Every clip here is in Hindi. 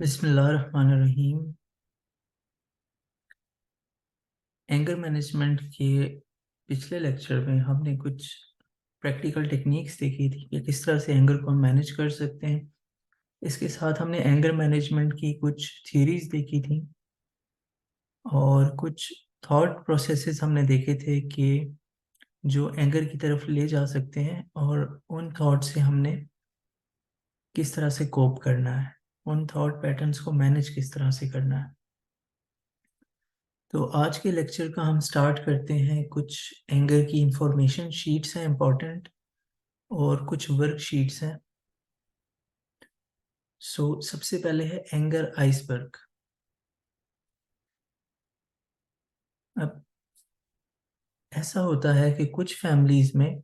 बिस्मिल्लाहिर्रहमानिर्रहीम। एंगर मैनेजमेंट के पिछले लेक्चर में हमने कुछ प्रैक्टिकल टेक्निक्स देखी थी कि किस तरह से एंगर को हम मैनेज कर सकते हैं। इसके साथ हमने एंगर मैनेजमेंट की कुछ थ्योरीज देखी थी और कुछ थॉट प्रोसेसेस हमने देखे थे कि जो एंगर की तरफ ले जा सकते हैं, और उन थॉट से हमने किस तरह से कोप करना है, उन थॉट पैटर्न्स को मैनेज किस तरह से करना है। तो आज के लेक्चर का हम स्टार्ट करते हैं। कुछ एंगर की इंफॉर्मेशन शीट्स हैं इम्पोर्टेंट, और कुछ वर्कशीट्स हैं। सबसे पहले है एंगर आइसबर्ग। अब ऐसा होता है कि कुछ फैमिलीज में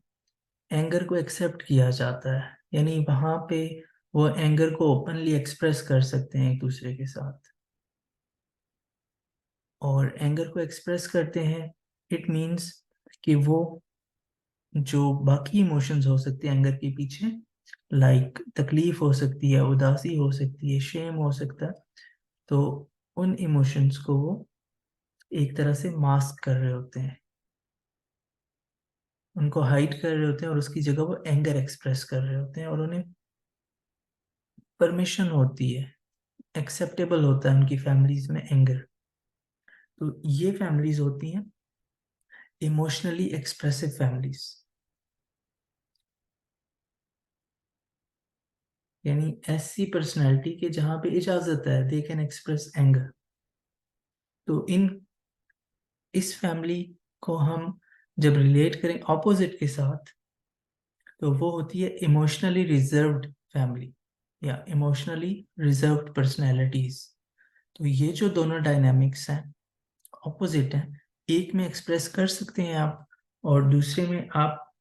एंगर को एक्सेप्ट किया जाता है, यानी वहाँ पे वो एंगर को ओपनली एक्सप्रेस कर सकते हैं एक दूसरे के साथ, और एंगर को एक्सप्रेस करते हैं। इट मीन्स कि वो जो बाकी इमोशंस हो सकते हैं एंगर के पीछे, लाइक तकलीफ हो सकती है, उदासी हो सकती है, शेम हो सकता है, तो उन इमोशंस को वो एक तरह से मास्क कर रहे होते हैं, उनको हाइड कर रहे होते हैं, और उसकी जगह वो एंगर एक्सप्रेस कर रहे होते हैं, और उन्हें परमिशन होती है, एक्सेप्टेबल होता है उनकी फैमिलीज में एंगर। तो ये फैमिलीज होती हैं इमोशनली एक्सप्रेसिव फैमिलीज, यानी ऐसी पर्सनैलिटी के जहाँ पे इजाजत है, दे कैन एक्सप्रेस एंगर। तो इस फैमिली को हम जब रिलेट करें ऑपोजिट के साथ, तो वो होती है इमोशनली रिजर्व्ड फैमिली या इमोशनली रिजर्व्ड पर्सनैलिटीज। तो ये जो दोनों डायनामिक्स हैं, ऑपोजिट हैं, एक में एक्सप्रेस कर सकते हैं आप, और दूसरे में आप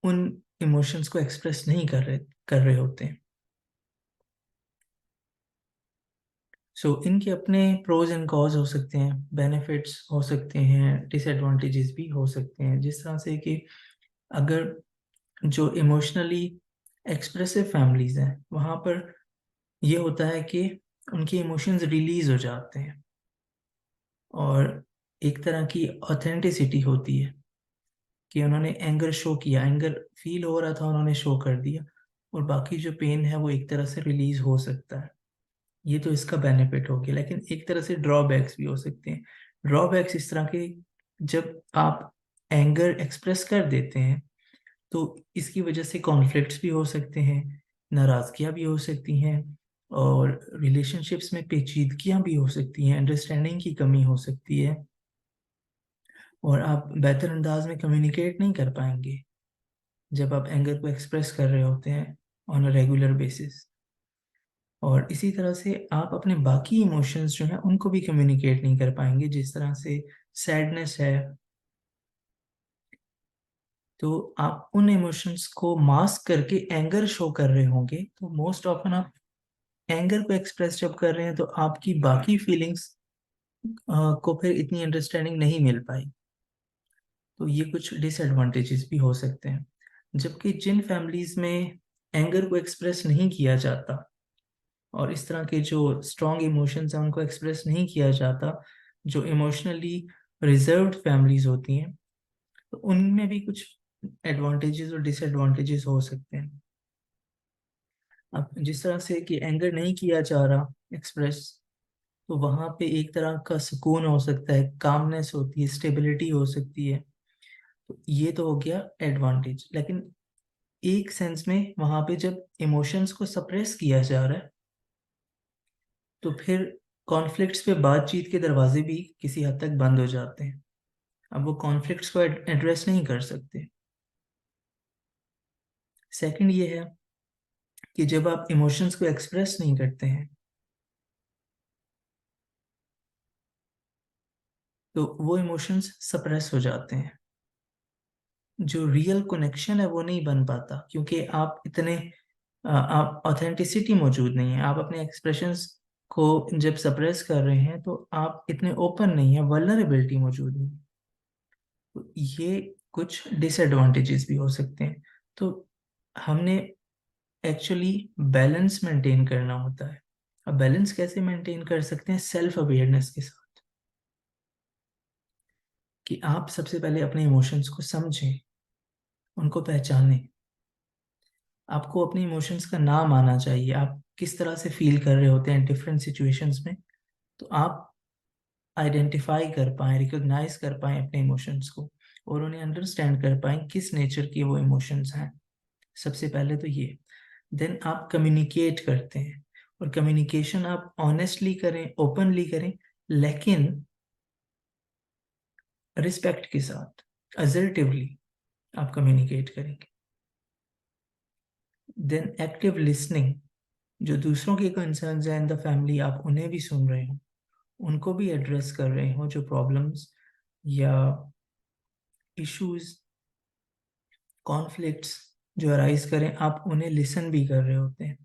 उन इमोशंस को एक्सप्रेस नहीं कर रहे होते हैं। इनके अपने प्रोज एंड कॉज हो सकते हैं, बेनिफिट्स हो सकते हैं, डिसएडवांटेजेस भी हो सकते हैं। जिस तरह से कि अगर जो इमोशनली एक्सप्रेसिव फैमिलीज हैं, वहाँ पर ये होता है कि उनके इमोशंस रिलीज हो जाते हैं, और एक तरह की ऑथेंटिसिटी होती है कि उन्होंने एंगर शो किया, एंगर फील हो रहा था, उन्होंने शो कर दिया, और बाकी जो पेन है वो एक तरह से रिलीज हो सकता है। ये तो इसका बेनिफिट हो गया, लेकिन एक तरह से ड्रॉबैक्स भी हो सकते हैं। ड्रॉबैक्स इस तरह के, जब आप एंगर एक्सप्रेस कर देते हैं तो इसकी वजह से कॉन्फ्लिक्ट्स भी हो सकते हैं, नाराजगियाँ भी हो सकती हैं, और रिलेशनशिप्स में पेचीदगियाँ भी हो सकती हैं, अंडरस्टैंडिंग की कमी हो सकती है, और आप बेहतर अंदाज में कम्युनिकेट नहीं कर पाएंगे जब आप एंगर को एक्सप्रेस कर रहे होते हैं ऑन अ रेगुलर बेसिस। और इसी तरह से आप अपने बाकी इमोशंस जो हैं उनको भी कम्युनिकेट नहीं कर पाएंगे। जिस तरह से सैडनेस है, तो आप उन इमोशंस को मास्क करके एंगर शो कर रहे होंगे, तो मोस्ट ऑफन आप एंगर को एक्सप्रेस जब कर रहे हैं तो आपकी बाकी फीलिंग्स को फिर इतनी अंडरस्टैंडिंग नहीं मिल पाई। तो ये कुछ डिसएडवांटेजेस भी हो सकते हैं। जबकि जिन फैमिलीज में एंगर को एक्सप्रेस नहीं किया जाता, और इस तरह के जो स्ट्रॉन्ग इमोशंस हैं उनको एक्सप्रेस नहीं किया जाता, जो इमोशनली रिजर्व्ड फैमिलीज होती हैं, तो उनमें भी कुछ एडवांटेजेस और डिसएडवांटेजेस हो सकते हैं। अब जिस तरह से कि एंगर नहीं किया जा रहा एक्सप्रेस, तो वहाँ पे एक तरह का सुकून हो सकता है, कामनेस होती है, स्टेबिलिटी हो सकती है। तो ये तो हो गया एडवांटेज। लेकिन एक सेंस में वहाँ पे जब इमोशंस को सप्रेस किया जा रहा है, तो फिर कॉन्फ्लिक्ट्स पे बातचीत के दरवाजे भी किसी हद तक बंद हो जाते हैं। अब वो कॉन्फ्लिक्ट्स को एड्रेस नहीं कर सकते। सेकंड ये है कि जब आप इमोशंस को एक्सप्रेस नहीं करते हैं, तो वो इमोशंस सप्रेस हो जाते हैं, जो रियल कनेक्शन है वो नहीं बन पाता, क्योंकि आप ऑथेंटिसिटी मौजूद नहीं है। आप अपने एक्सप्रेशंस को जब सप्रेस कर रहे हैं तो आप इतने ओपन नहीं है, वल्नरेबिलिटी मौजूद नहीं। तो ये कुछ डिसएडवांटेजेस भी हो सकते हैं। तो हमने एक्चुअली बैलेंस मेंटेन करना होता है। अब बैलेंस कैसे मेंटेन कर सकते हैं? सेल्फ अवेयरनेस के साथ, कि आप सबसे पहले अपने इमोशंस को समझें, उनको पहचानें। आपको अपने इमोशंस का नाम आना चाहिए, आप किस तरह से फील कर रहे होते हैं डिफरेंट सिचुएशंस में, तो आप आइडेंटिफाई कर पाएं, रिकॉग्नाइज कर पाएं अपने इमोशंस को, और उन्हें अंडरस्टैंड कर पाएं किस नेचर की वो इमोशंस हैं। सबसे पहले तो ये। देन आप कम्युनिकेट करते हैं, और कम्युनिकेशन आप ऑनेस्टली करें, ओपनली करें, लेकिन रिस्पेक्ट के साथ, असर्टिवली आप कम्युनिकेट करेंगे। देन एक्टिव लिसनिंग, जो दूसरों के कंसर्न्स हैं इन द फैमिली, आप उन्हें भी सुन रहे हो, उनको भी एड्रेस कर रहे हो, जो प्रॉब्लम्स या इश्यूज, कॉन्फ्लिक्ट्स जो अराइज करें, आप उन्हें लिसन भी कर रहे होते हैं।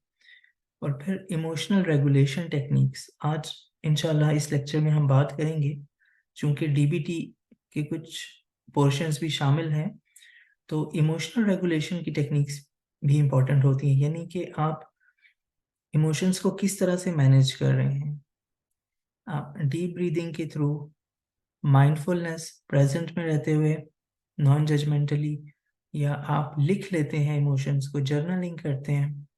और फिर इमोशनल रेगुलेशन टेक्निक्स, आज इंशाल्लाह इस लेक्चर में हम बात करेंगे, चूंकि डीबीटी के कुछ पोर्शंस भी शामिल हैं, तो इमोशनल रेगुलेशन की टेक्निक्स भी इम्पोर्टेंट होती हैं, यानी कि आप इमोशंस को किस तरह से मैनेज कर रहे हैं। आप डीप ब्रीदिंग के थ्रू, माइंडफुलनेस, प्रेजेंट में रहते हुए, नॉन जजमेंटली, या आप लिख लेते हैं इमोशंस को, जर्नलिंग करते हैं,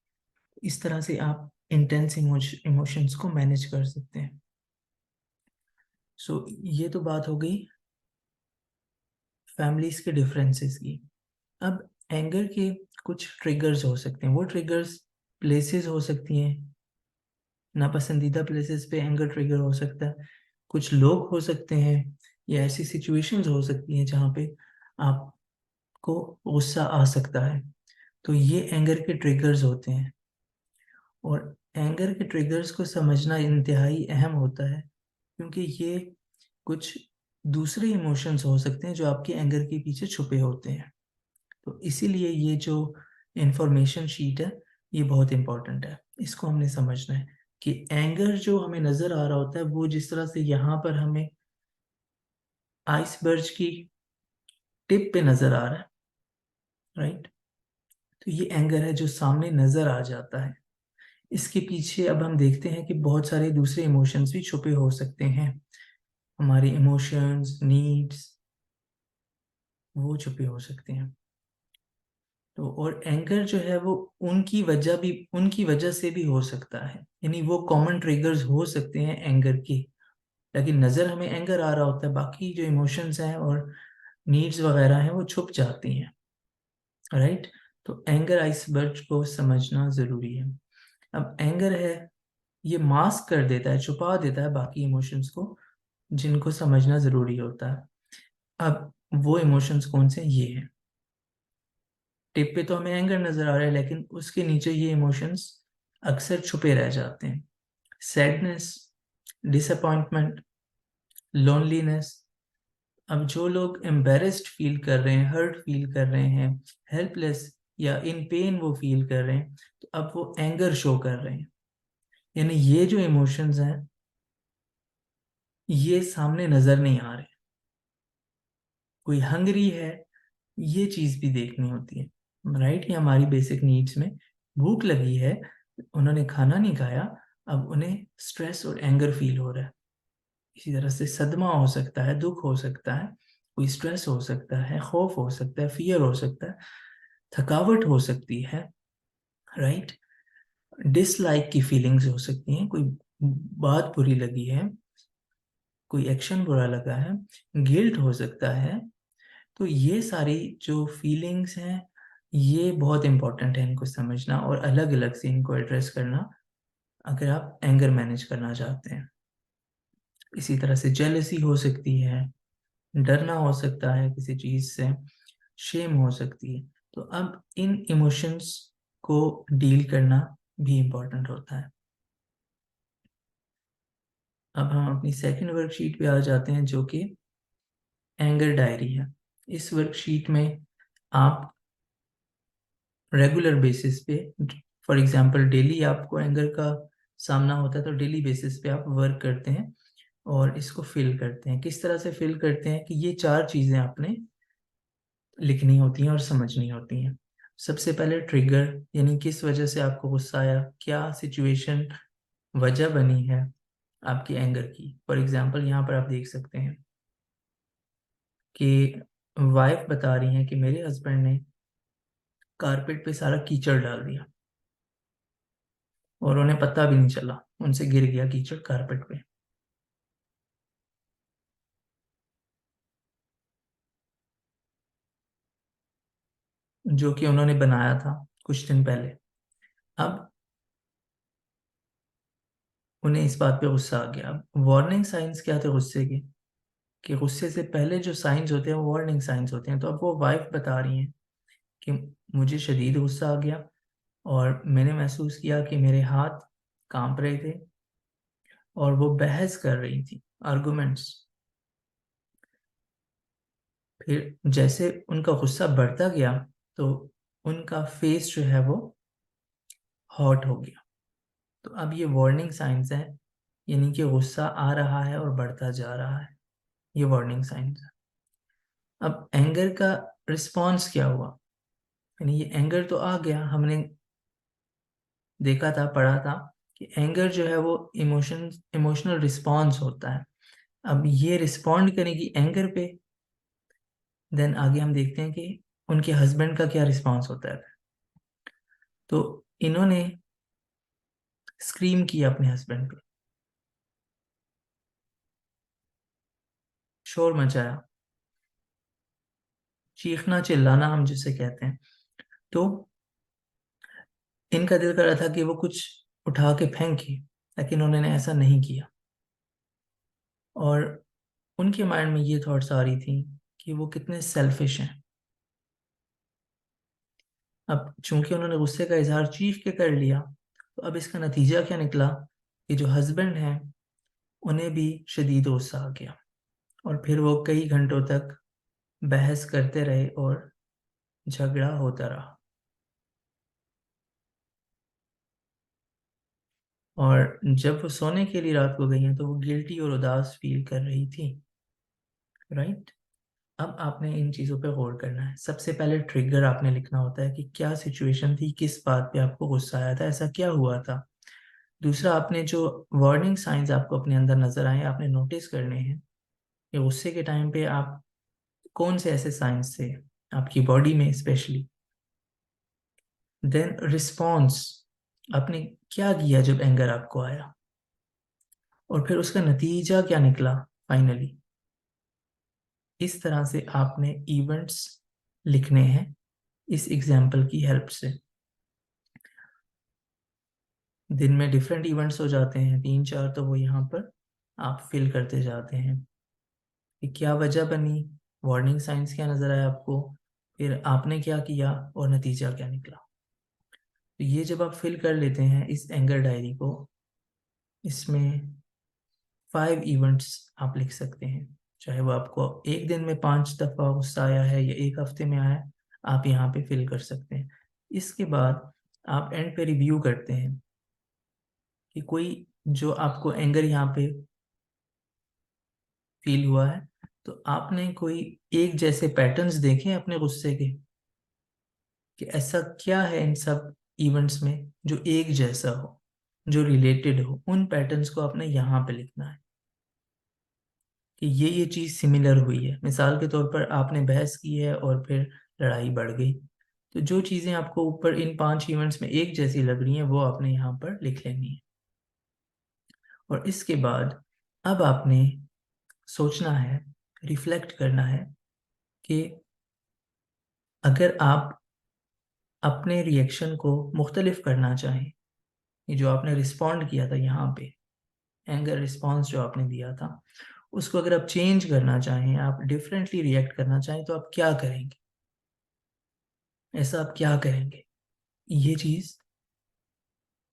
इस तरह से आप इंटेंस इमोशंस को मैनेज कर सकते हैं। सो ये तो बात हो गई फैमिलीज के डिफरेंसेस की। अब एंगर के कुछ ट्रिगर्स हो सकते हैं। वो ट्रिगर्स प्लेसेस हो सकती हैं, नापसंदीदा प्लेसेस पे एंगर ट्रिगर हो सकता है, कुछ लोग हो सकते हैं, या ऐसी सिचुएशंस हो सकती हैं जहाँ पे आपको गुस्सा आ सकता है। तो ये एंगर के ट्रिगर्स होते हैं, और एंगर के ट्रिगर्स को समझना इंतहाई अहम होता है, क्योंकि ये कुछ दूसरे इमोशंस हो सकते हैं जो आपके एंगर के पीछे छुपे होते हैं। तो इसीलिए ये जो इंफॉर्मेशन शीट है, ये बहुत इंपॉर्टेंट है, इसको हमने समझना है कि एंगर जो हमें नजर आ रहा होता है, वो जिस तरह से यहाँ पर हमें आइसबर्ग की टिप पे नजर आ रहा है, राइट, तो ये एंगर है जो सामने नजर आ जाता है। इसके पीछे अब हम देखते हैं कि बहुत सारे दूसरे इमोशंस भी छुपे हो सकते हैं, हमारे इमोशंस, नीड्स, वो छुपे हो सकते हैं। तो और एंगर जो है वो उनकी वजह से भी हो सकता है, यानी वो कॉमन ट्रिगर्स हो सकते हैं एंगर के, लेकिन नजर हमें एंगर आ रहा होता है, बाकी जो इमोशंस हैं और नीड्स वगैरह हैं वो छुप जाती हैं, राइट। तो एंगर आइसबर्ग को समझना जरूरी है। अब एंगर है, ये मास्क कर देता है, छुपा देता है बाकी इमोशंस को, जिनको समझना जरूरी होता है। अब वो इमोशंस कौन से? ये है, टिप पे तो हमें एंगर नजर आ रहा है, लेकिन उसके नीचे ये इमोशंस अक्सर छुपे रह जाते हैं। Sadness, disappointment, loneliness. अब जो लोग एम्बेरस्ड फील कर रहे हैं, हर्ट फील कर रहे हैं, हेल्पलेस या इन पेन वो फील कर रहे हैं, तो अब वो एंगर शो कर रहे हैं, यानी ये जो इमोशंस हैं ये सामने नजर नहीं आ रहे। कोई हंगरी है, ये चीज भी देखनी होती है, राइट। ये हमारी बेसिक नीड्स में, भूख लगी है, उन्होंने खाना नहीं खाया, अब उन्हें स्ट्रेस और एंगर फील हो रहा है। इसी तरह से सदमा हो सकता है, दुख हो सकता है, कोई स्ट्रेस हो सकता है, खौफ हो सकता है, फियर हो सकता है, थकावट हो सकती है, राइट। डिसलाइक की फीलिंग्स हो सकती हैं, कोई बात बुरी लगी है, कोई एक्शन बुरा लगा है, गिल्ट हो सकता है। तो ये सारी जो फीलिंग्स हैं ये बहुत इंपॉर्टेंट है इनको समझना, और अलग अलग से इनको एड्रेस करना अगर आप एंगर मैनेज करना चाहते हैं। इसी तरह से जेलसी हो सकती है, डरना हो सकता है किसी चीज से, शेम हो सकती है। तो अब इन इमोशंस को डील करना भी इम्पोर्टेंट होता है। अब हम अपनी सेकंड वर्कशीट पे आ जाते हैं, जो कि एंगर डायरी है। इस वर्कशीट में आप रेगुलर बेसिस पे, फॉर एग्जांपल डेली आपको एंगर का सामना होता है, तो डेली बेसिस पे आप वर्क करते हैं और इसको फिल करते हैं। किस तरह से फिल करते हैं कि ये चार चीजें आपने लिखनी होती हैं और समझनी होती हैं। सबसे पहले ट्रिगर, यानी किस वजह से आपको गुस्सा आया, क्या सिचुएशन वजह बनी है आपकी एंगर की। फॉर एग्जांपल यहाँ पर आप देख सकते हैं कि वाइफ बता रही हैं कि मेरे हस्बैंड ने कारपेट पे सारा कीचड़ डाल दिया और उन्हें पता भी नहीं चला, उनसे गिर गया कीचड़ कारपेट पे। जो कि उन्होंने बनाया था कुछ दिन पहले। अब उन्हें इस बात पे गुस्सा आ गया। अब वार्निंग साइंस क्या थे गुस्से के, कि गुस्से से पहले जो साइंस होते हैं वो वार्निंग साइंस होते हैं। तो अब वो वाइफ बता रही हैं कि मुझे शदीद गुस्सा आ गया और मैंने महसूस किया कि मेरे हाथ कांप रहे थे और वो बहस कर रही थी, आर्गुमेंट्स। फिर जैसे उनका गुस्सा बढ़ता गया तो उनका फेस जो है वो हॉट हो गया। तो अब ये वार्निंग साइंस है, यानी कि गुस्सा आ रहा है और बढ़ता जा रहा है, ये वार्निंग साइंस है। अब एंगर का रिस्पॉन्स क्या हुआ, यानी ये एंगर तो आ गया, हमने देखा था, पढ़ा था कि एंगर जो है वो इमोशनल रिस्पॉन्स होता है। अब ये रिस्पॉन्ड करेगी एंगर पे, देन आगे हम देखते हैं कि उनके हस्बैंड का क्या रिस्पॉन्स होता है। तो इन्होंने स्क्रीम किया अपने हस्बैंड पे, शोर मचाया, चीखना चिल्लाना हम जिसे कहते हैं। तो इनका दिल कर रहा था कि वो कुछ उठा के फेंके, लेकिन उन्होंने ऐसा नहीं किया। और उनके माइंड में ये थॉट्स आ रही थी कि वो कितने सेल्फिश हैं। अब चूंकि उन्होंने गुस्से का इजहार चीख के कर लिया, तो अब इसका नतीजा क्या निकला कि जो हस्बैंड हैं उन्हें भी शदीद गुस्सा आ गया और फिर वो कई घंटों तक बहस करते रहे और झगड़ा होता रहा। और जब वो सोने के लिए रात को गई हैं तो वो गिल्टी और उदास फील कर रही थी। राइट। अब आपने इन चीज़ों पे गौर करना है। सबसे पहले ट्रिगर आपने लिखना होता है कि क्या सिचुएशन थी, किस बात पे आपको गुस्सा आया था, ऐसा क्या हुआ था। दूसरा, आपने जो वार्निंग साइंस आपको अपने अंदर नजर आए आपने नोटिस करने हैं कि गुस्से के टाइम पे आप कौन से ऐसे साइंस थे आपकी बॉडी में स्पेशली। देन रिस्पॉन्स, आपने क्या किया जब एंगर आपको आया, और फिर उसका नतीजा क्या निकला फाइनली। इस तरह से आपने इवेंट्स लिखने हैं इस एग्जाम्पल की हेल्प से। दिन में डिफरेंट इवेंट्स हो जाते हैं, 3-4, तो वो यहाँ पर आप फिल करते जाते हैं कि क्या वजह बनी, वार्निंग साइंस क्या नजर आया आपको, फिर आपने क्या किया और नतीजा क्या निकला। तो ये जब आप फिल कर लेते हैं इस एंगर डायरी को, इसमें 5 इवेंट्स आप लिख सकते हैं। चाहे वो आपको एक दिन में 5 दफा गुस्सा आया है या एक हफ्ते में आया है, आप यहाँ पे फिल कर सकते हैं। इसके बाद आप एंड पे रिव्यू करते हैं कि कोई जो आपको एंगर यहाँ पे फील हुआ है, तो आपने कोई एक जैसे पैटर्न्स देखे हैं अपने गुस्से के, कि ऐसा क्या है इन सब इवेंट्स में जो एक जैसा हो, जो रिलेटेड हो। उन पैटर्न्स को आपने यहाँ पे लिखना है कि ये चीज़ सिमिलर हुई है। मिसाल के तौर पर आपने बहस की है और फिर लड़ाई बढ़ गई, तो जो चीज़ें आपको ऊपर इन 5 इवेंट्स में एक जैसी लग रही हैं वो आपने यहाँ पर लिख लेनी है। और इसके बाद अब आपने सोचना है, रिफ्लेक्ट करना है कि अगर आप अपने रिएक्शन को मुख्तलिफ करना चाहें, ये जो आपने रिस्पॉन्ड किया था यहाँ पे, एंगर रिस्पॉन्स जो आपने दिया था, उसको अगर आप चेंज करना चाहें, आप डिफरेंटली रिएक्ट करना चाहें, तो आप क्या करेंगे, ऐसा आप क्या करेंगे। ये चीज़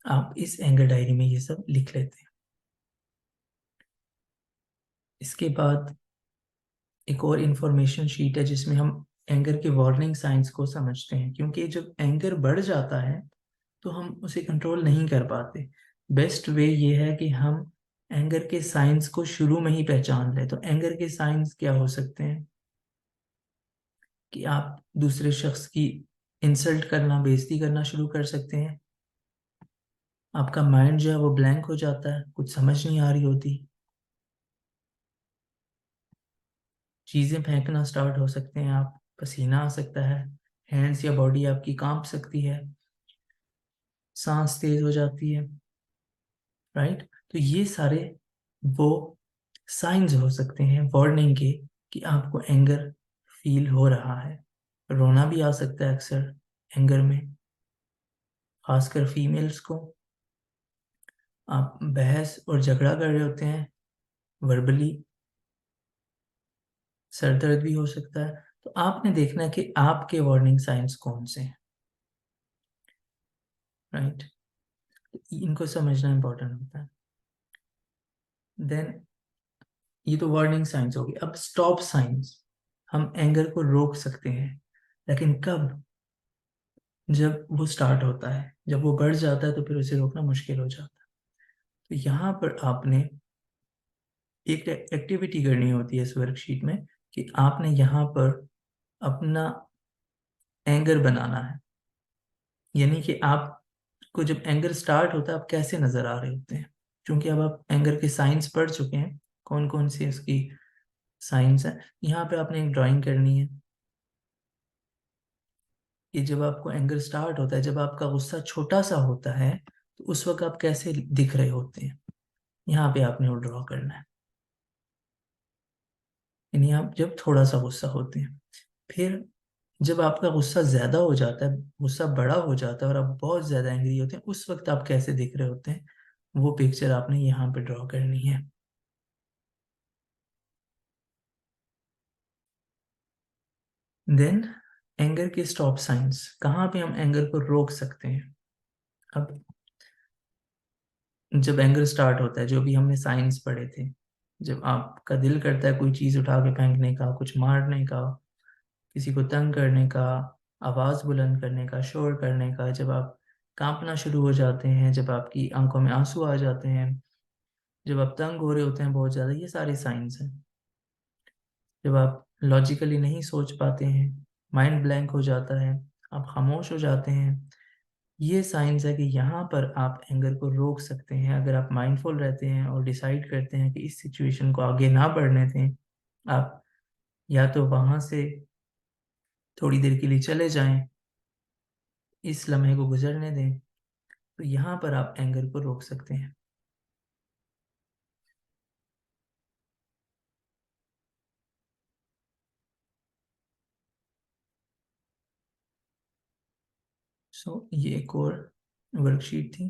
आप इस एंगर डायरी में ये सब लिख लेते हैं। इसके बाद एक और इंफॉर्मेशन शीट है जिसमें हम एंगर के वार्निंग साइंस को समझते हैं, क्योंकि जब एंगर बढ़ जाता है तो हम उसे कंट्रोल नहीं कर पाते। बेस्ट वे ये है कि हम एंगर के साइंस को शुरू में ही पहचान लें। तो एंगर के साइंस क्या हो सकते हैं कि आप दूसरे शख्स की इंसल्ट करना, बेइज्जती करना शुरू कर सकते हैं। आपका माइंड जो है वो ब्लैंक हो जाता है, कुछ समझ नहीं आ रही होती, चीजें फेंकना स्टार्ट हो सकते हैं आप, पसीना आ सकता है, हैंड्स या बॉडी आपकी कांप सकती है, सांस तेज हो जाती है, राइट। तो ये सारे वो साइंस हो सकते हैं वार्निंग के कि आपको एंगर फील हो रहा है। रोना भी आ सकता है अक्सर एंगर में, खासकर फीमेल्स को। आप बहस और झगड़ा कर रहे होते हैं वर्बली, सर दर्द भी हो सकता है। तो आपने देखना है कि आपके वार्निंग साइंस कौन से हैं, राइट। इनको समझना इंपॉर्टेंट होता है। देन ये तो वार्निंग साइंस होगी। अब स्टॉप साइंस, हम एंगर को रोक सकते हैं, लेकिन कब? जब वो स्टार्ट होता है, जब वो बढ़ जाता है तो फिर उसे रोकना मुश्किल हो जाता है। तो यहाँ पर आपने एक एक्टिविटी करनी होती है इस वर्कशीट में कि आपने यहाँ पर अपना एंगर बनाना है। यानी कि आपको जब एंगर स्टार्ट होता है आप कैसे नजर आ रहे होते हैं, क्योंकि अब आप एंगर के साइंस पढ़ चुके हैं, कौन कौन सी उसकी साइंस है। यहाँ पे आपने एक ड्राइंग करनी है कि जब आपको एंगर स्टार्ट होता है, जब आपका गुस्सा छोटा सा होता है, तो उस वक्त आप कैसे दिख रहे होते हैं, यहाँ पे आपने वो ड्रॉ करना है। यानी आप जब थोड़ा सा गुस्सा होते हैं, फिर जब आपका गुस्सा ज्यादा हो जाता है, गुस्सा बड़ा हो जाता है और आप बहुत ज्यादा एंग्री होते हैं, उस वक्त आप कैसे दिख रहे होते हैं, वो पिक्चर आपने यहाँ पे ड्रॉ करनी है। देन एंगर के स्टॉप साइंस, कहाँ पे हम एंगर को रोक सकते हैं। अब जब एंगर स्टार्ट होता है, जो भी हमने साइंस पढ़े थे, जब आपका दिल करता है कोई चीज उठा के फेंकने का, कुछ मारने का, किसी को तंग करने का, आवाज बुलंद करने का, शोर करने का, जब आप कांपना शुरू हो जाते हैं, जब आपकी आंखों में आंसू आ जाते हैं, जब आप तंग हो रहे होते हैं बहुत ज्यादा, ये सारे साइंस हैं। जब आप लॉजिकली नहीं सोच पाते हैं, माइंड ब्लैंक हो जाता है, आप खामोश हो जाते हैं, ये साइंस है कि यहाँ पर आप एंगर को रोक सकते हैं। अगर आप माइंडफुल रहते हैं और डिसाइड करते हैं कि इस सिचुएशन को आगे ना बढ़ने दें, आप या तो वहां से थोड़ी देर के लिए चले जाएं, इस लम्हे को गुजरने दें, तो यहाँ पर आप एंगर को रोक सकते हैं। सो ये एक और वर्कशीट थी।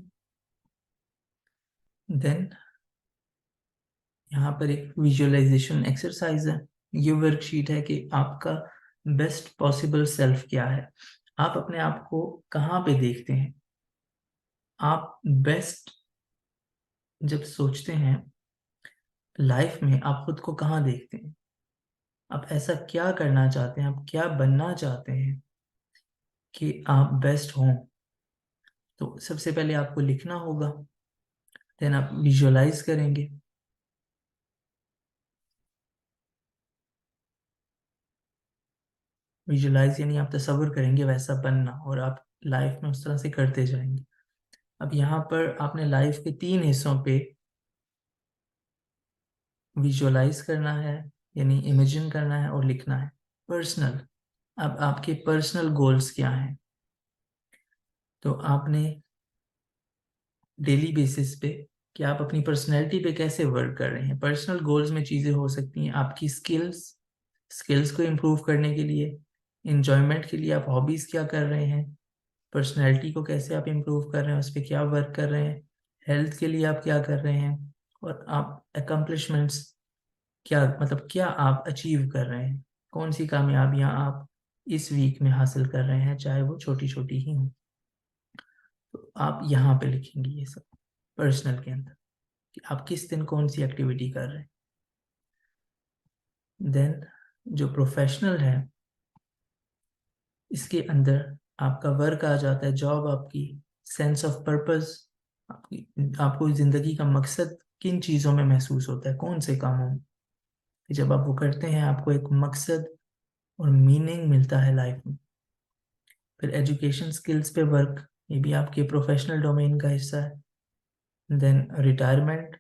देन यहाँ पर एक विजुअलाइजेशन एक्सरसाइज है। ये वर्कशीट है कि आपका बेस्ट पॉसिबल सेल्फ क्या है, आप अपने आप को कहाँ पे देखते हैं। आप बेस्ट जब सोचते हैं लाइफ में, आप खुद को कहाँ देखते हैं, आप ऐसा क्या करना चाहते हैं, आप क्या बनना चाहते हैं कि आप बेस्ट हों। तो सबसे पहले आपको लिखना होगा, देन आप विजुअलाइज करेंगे। विजुअलाइज यानी आप तसव्वुर करेंगे वैसा बनना, और आप लाइफ में उस तरह से करते जाएंगे। अब यहाँ पर आपने लाइफ के 3 हिस्सों पे विजुअलाइज करना है, यानी इमेजिन करना है और लिखना है। पर्सनल, अब आपके पर्सनल गोल्स क्या हैं, तो आपने डेली बेसिस पे कि आप अपनी पर्सनैलिटी पे कैसे वर्क कर रहे हैं। पर्सनल गोल्स में चीज़ें हो सकती हैं आपकी स्किल्स, स्किल्स को इम्प्रूव करने के लिए, इंजॉयमेंट के लिए आप हॉबीज़ क्या कर रहे हैं, पर्सनैलिटी को कैसे आप इम्प्रूव कर रहे हैं, उस पर क्या वर्क कर रहे हैं, हेल्थ के लिए आप क्या कर रहे हैं, और आप अकम्पलिशमेंट्स क्या, मतलब क्या आप अचीव कर रहे हैं, कौन सी कामयाबियां आप इस वीक में हासिल कर रहे हैं, चाहे वो छोटी छोटी ही हों। तो आप यहाँ पे लिखेंगे ये सब पर्सनल के अंदर कि आप किस दिन कौन सी एक्टिविटी कर रहे हैं। देन जो प्रोफेशनल है, इसके अंदर आपका वर्क आ जाता है, जॉब आपकी, सेंस ऑफ पर्पस, आपकी, आपको जिंदगी का मकसद किन चीज़ों में महसूस होता है, कौन से कामों में, कि जब आप वो करते हैं आपको एक मकसद और मीनिंग मिलता है लाइफ में। फिर एजुकेशन स्किल्स पे वर्क, ये भी आपके प्रोफेशनल डोमेन का हिस्सा है। देन रिटायरमेंट,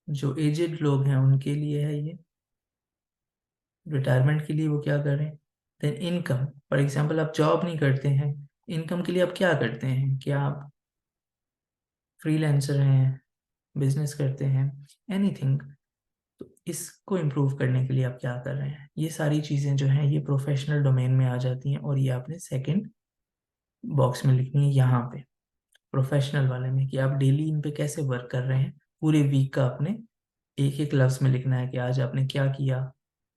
जो एजेड लोग हैं उनके लिए है ये, रिटायरमेंट के लिए वो क्या करें। देन इनकम, फॉर एग्जांपल आप जॉब नहीं करते हैं, इनकम के लिए आप क्या करते हैं, क्या आप फ्रीलांसर हैं, बिजनेस करते हैं, एनीथिंग, तो इसको इम्प्रूव करने के लिए आप क्या कर रहे हैं। ये सारी चीज़ें जो हैं ये प्रोफेशनल डोमेन में आ जाती हैं, और ये आपने सेकंड बॉक्स में लिखनी है यहाँ पे, प्रोफेशनल वाले में, कि आप डेली इन पे कैसे वर्क कर रहे हैं। पूरे वीक का आपने एक एक लफ्ज में लिखना है कि आज आपने क्या किया,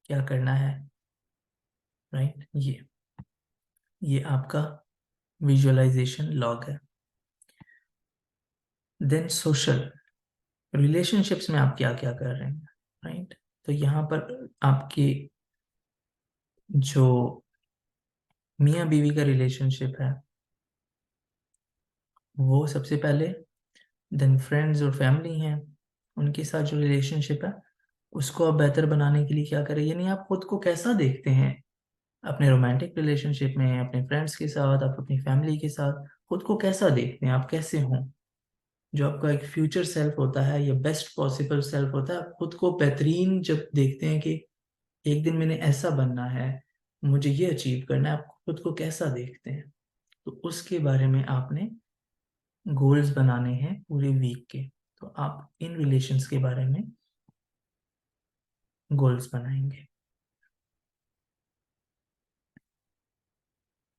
क्या करना है, राइट। ये आपका विजुअलाइजेशन लॉग है। देन सोशल, रिलेशनशिप्स में आप क्या क्या कर रहे हैं, राइट। तो यहाँ पर आपके जो मियाँ बीवी का रिलेशनशिप है वो सबसे पहले, देन फ्रेंड्स और फैमिली हैं उनके साथ जो रिलेशनशिप है उसको आप बेहतर बनाने के लिए क्या करें, यानी आप खुद को कैसा देखते हैं अपने रोमांटिक रिलेशनशिप में, अपने फ्रेंड्स के साथ, आप अपनी फैमिली के साथ खुद को कैसा देखते हैं, आप कैसे हों। जो आपका एक फ्यूचर सेल्फ होता है या बेस्ट पॉसिबल सेल्फ होता है, आप खुद को बेहतरीन जब देखते हैं कि एक दिन मैंने ऐसा बनना है, मुझे ये अचीव करना है, आप खुद को कैसा देखते हैं, तो उसके बारे में आपने गोल्स बनाने हैं पूरे वीक के। तो आप इन रिलेशंस के बारे में गोल्स बनाएंगे।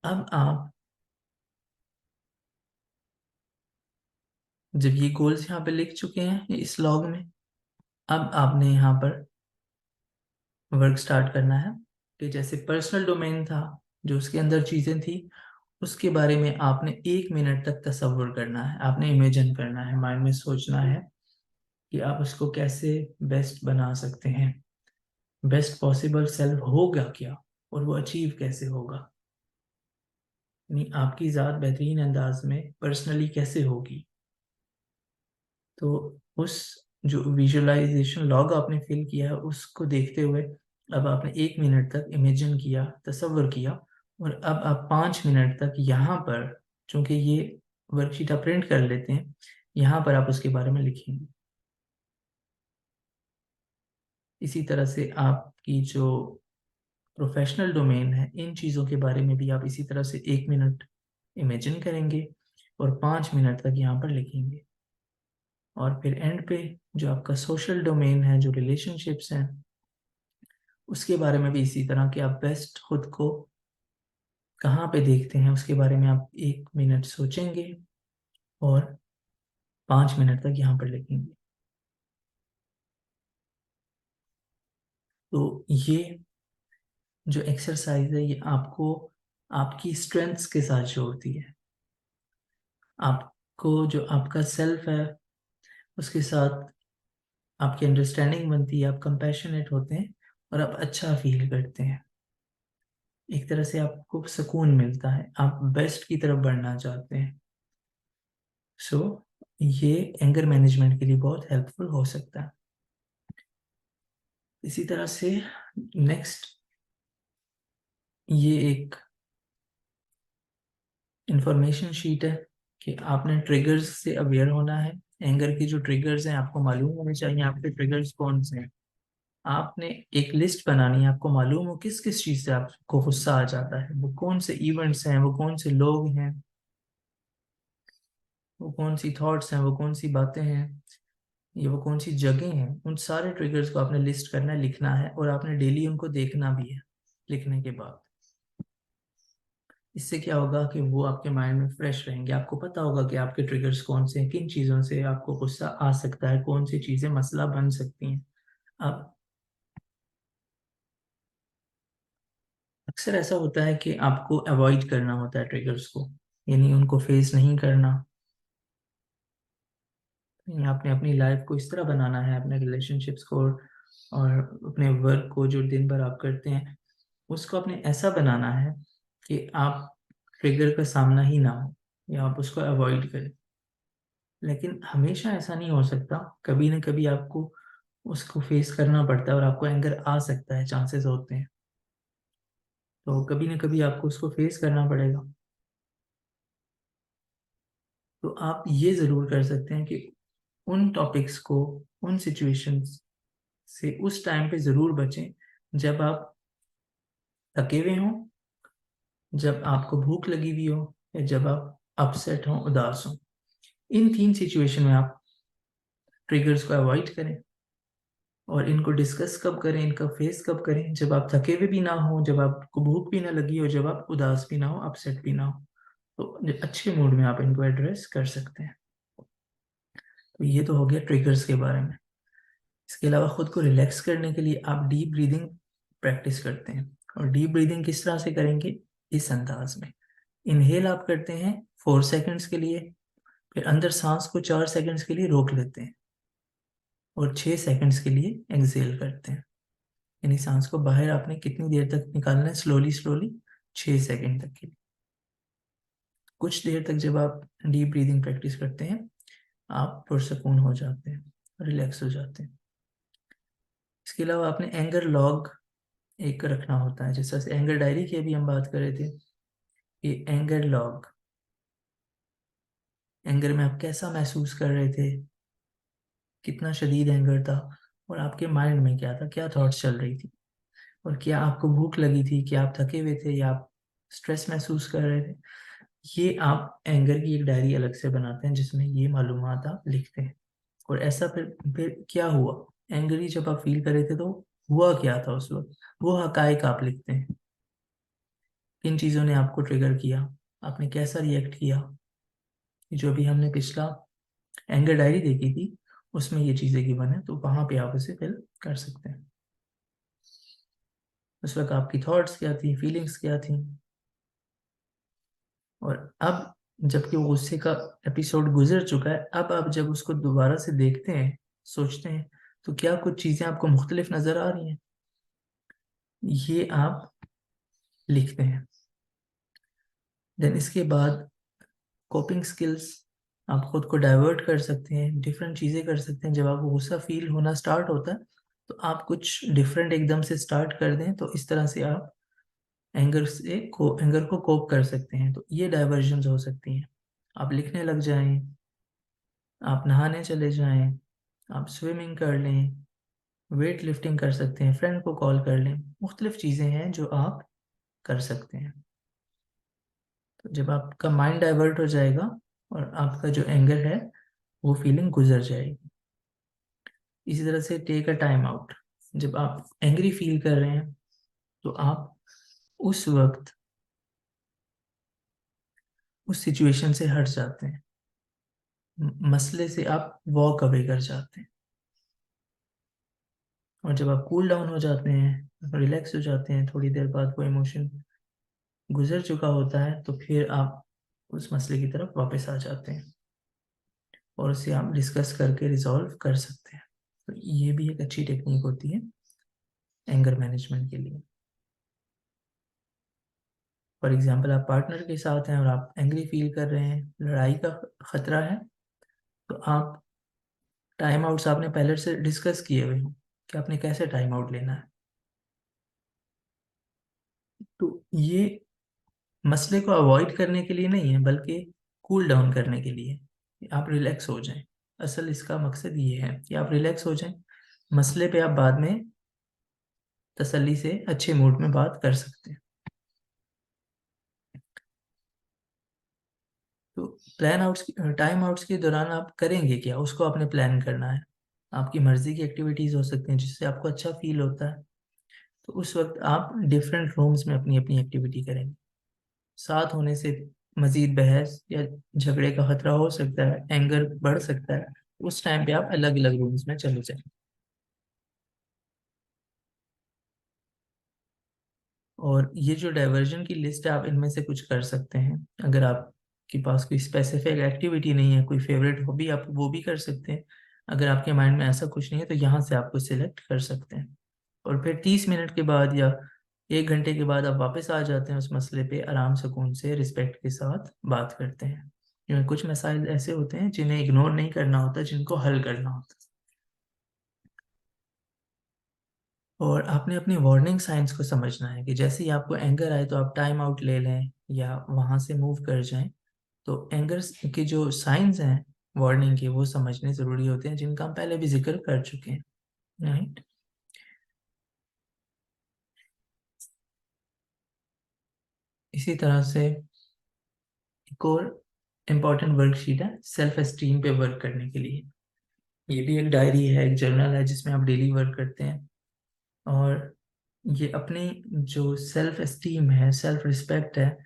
अब आप जब ये गोल्स यहाँ पे लिख चुके हैं इस लॉग में, अब आपने यहाँ पर वर्क स्टार्ट करना है कि जैसे पर्सनल डोमेन था, जो उसके अंदर चीज़ें थी, उसके बारे में आपने 1 मिनट तक तसव्वुर करना है, आपने इमेजिन करना है, माइंड में सोचना है कि आप उसको कैसे बेस्ट बना सकते हैं, बेस्ट पॉसिबल सेल्फ होगा क्या, और वो अचीव कैसे होगा, यानी आपकी ज़ात बेहतरीन अंदाज में पर्सनली कैसे होगी। तो उस जो विजुअलाइजेशन लॉग आपने फिल किया है उसको देखते हुए अब आपने 1 मिनट तक इमेजिन किया, तसव्वुर किया, और अब आप 5 मिनट तक यहाँ पर, चूंकि ये वर्कशीट आप प्रिंट कर लेते हैं, यहाँ पर आप उसके बारे में लिखेंगे। इसी तरह से आपकी जो प्रोफेशनल डोमेन है इन चीज़ों के बारे में भी आप इसी तरह से 1 मिनट इमेजिन करेंगे और 5 मिनट तक यहाँ पर लिखेंगे। और फिर एंड पे जो आपका सोशल डोमेन है, जो रिलेशनशिप्स हैं, उसके बारे में भी इसी तरह कि आप बेस्ट खुद को कहाँ पे देखते हैं उसके बारे में आप 1 मिनट सोचेंगे और 5 मिनट तक यहाँ पर लिखेंगे। तो ये जो एक्सरसाइज है ये आपको आपकी स्ट्रेंथ्स के साथ जोड़ती है, आपको जो आपका सेल्फ है उसके साथ आपकी अंडरस्टैंडिंग बनती है, आप कंपैशनेट होते हैं और आप अच्छा फील करते हैं, एक तरह से आपको सुकून मिलता है, आप बेस्ट की तरफ बढ़ना चाहते हैं। सो ये एंगर मैनेजमेंट के लिए बहुत हेल्पफुल हो सकता है। इसी तरह से नेक्स्ट, ये एक इंफॉर्मेशन शीट है कि आपने ट्रिगर्स से अवेयर होना है। एंगर के जो ट्रिगर्स हैं आपको मालूम होने चाहिए, आपके ट्रिगर्स कौन से हैं। आपने एक लिस्ट बनानी है, आपको मालूम हो किस किस चीज़ से आपको गुस्सा आ जाता है, वो कौन से इवेंट्स हैं, वो कौन से लोग हैं, वो कौन सी थॉट्स हैं, वो कौन सी बातें हैं, ये वो कौन सी जगह हैं। उन सारे ट्रिगर्स को आपने लिस्ट करना है, लिखना है, और आपने डेली उनको देखना भी है लिखने के बाद। इससे क्या होगा कि वो आपके माइंड में फ्रेश रहेंगे, आपको पता होगा कि आपके ट्रिगर्स कौन से हैं, किन चीज़ों से आपको गुस्सा आ सकता है, कौन सी चीज़ें मसला बन सकती हैं। अब अक्सर ऐसा होता है कि आपको अवॉइड करना होता है ट्रिगर्स को, यानी उनको फेस नहीं करना। यानी आपने अपनी लाइफ को इस तरह बनाना है, अपने रिलेशनशिप्स को और अपने वर्क को जो दिन भर आप करते हैं उसको आपने ऐसा बनाना है कि आप ट्रिगर का सामना ही ना हो या आप उसको अवॉइड करें। लेकिन हमेशा ऐसा नहीं हो सकता, कभी ना कभी आपको उसको फेस करना पड़ता है और आपको एंगर आ सकता है, चांसेस होते हैं। तो कभी ना कभी आपको उसको फेस करना पड़ेगा। तो आप ये ज़रूर कर सकते हैं कि उन टॉपिक्स को, उन सिचुएशंस से उस टाइम पे ज़रूर बचें जब आप थके हुए हों, जब आपको भूख लगी हुई हो, या जब आप अपसेट हों, उदास हों। इन 3 सिचुएशन में आप ट्रिगर्स को अवॉइड करें। और इनको डिस्कस कब करें, इनका फेस कब करें? जब आप थके हुए भी ना हो, जब आपको भूख भी ना लगी हो, जब आप उदास भी ना हो, अपसेट भी ना हो। तो अच्छे मूड में आप इनको एड्रेस कर सकते हैं। तो ये तो हो गया ट्रिगर्स के बारे में। इसके अलावा खुद को रिलैक्स करने के लिए आप डीप ब्रीदिंग प्रैक्टिस करते हैं। और डीप ब्रीदिंग किस तरह से करेंगे? इस अंदाज में। इनहेल आप करते हैं 4 सेकंड्स के लिए, फिर अंदर सांस को 4 सेकंड्स के लिए रोक लेते हैं और 6 सेकंड्स के लिए एक्सहेल करते हैं। यानी सांस को बाहर आपने कितनी देर तक निकालना है? स्लोली स्लोली 6 सेकंड तक के लिए। कुछ देर तक जब आप डीप ब्रीदिंग प्रैक्टिस करते हैं, आप पुरसकून हो जाते हैं, रिलैक्स हो जाते हैं। इसके अलावा आपने एंगर लॉग एक रखना होता है, जैसे एंगर डायरी की अभी हम बात कर रहे थे। ये एंगर लॉग, एंगर में आप कैसा महसूस कर रहे थे, कितना शदीद एंगर था, और आपके माइंड में क्या था, क्या थॉट्स चल रही थी, और क्या आपको भूख लगी थी, क्या आप थके हुए थे, या आप स्ट्रेस महसूस कर रहे थे। ये आप एंगर की एक डायरी अलग से बनाते हैं जिसमें ये मालूमात आप लिखते हैं। और ऐसा फिर क्या हुआ, एंग्री जब आप फील कर रहे थे तो हुआ क्या था उस वक्त, वो हकायक आप लिखते हैं। किन चीज़ों ने आपको ट्रिगर किया, आपने कैसा रिएक्ट किया। जो भी हमने पिछला एंगर डायरी देखी थी उसमें ये चीज़ें गिवन है, तो वहाँ पे आप उसे फिल कर सकते हैं। उस वक्त आपकी थॉट्स क्या थी, फीलिंग्स क्या थी। और अब जबकि वो गुस्से का एपिसोड गुजर चुका है, अब आप जब उसको दोबारा से देखते हैं, सोचते हैं, तो क्या कुछ चीज़ें आपको मुख्तलिफ नज़र आ रही हैं? ये आप लिखते हैं। देन इसके बाद कोपिंग स्किल्स, आप खुद को डाइवर्ट कर सकते हैं, डिफरेंट चीज़ें कर सकते हैं। जब आपको गुस्सा फील होना स्टार्ट होता है तो आप कुछ डिफरेंट एकदम से स्टार्ट कर दें, तो इस तरह से आप एंगर को कोप कर सकते हैं। तो ये डाइवर्जन हो सकती हैं। आप लिखने लग जाएं, आप नहाने चले जाएं, आप स्विमिंग कर लें, वेट लिफ्टिंग कर सकते हैं, फ्रेंड को कॉल कर लें। मुख्तलिफ चीज़ें हैं जो आप कर सकते हैं। तो जब आपका माइंड डाइवर्ट हो जाएगा और आपका जो एंगर है वो फीलिंग गुजर जाएगी। इसी तरह से टेक अ टाइम आउट। जब आप एंग्री फील कर रहे हैं तो आप उस वक्त उस सिचुएशन से हट जाते हैं, मसले से आप वॉक अवे कर जाते हैं। और जब आप कूल डाउन हो जाते हैं, रिलैक्स हो जाते हैं, थोड़ी देर बाद वो इमोशन गुजर चुका होता है, तो फिर आप उस मसले की तरफ वापस आ जाते हैं और उसे आप डिस्कस करके रिजॉल्व कर सकते हैं। तो ये भी एक अच्छी टेक्निक होती है एंगर मैनेजमेंट के लिए। फॉर एग्जाम्पल, आप पार्टनर के साथ हैं और आप एंग्री फील कर रहे हैं, लड़ाई का खतरा है, तो आप टाइम आउट्स आपने पहले से डिस्कस किए हुए हो कि आपने कैसे टाइम आउट लेना है। तो ये मसले को अवॉइड करने के लिए नहीं है, बल्कि कूल डाउन करने के लिए, आप रिलैक्स हो जाएं। असल इसका मकसद ये है कि आप रिलैक्स हो जाएं, मसले पे आप बाद में तसल्ली से अच्छे मूड में बात कर सकते हैं। तो प्लान आउट्स टाइम आउट्स के दौरान आप करेंगे क्या, उसको आपने प्लान करना है। आपकी मर्जी की एक्टिविटीज़ हो सकती हैं जिससे आपको अच्छा फील होता है। तो उस वक्त आप डिफरेंट रूम्स में अपनी अपनी एक्टिविटी करेंगे। साथ होने से मजीद बहस या झगड़े का खतरा हो सकता है, एंगर बढ़ सकता है। उस टाइम पे आप अलग अलग रूम्स में चले जाएं। और ये जो डाइवर्जन की लिस्ट है, आप इनमें से कुछ कर सकते हैं। अगर आपके पास कोई स्पेसिफिक एक्टिविटी नहीं है, कोई फेवरेट हॉबी, आप वो भी कर सकते हैं। अगर आपके माइंड में ऐसा कुछ नहीं है तो यहाँ से आपको सिलेक्ट कर सकते हैं। और फिर 30 मिनट के बाद या 1 घंटे के बाद आप वापस आ जाते हैं उस मसले पे, आराम सुकून से रिस्पेक्ट के साथ बात करते हैं। क्योंकि कुछ मसाइल ऐसे होते हैं जिन्हें इग्नोर नहीं करना होता, जिनको हल करना होता है। और आपने अपने वार्निंग साइंस को समझना है कि जैसे ही आपको एंगर आए तो आप टाइम आउट ले लें या वहाँ से मूव कर जाएं। तो एंगर के जो साइंस हैं वार्निंग के, वो समझने ज़रूरी होते हैं, जिनका हम पहले भी जिक्र कर चुके हैं, राइट। इसी तरह से एक और इम्पॉर्टेंट वर्कशीट है सेल्फ एस्टीम पे वर्क करने के लिए। ये भी एक डायरी है, एक जर्नल है जिसमें आप डेली वर्क करते हैं। और ये अपनी जो सेल्फ एस्टीम है, सेल्फ रिस्पेक्ट है,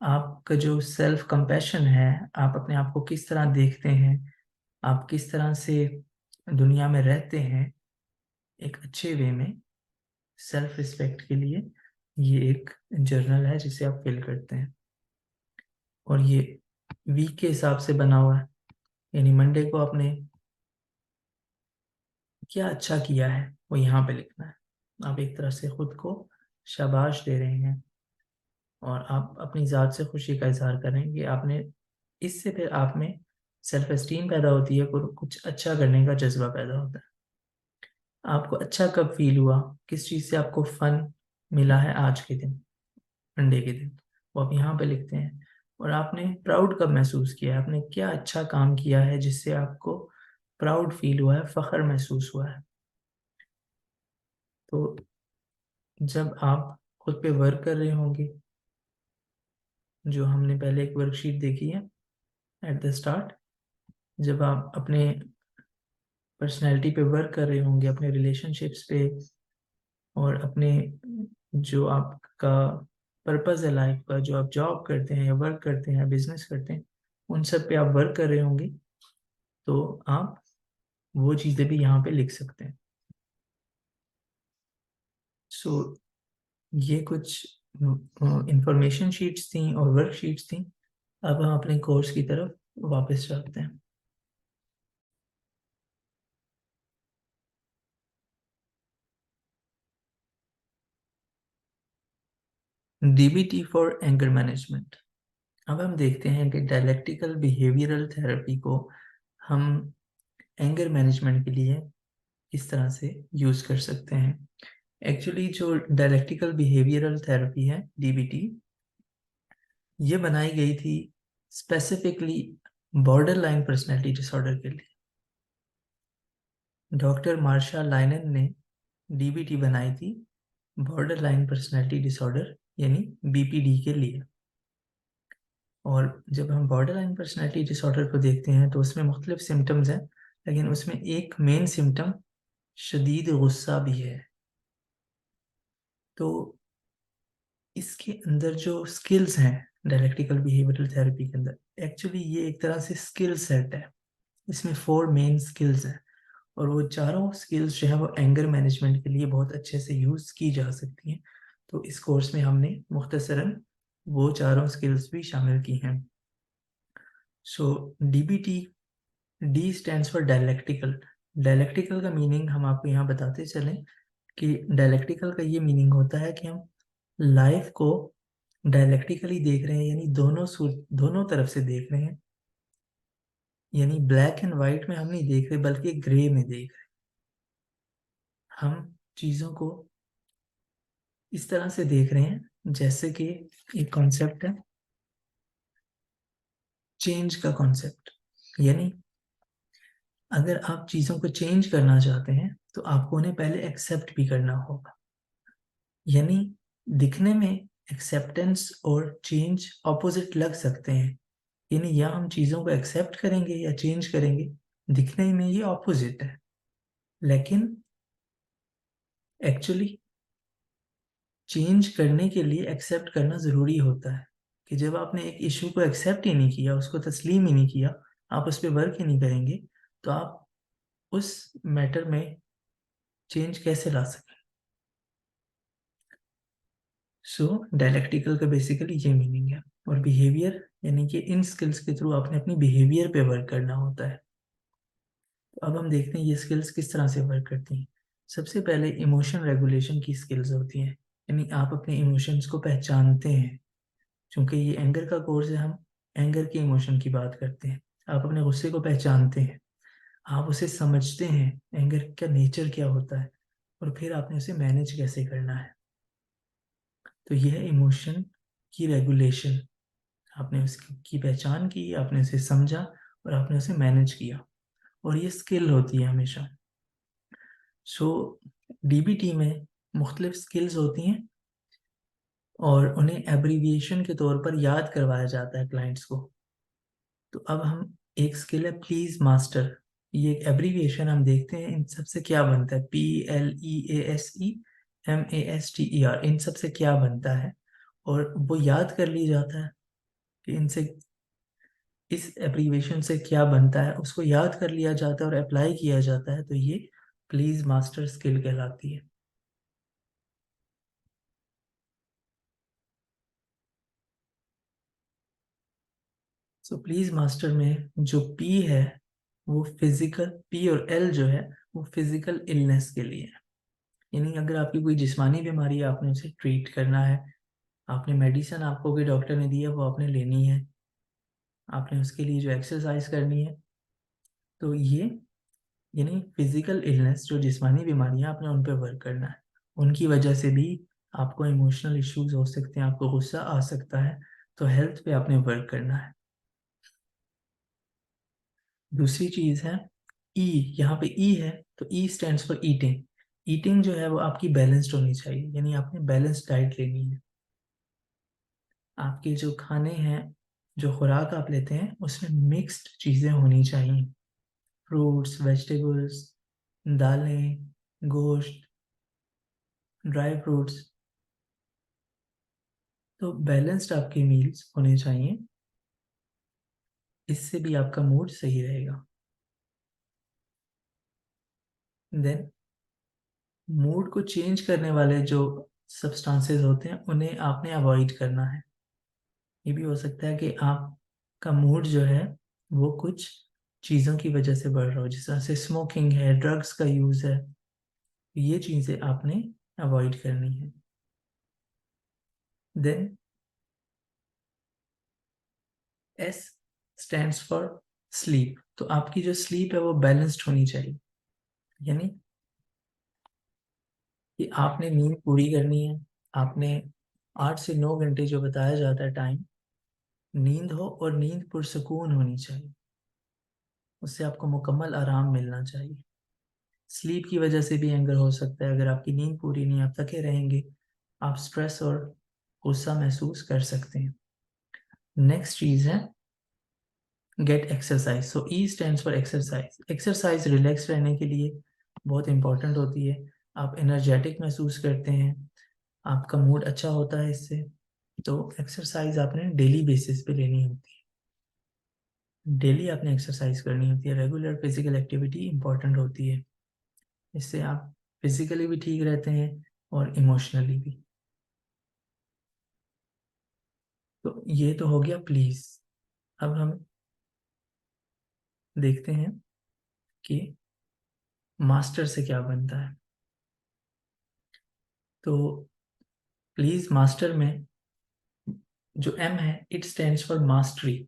आपका जो सेल्फ कंपैशन है, आप अपने आप को किस तरह देखते हैं, आप किस तरह से दुनिया में रहते हैं एक अच्छे वे में, सेल्फ रिस्पेक्ट के लिए, ये एक जर्नल है जिसे आप फिल करते हैं। और ये वीक के हिसाब से बना हुआ है, यानी मंडे को आपने क्या अच्छा किया है वो यहाँ पे लिखना है। आप एक तरह से खुद को शाबाश दे रहे हैं और आप अपनी ज़ात से खुशी का इजहार करें कि आपने, इससे फिर आप में सेल्फ एस्टीम पैदा होती है, कुछ अच्छा करने का जज्बा पैदा होता है। आपको अच्छा कब फील हुआ, किस चीज़ से आपको फन मिला है आज के दिन, मंडे के दिन, वो आप यहाँ पे लिखते हैं। और आपने प्राउड कब महसूस किया है, आपने क्या अच्छा काम किया है जिससे आपको प्राउड फील हुआ है, फख्र महसूस हुआ है। तो जब आप खुद पे वर्क कर रहे होंगे, जो हमने पहले एक वर्कशीट देखी है एट द स्टार्ट, जब आप अपने पर्सनैलिटी पे वर्क कर रहे होंगे, अपने रिलेशनशिप्स पे और अपने जो आपका पर्पस है लाइफ का, जो आप जॉब करते हैं या वर्क करते हैं या बिजनेस करते हैं, उन सब पे आप वर्क कर रहे होंगे, तो आप वो चीज़ें भी यहाँ पे लिख सकते हैं। सो ये कुछ इंफॉर्मेशन शीट्स थी और वर्कशीट्स थी। अब हम अपने कोर्स की तरफ वापस चलते हैं। DBT for anger management. अब हम देखते हैं कि डायलेक्टिकल बिहेवियरल थेरेपी को हम एंगर मैनेजमेंट के लिए किस तरह से यूज़ कर सकते हैं। एक्चुअली जो डायलेक्टिकल बिहेवियरल थेरेपी है, डीबीटी, ये बनाई गई थी specifically border line personality disorder के लिए। डॉक्टर मार्शा लाइनन ने डीबीटी बनाई थी बॉर्डर लाइन पर्सनैलिटी डिसऑर्डर यानी बीपीडी के लिए। और जब हम बॉर्डर लाइन पर्सनैलिटी डिसऑर्डर को देखते हैं तो उसमें मुख्तलिफ सिम्टम्स हैं, लेकिन उसमें एक मेन सिम्टम शदीद गुस्सा भी है। तो इसके अंदर जो स्किल्स हैं डायलेक्टिकल बिहेवियरल थेरेपी के अंदर, एक्चुअली ये एक तरह से स्किल सेट है। इसमें 4 मेन स्किल्स हैं और वो चारों स्किल्स जो है वो एंगर मैनेजमेंट के लिए बहुत अच्छे से यूज़ की जा सकती हैं। तो इस कोर्स में हमने मुख्तसरन वो चारों स्किल्स भी शामिल की हैं। So DBT, D stands for dialectical. Dialectical का मीनिंग हम आपको यहाँ बताते चलें कि डायलेक्टिकल का ये मीनिंग होता है कि हम लाइफ को डायलेक्टिकली देख रहे हैं, यानी दोनों तरफ से देख रहे हैं। यानी ब्लैक एंड वाइट में हम नहीं देख रहे बल्कि ग्रे में देख रहे हैं। हम चीज़ों को इस तरह से देख रहे हैं जैसे कि एक कॉन्सेप्ट है चेंज का कॉन्सेप्ट। यानी अगर आप चीज़ों को चेंज करना चाहते हैं तो आपको उन्हें पहले एक्सेप्ट भी करना होगा। यानी दिखने में एक्सेप्टेंस और चेंज ऑपोजिट लग सकते हैं, यानी या हम चीज़ों को एक्सेप्ट करेंगे या चेंज करेंगे, दिखने में ये ऑपोजिट है, लेकिन एक्चुअली चेंज करने के लिए एक्सेप्ट करना ज़रूरी होता है। कि जब आपने एक इशू को एक्सेप्ट ही नहीं किया, उसको तस्लीम ही नहीं किया, आप उस पर वर्क ही नहीं करेंगे, तो आप उस मैटर में चेंज कैसे ला सकें। सो डायलेक्टिकल का बेसिकली ये मीनिंग है। और बिहेवियर यानी कि इन स्किल्स के थ्रू आपने अपनी बिहेवियर पे वर्क करना होता है। तो अब हम देखते हैं ये स्किल्स किस तरह से वर्क करती हैं। सबसे पहले इमोशन रेगुलेशन की स्किल्स होती हैं, यानी आप अपने इमोशंस को पहचानते हैं। चूंकि ये एंगर का कोर्स है, हम एंगर के इमोशन की बात करते हैं। आप अपने गुस्से को पहचानते हैं, आप उसे समझते हैं, एंगर का नेचर क्या होता है, और फिर आपने उसे मैनेज कैसे करना है। तो यह इमोशन की रेगुलेशन, आपने उसकी पहचान की, आपने उसे समझा और आपने उसे मैनेज किया, और ये स्किल होती है हमेशा। सो डीबीटी में मुख्तलिफ स्किल्स होती हैं और उन्हें एब्रीविएशन के तौर पर याद करवाया जाता है क्लाइंट्स को। तो अब हम एक स्किल है प्लीज मास्टर, ये एक एब्रीविएशन हम देखते हैं इन सब से क्या बनता है। PLEASE MASTER, इन सब से क्या बनता है, और वो याद कर ली जाता है कि इनसे, इस एब्रीविएशन से क्या बनता है, उसको याद कर लिया जाता है और अप्लाई किया जाता है। तो ये प्लीज मास्टर स्किल कहलाती है। सो प्लीज मास्टर में जो पी है वो फिजिकल, पी और एल जो है वो फिजिकल इलनेस के लिए है। यानी अगर आपकी कोई जिस्मानी बीमारी है, आपने उसे ट्रीट करना है, आपने मेडिसिन आपको कोई डॉक्टर ने दी है वो आपने लेनी है, आपने उसके लिए जो एक्सरसाइज करनी है। तो ये यानी फिजिकल इलनेस, जो जिस्मानी बीमारियां, आपने उन पे वर्क करना है। उनकी वजह से भी आपको इमोशनल इश्यूज हो सकते हैं, आपको गुस्सा आ सकता है, तो हेल्थ पे आपने वर्क करना है। दूसरी चीज है ई, यहाँ पे ई है तो ई स्टैंड्स फॉर ईटिंग। ईटिंग जो है वो आपकी बैलेंस्ड होनी चाहिए, यानी आपने बैलेंस्ड डाइट लेनी है। आपके जो खाने हैं, जो खुराक आप लेते हैं, उसमें मिक्स्ड चीज़ें होनी चाहिए, फ्रूट्स, वेजिटेबल्स, दालें, गोश्त, ड्राई फ्रूट्स। तो बैलेंस्ड आपके मील्स होने चाहिए, इससे भी आपका मूड सही रहेगा। देन मूड को चेंज करने वाले जो सब्सटेंसेस होते हैं उन्हें आपने अवॉइड करना है। ये भी हो सकता है कि आपका मूड जो है वो कुछ चीज़ों की वजह से बढ़ रहा हो, जिस तरह से स्मोकिंग है, ड्रग्स का यूज़ है, ये चीज़ें आपने अवॉइड करनी है। Then S stands for sleep. तो आपकी जो स्लीप है वो बैलेंस्ड होनी चाहिए, यानी कि आपने नींद पूरी करनी है। आपने 8 से 9 घंटे जो बताया जाता है टाइम, नींद हो, और नींद पुरसकून होनी चाहिए, उससे आपको मुकम्मल आराम मिलना चाहिए। स्लीप की वजह से भी एंगर हो सकता है, अगर आपकी नींद पूरी नहीं, आप थके रहेंगे, आप स्ट्रेस और गुस्सा महसूस कर सकते हैं। नेक्स्ट चीज़ है get exercise. So E stands for exercise. Exercise relax रहने के लिए बहुत इंपॉर्टेंट होती है। आप एनर्जेटिक महसूस करते हैं, आपका मूड अच्छा होता है इससे। तो एक्सरसाइज आपने डेली बेसिस पे लेनी होती है, डेली आपने एक्सरसाइज करनी होती है। रेगुलर फिजिकल एक्टिविटी इंपॉर्टेंट होती है, इससे आप फिजिकली भी ठीक रहते हैं और इमोशनली भी। तो ये तो हो गया प्लीज। अब हम देखते हैं कि मास्टर से क्या बनता है। तो प्लीज मास्टर में जो एम है, इट स्टैंड्स फॉर मास्टरी।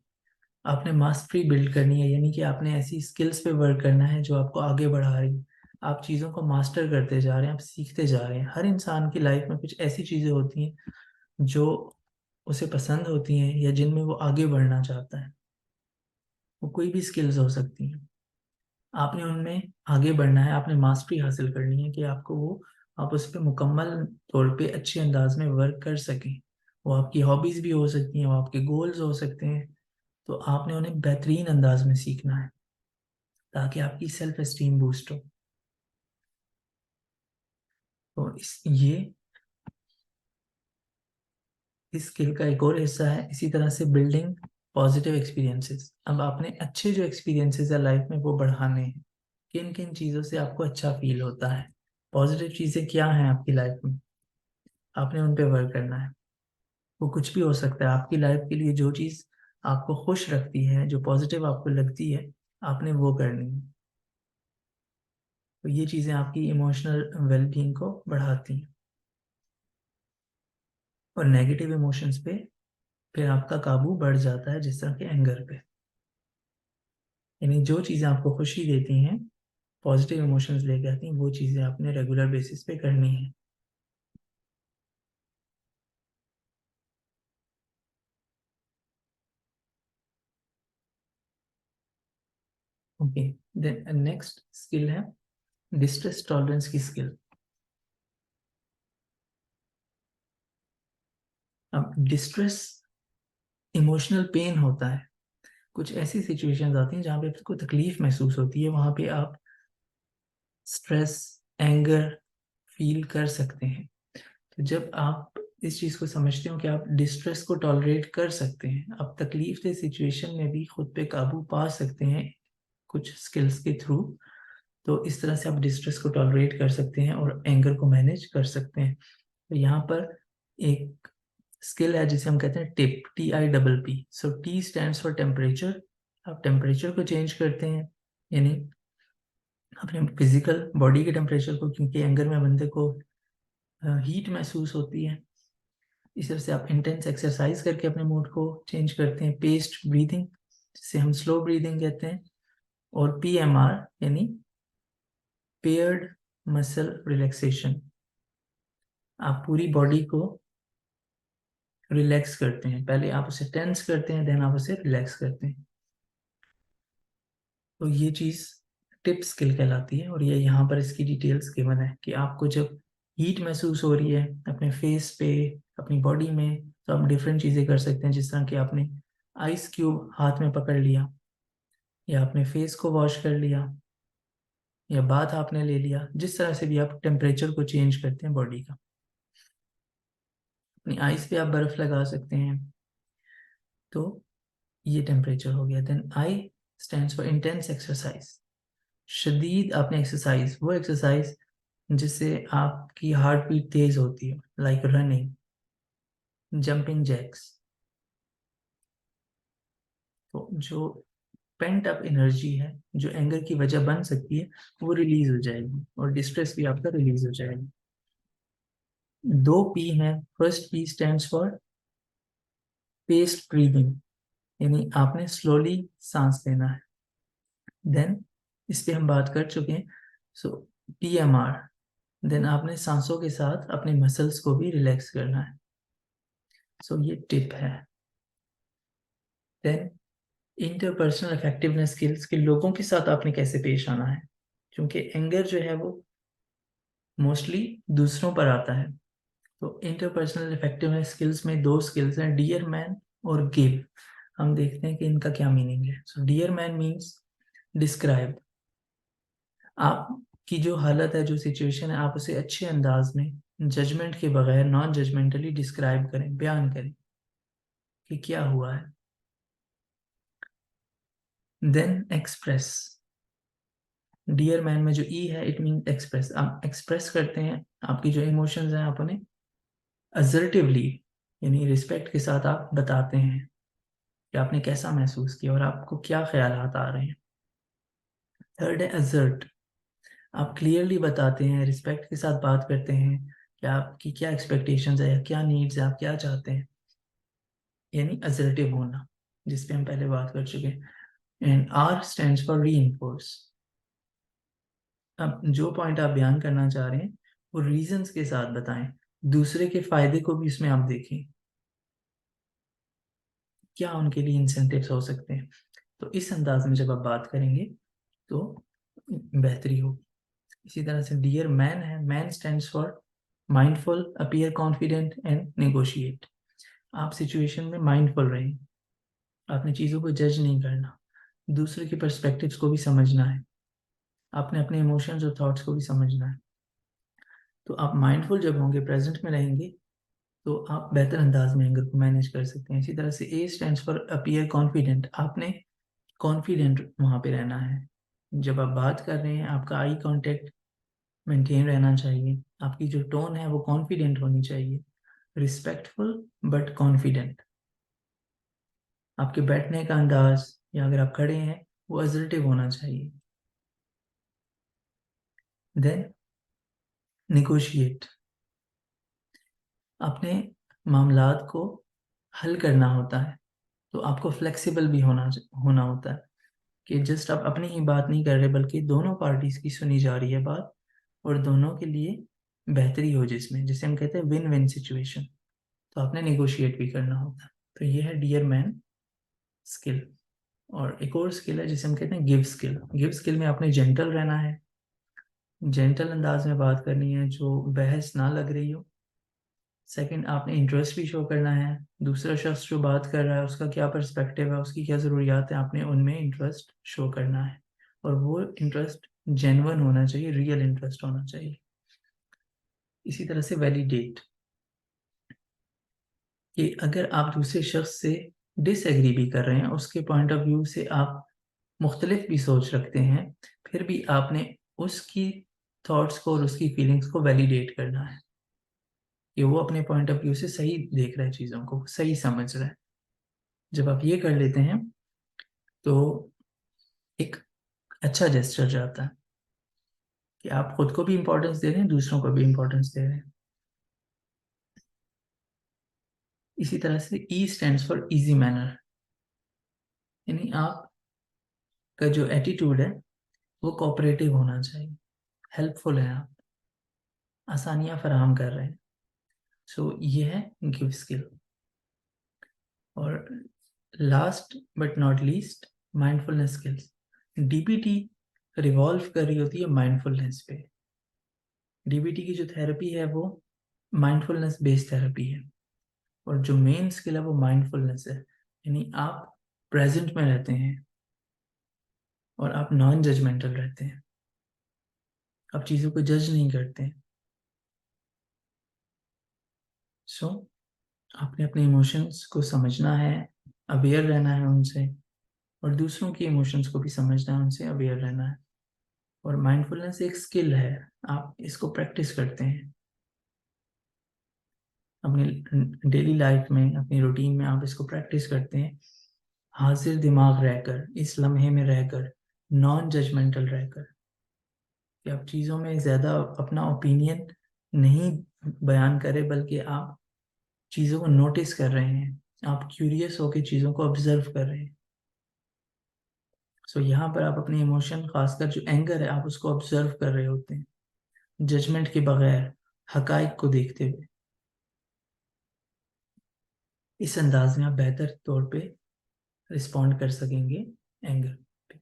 आपने मास्टरी बिल्ड करनी है, यानी कि आपने ऐसी स्किल्स पे वर्क करना है जो आपको आगे बढ़ा रही है। आप चीज़ों को मास्टर करते जा रहे हैं, आप सीखते जा रहे हैं। हर इंसान की लाइफ में कुछ ऐसी चीज़ें होती हैं जो उसे पसंद होती हैं या जिनमें वो आगे बढ़ना चाहता है। वो कोई भी स्किल्स हो सकती हैं, आपने उनमें आगे बढ़ना है, आपने मास्टरी हासिल करनी है कि आपको वो, आप उस पर मुकम्मल तौर पे अच्छे अंदाज में वर्क कर सकें। वो आपकी हॉबीज़ भी हो सकती हैं, वो आपके गोल्स हो सकते हैं। तो आपने उन्हें बेहतरीन अंदाज में सीखना है ताकि आपकी सेल्फ एस्टीम बूस्ट हो। तो इस स्किल का एक और हिस्सा है इसी तरह से बिल्डिंग पॉजिटिव एक्सपीरियंसेस। अब आपने अच्छे जो एक्सपीरियंसेस है लाइफ में वो बढ़ाने हैं। किन किन चीज़ों से आपको अच्छा फील होता है, पॉजिटिव चीज़ें क्या हैं आपकी लाइफ में, आपने उन पे वर्क करना है। वो कुछ भी हो सकता है, आपकी लाइफ के लिए जो चीज़ आपको खुश रखती है, जो पॉजिटिव आपको लगती है, आपने वो करनी है। तो ये चीज़ें आपकी इमोशनल वेलबींग को बढ़ाती हैं। और नेगेटिव इमोशंस पे फिर आपका काबू बढ़ जाता है, जिस तरह के एंगर पे। यानी जो चीज़ें आपको खुशी देती हैं पॉजिटिव इमोशंस लेके आती हैं, वो चीज़ें आपने रेगुलर बेसिस पे करनी है। ओके, देन नेक्स्ट स्किल है डिस्ट्रेस टॉलरेंस की स्किल। अब डिस्ट्रेस इमोशनल पेन होता है, कुछ ऐसी सिचुएशंस आती हैं जहाँ पे आपको तकलीफ महसूस होती है, वहाँ पे आप स्ट्रेस, एंगर फील कर सकते हैं। तो जब आप इस चीज़ को समझते हो कि आप डिस्ट्रेस को टॉलरेट कर सकते हैं, आप तकलीफ दे सिचुएशन में भी खुद पे काबू पा सकते हैं कुछ स्किल्स के थ्रू, तो इस तरह से आप डिस्ट्रेस को टॉलरेट कर सकते हैं और एंगर को मैनेज कर सकते हैं। तो यहाँ पर एक स्किल है जिसे हम कहते हैं tip, TIPP। So T stands for temperature. आप टेम्परेचर को चेंज करते हैं, यानी अपने फिजिकल बॉडी के टेम्परेचर को, क्योंकि एंगर में बंदे को हीट महसूस होती है। इस तरह से आप इंटेंस एक्सरसाइज करके अपने मूड को चेंज करते हैं। पेस्ड ब्रीदिंग, जिसे हम स्लो ब्रीदिंग कहते हैं, और PMR यानी पेयर्ड मसल रिलैक्सेशन। आप पूरी बॉडी को रिलैक्स करते हैं, पहले आप उसे टेंस करते हैं, देन आप उसे रिलैक्स करते हैं। तो ये चीज़ टिप स्किल कहलाती है, और ये यहाँ पर इसकी डिटेल्स गिवन है कि आपको जब हीट महसूस हो रही है अपने फेस पे, अपनी बॉडी में, तो आप डिफरेंट चीज़ें कर सकते हैं, जिस तरह कि आपने आइस क्यूब हाथ में पकड़ लिया, या अपने फेस को वॉश कर लिया, या बाथ आपने ले लिया, जिस तरह से भी आप टेम्परेचर को चेंज करते हैं बॉडी का। अपनी आइस पे आप बर्फ लगा सकते हैं, तो ये टेम्परेचर हो गया। Then I stands for intense exercise. शदीद आपने एक्सरसाइज, वो एक्सरसाइज जिससे आपकी हार्ट बीट तेज होती है, लाइक रनिंग, जंपिंग जैक्स। तो जो पेंट अप एनर्जी है, जो एंगर की वजह बन सकती है, वो रिलीज हो जाएगी और डिस्ट्रेस भी आपका रिलीज हो जाएगा। 2 P हैं। First P stands for paced breathing, यानी आपने स्लोली सांस लेना है। देन इस पे हम बात कर चुके हैं। सो PMR, देन आपने सांसों के साथ अपने मसल्स को भी रिलैक्स करना है। सो ये टिप है। देन इंटरपर्सनल इफेक्टिवनेस स्किल्स के, लोगों के साथ आपने कैसे पेश आना है, क्योंकि एंगर जो है वो मोस्टली दूसरों पर आता है। तो इंटरपर्सनल इफेक्टिवनेस स्किल्स में 2 स्किल्स हैं, डियर मैन और गिव। हम देखते हैं कि इनका क्या मीनिंग है। So dear man means describe, आपकी जो हालत है, जो सिचुएशन है, आप उसे अच्छे अंदाज में, जजमेंट के बगैर, नॉन जजमेंटली डिस्क्राइब करें, बयान करें कि क्या हुआ है। देन एक्सप्रेस, डियर मैन में जो ई है, इट मीन एक्सप्रेस, आप एक्सप्रेस करते हैं आपकी जो इमोशंस हैं, आप उन्हें असर्टिवली यानी रिस्पेक्ट के साथ आप बताते हैं कि आपने कैसा महसूस किया और आपको क्या ख्यालात आ रहे हैं। थर्ड है असर्ट, आप क्लियरली बताते हैं, रिस्पेक्ट के साथ बात करते हैं कि आपकी क्या एक्सपेक्टेशंस है या क्या नीड्स है, आप क्या चाहते हैं, यानी असर्टिव होना, जिस पे हम पहले बात कर चुके हैं। And R stands for reinforce, अब जो पॉइंट आप बयान करना चाह रहे हैं वो रीजंस के साथ बताएं, दूसरे के फायदे को भी इसमें आप देखें, क्या उनके लिए इंसेंटिव्स हो सकते हैं। तो इस अंदाज में जब आप बात करेंगे तो बेहतरी होगी। इसी तरह से डियर मैन है, man stands for mindful, appear confident and negotiate. आप सिचुएशन में माइंडफुल रहें, आपने चीज़ों को जज नहीं करना, दूसरे के पर्सपेक्टिव्स को भी समझना है, आपने अपने इमोशंस और थॉट्स को भी समझना है। तो आप माइंडफुल जब होंगे, प्रेजेंट में रहेंगे, तो आप बेहतर अंदाज में एंगर को मैनेज कर सकते हैं। इसी तरह से A stands for appear confident, आपने कॉन्फिडेंट वहाँ पे रहना है, जब आप बात कर रहे हैं आपका आई कांटेक्ट मेंटेन रहना चाहिए, आपकी जो टोन है वो कॉन्फिडेंट होनी चाहिए, रिस्पेक्टफुल बट कॉन्फिडेंट। आपके बैठने का अंदाज, या अगर आप खड़े हैं, वो असर्टिव होना चाहिए। देन निगोशिएट, अपने मामलात को हल करना होता है, तो आपको फ्लेक्सिबल भी होना होना होता है। कि जस्ट आप अपनी ही बात नहीं कर रहे बल्कि दोनों पार्टीज की सुनी जा रही है बात और दोनों के लिए बेहतरी हो, जिसमें जिसे हम कहते हैं विन विन सिचुएशन। तो आपने नेगोशिएट भी करना होता है। तो ये है डियर मैन स्किल। और एक और स्किल है जिसे हम कहते हैं गिव स्किल। गिव स्किल में आपने जेंटल रहना है, जेंटल अंदाज में बात करनी है जो बहस ना लग रही हो। सेकंड, आपने इंटरेस्ट भी शो करना है, दूसरा शख्स जो बात कर रहा है उसका क्या पर्सपेक्टिव है, उसकी क्या ज़रूरियात है, आपने उनमें इंटरेस्ट शो करना है। और वो इंटरेस्ट जेन्युइन होना चाहिए, रियल इंटरेस्ट होना चाहिए। इसी तरह से वैलिडेट, कि अगर आप दूसरे शख्स से डिसएग्री भी कर रहे हैं, उसके पॉइंट ऑफ व्यू से आप मुख्तलिफ भी सोच रखते हैं, फिर भी आपने उसकी थॉट्स को और उसकी फीलिंग्स को वैलिडेट करना है कि वो अपने पॉइंट ऑफ व्यू से सही देख रहा है, चीज़ों को सही समझ रहा है। जब आप ये कर लेते हैं तो एक अच्छा जेस्चर जाता है कि आप खुद को भी इंपॉर्टेंस दे रहे हैं, दूसरों को भी इंपॉर्टेंस दे रहे हैं। इसी तरह से ई स्टैंड्स फॉर इजी मैनर, यानी आप का जो एटीट्यूड है वो कोऑपरेटिव होना चाहिए, हेल्पफुल है, आप आसानियां फराहम कर रहे हैं। सो ये है गिव स्किल। और last but not least, mindfulness skills. DBT revolve कर रही होती है माइंडफुलनेस पे। डीबीटी की जो थेरेपी है वो माइंडफुलनेस बेस्ड थेरेपी है, और जो मेन स्किल है वो माइंडफुलनेस है, यानी आप प्रेजेंट में रहते हैं और आप नॉन जजमेंटल रहते हैं, आप चीज़ों को जज नहीं करते हैं। सो आपने अपने इमोशंस को समझना है, अवेयर रहना है उनसे, और दूसरों के इमोशंस को भी समझना है, उनसे अवेयर रहना है। और माइंडफुलनेस एक स्किल है, आप इसको प्रैक्टिस करते हैं अपनी डेली लाइफ में, अपनी रूटीन में आप इसको प्रैक्टिस करते हैं, हाजिर दिमाग रहकर, इस लम्हे में रहकर, नॉन जजमेंटल रहकर, कि आप चीज़ों में ज़्यादा अपना ओपिनियन नहीं बयान करें बल्कि आप चीज़ों को नोटिस कर रहे हैं, आप क्यूरियस होकर चीज़ों को ऑब्जर्व कर रहे हैं। सो यहाँ पर आप अपने इमोशन, खासकर जो एंगर है, आप उसको ऑब्जर्व कर रहे होते हैं, जजमेंट के बगैर, हकाइक को देखते हुए। इस अंदाज में आप बेहतर तौर पे रिस्पॉन्ड कर सकेंगे एंगर पे।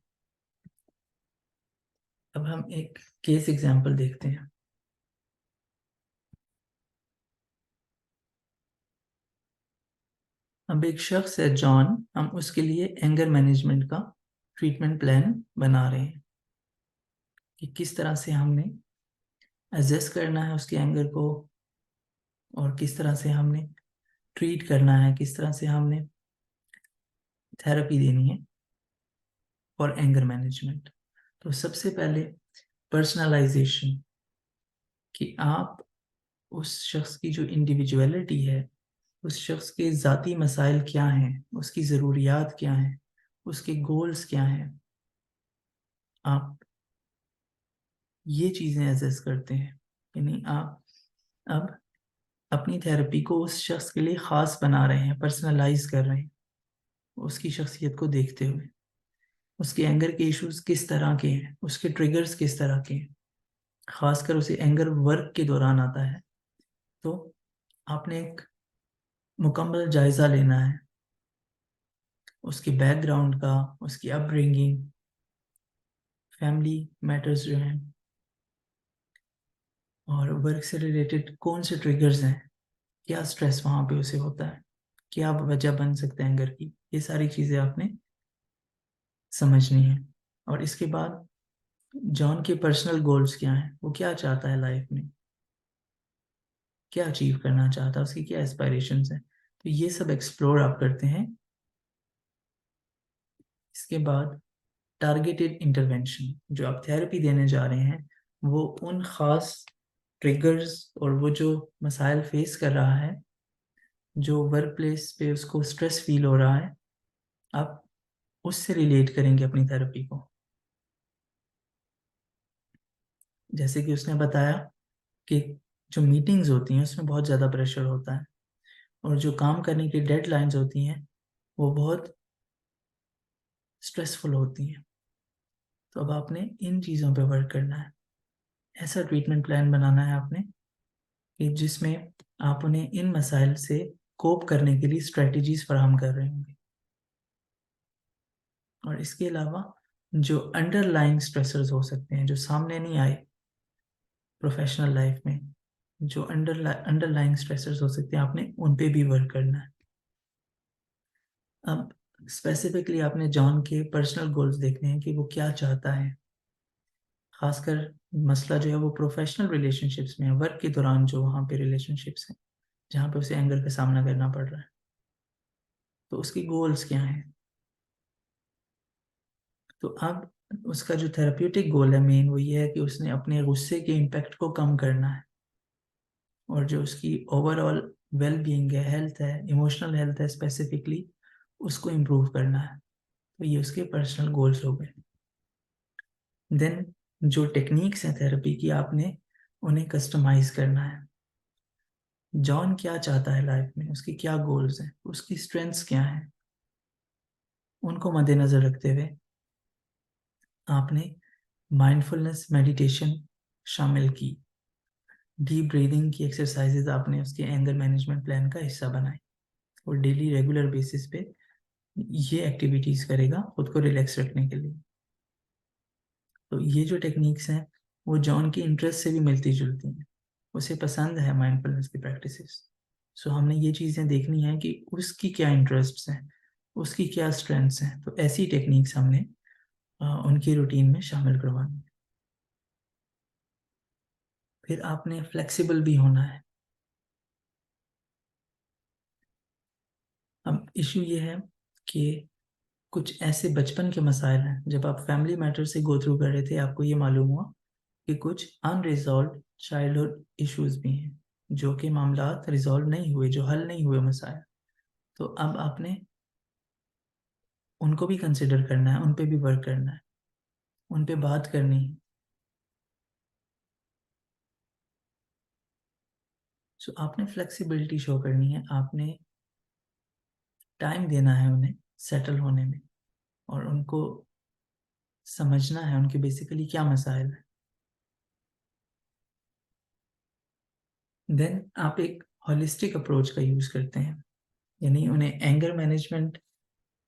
अब हम एक केस एग्जांपल देखते हैं। अब एक शख्स है जॉन, हम उसके लिए एंगर मैनेजमेंट का ट्रीटमेंट प्लान बना रहे हैं कि किस तरह से हमने एडजस्ट करना है उसके एंगर को, और किस तरह से हमने ट्रीट करना है, किस तरह से हमने थेरेपी देनी है फॉर एंगर मैनेजमेंट। तो सबसे पहले पर्सनलाइजेशन, कि आप उस शख्स की जो इंडिविजुअलिटी है, उस शख्स के ज़ाती मसाइल क्या हैं, उसकी ज़रूरियात क्या हैं, उसके गोल्स क्या हैं, आप ये चीज़ें एसेस करते हैं। यानी आप अब अपनी थेरेपी को उस शख्स के लिए ख़ास बना रहे हैं, पर्सनलाइज कर रहे हैं, उसकी शख्सियत को देखते हुए, उसके एंगर के इश्यूज किस तरह के हैं, उसके ट्रिगर्स किस तरह के हैं। खासकर उसे एंगर वर्क के दौरान आता है, तो आपने एक मुकम्मल जायज़ा लेना है उसके बैकग्राउंड का, उसकी अपब्रिंगिंग, फैमिली मैटर्स जो हैं, और वर्क से रिलेटेड कौन से ट्रिगर्स हैं, क्या स्ट्रेस वहाँ पे उसे होता है, क्या वजह बन सकता है एंगर की। ये सारी चीज़ें आपने समझनी है। और इसके बाद जॉन के पर्सनल गोल्स क्या हैं, वो क्या चाहता है लाइफ में, क्या अचीव करना चाहता है, उसकी क्या एस्पायरेशंस हैं। तो ये सब एक्सप्लोर आप करते हैं। इसके बाद टारगेटेड इंटरवेंशन, जो आप थेरेपी देने जा रहे हैं, वो उन ख़ास ट्रिगर्स और वो जो मसाइल फेस कर रहा है, जो वर्क प्लेस पे उसको स्ट्रेस फील हो रहा है, आप उससे रिलेट करेंगे अपनी थेरेपी को। जैसे कि उसने बताया कि जो मीटिंग्स होती हैं उसमें बहुत ज़्यादा प्रेशर होता है, और जो काम करने की डेडलाइंस होती हैं वो बहुत स्ट्रेसफुल होती हैं। तो अब आपने इन चीज़ों पे वर्क करना है। ऐसा ट्रीटमेंट प्लान बनाना है आपने कि जिसमें आप उन्हें इन मसाइल से कोप करने के लिए स्ट्रेटजीज फराहम कर रहे होंगे। और इसके अलावा जो अंडरलाइंग स्ट्रेसर्स हो सकते हैं जो सामने नहीं आए प्रोफेशनल लाइफ में, जो अंडरलाइंग स्ट्रेसर्स हो सकते हैं, आपने उन पे भी वर्क करना है। अब स्पेसिफिकली आपने जॉन के पर्सनल गोल्स देखने हैं कि वो क्या चाहता है। खासकर मसला जो है वो प्रोफेशनल रिलेशनशिप्स में है, वर्क के दौरान जो वहाँ पे रिलेशनशिप्स हैं जहाँ पे उसे एंगर का सामना करना पड़ रहा है। तो उसकी गोल्स क्या हैं? तो अब उसका जो थेरेप्यूटिक गोल है मेन वो ये है कि उसने अपने गुस्से के इम्पैक्ट को कम करना है, और जो उसकी ओवरऑल वेल बीइंग है, हेल्थ है, इमोशनल हेल्थ है स्पेसिफिकली, उसको इम्प्रूव करना है। तो ये उसके पर्सनल गोल्स हो गए। देन जो टेक्निक्स हैं थेरेपी की, आपने उन्हें कस्टमाइज करना है। जॉन क्या चाहता है लाइफ में, उसकी क्या गोल्स हैं, उसकी स्ट्रेंथ्स क्या हैं, उनको मद्देनजर रखते हुए आपने माइंडफुलनेस मेडिटेशन शामिल की, डीप ब्रीदिंग की एक्सरसाइजेज आपने उसके एंगर मैनेजमेंट प्लान का हिस्सा बनाई, और डेली रेगुलर बेसिस पे ये एक्टिविटीज करेगा खुद को रिलैक्स रखने के लिए। तो ये जो टेक्निक्स हैं वो जॉन की इंटरेस्ट से भी मिलती जुलती हैं, उसे पसंद है माइंडफुलनेस की प्रैक्टिसेस। सो हमने ये चीज़ें देखनी है कि उसकी क्या इंटरेस्ट्स हैं, उसकी क्या स्ट्रेंथ्स हैं, तो ऐसी टेक्निक्स हमने उनकी रूटीन में शामिल करवानी है। फिर आपने फ्लेक्सिबल भी होना है। अब इशू ये है कि कुछ ऐसे बचपन के मसाइल हैं, जब आप फैमिली मैटर से गो थ्रू कर रहे थे आपको ये मालूम हुआ कि कुछ अनरिजॉल्व चाइल्डहुड इश्यूज भी हैं, जो कि मामला रिजॉल्व नहीं हुए, जो हल नहीं हुए मसाइल। तो अब आपने उनको भी कंसिडर करना है, उन पे भी वर्क करना है, उन पे बात करनी है। सो आपने फ्लेक्सिबिलिटी शो करनी है, आपने टाइम देना है उन्हें सेटल होने में, और उनको समझना है उनके बेसिकली क्या मसाइल है। देन आप एक होलिस्टिक अप्रोच का यूज़ करते हैं, यानी उन्हें एंगर मैनेजमेंट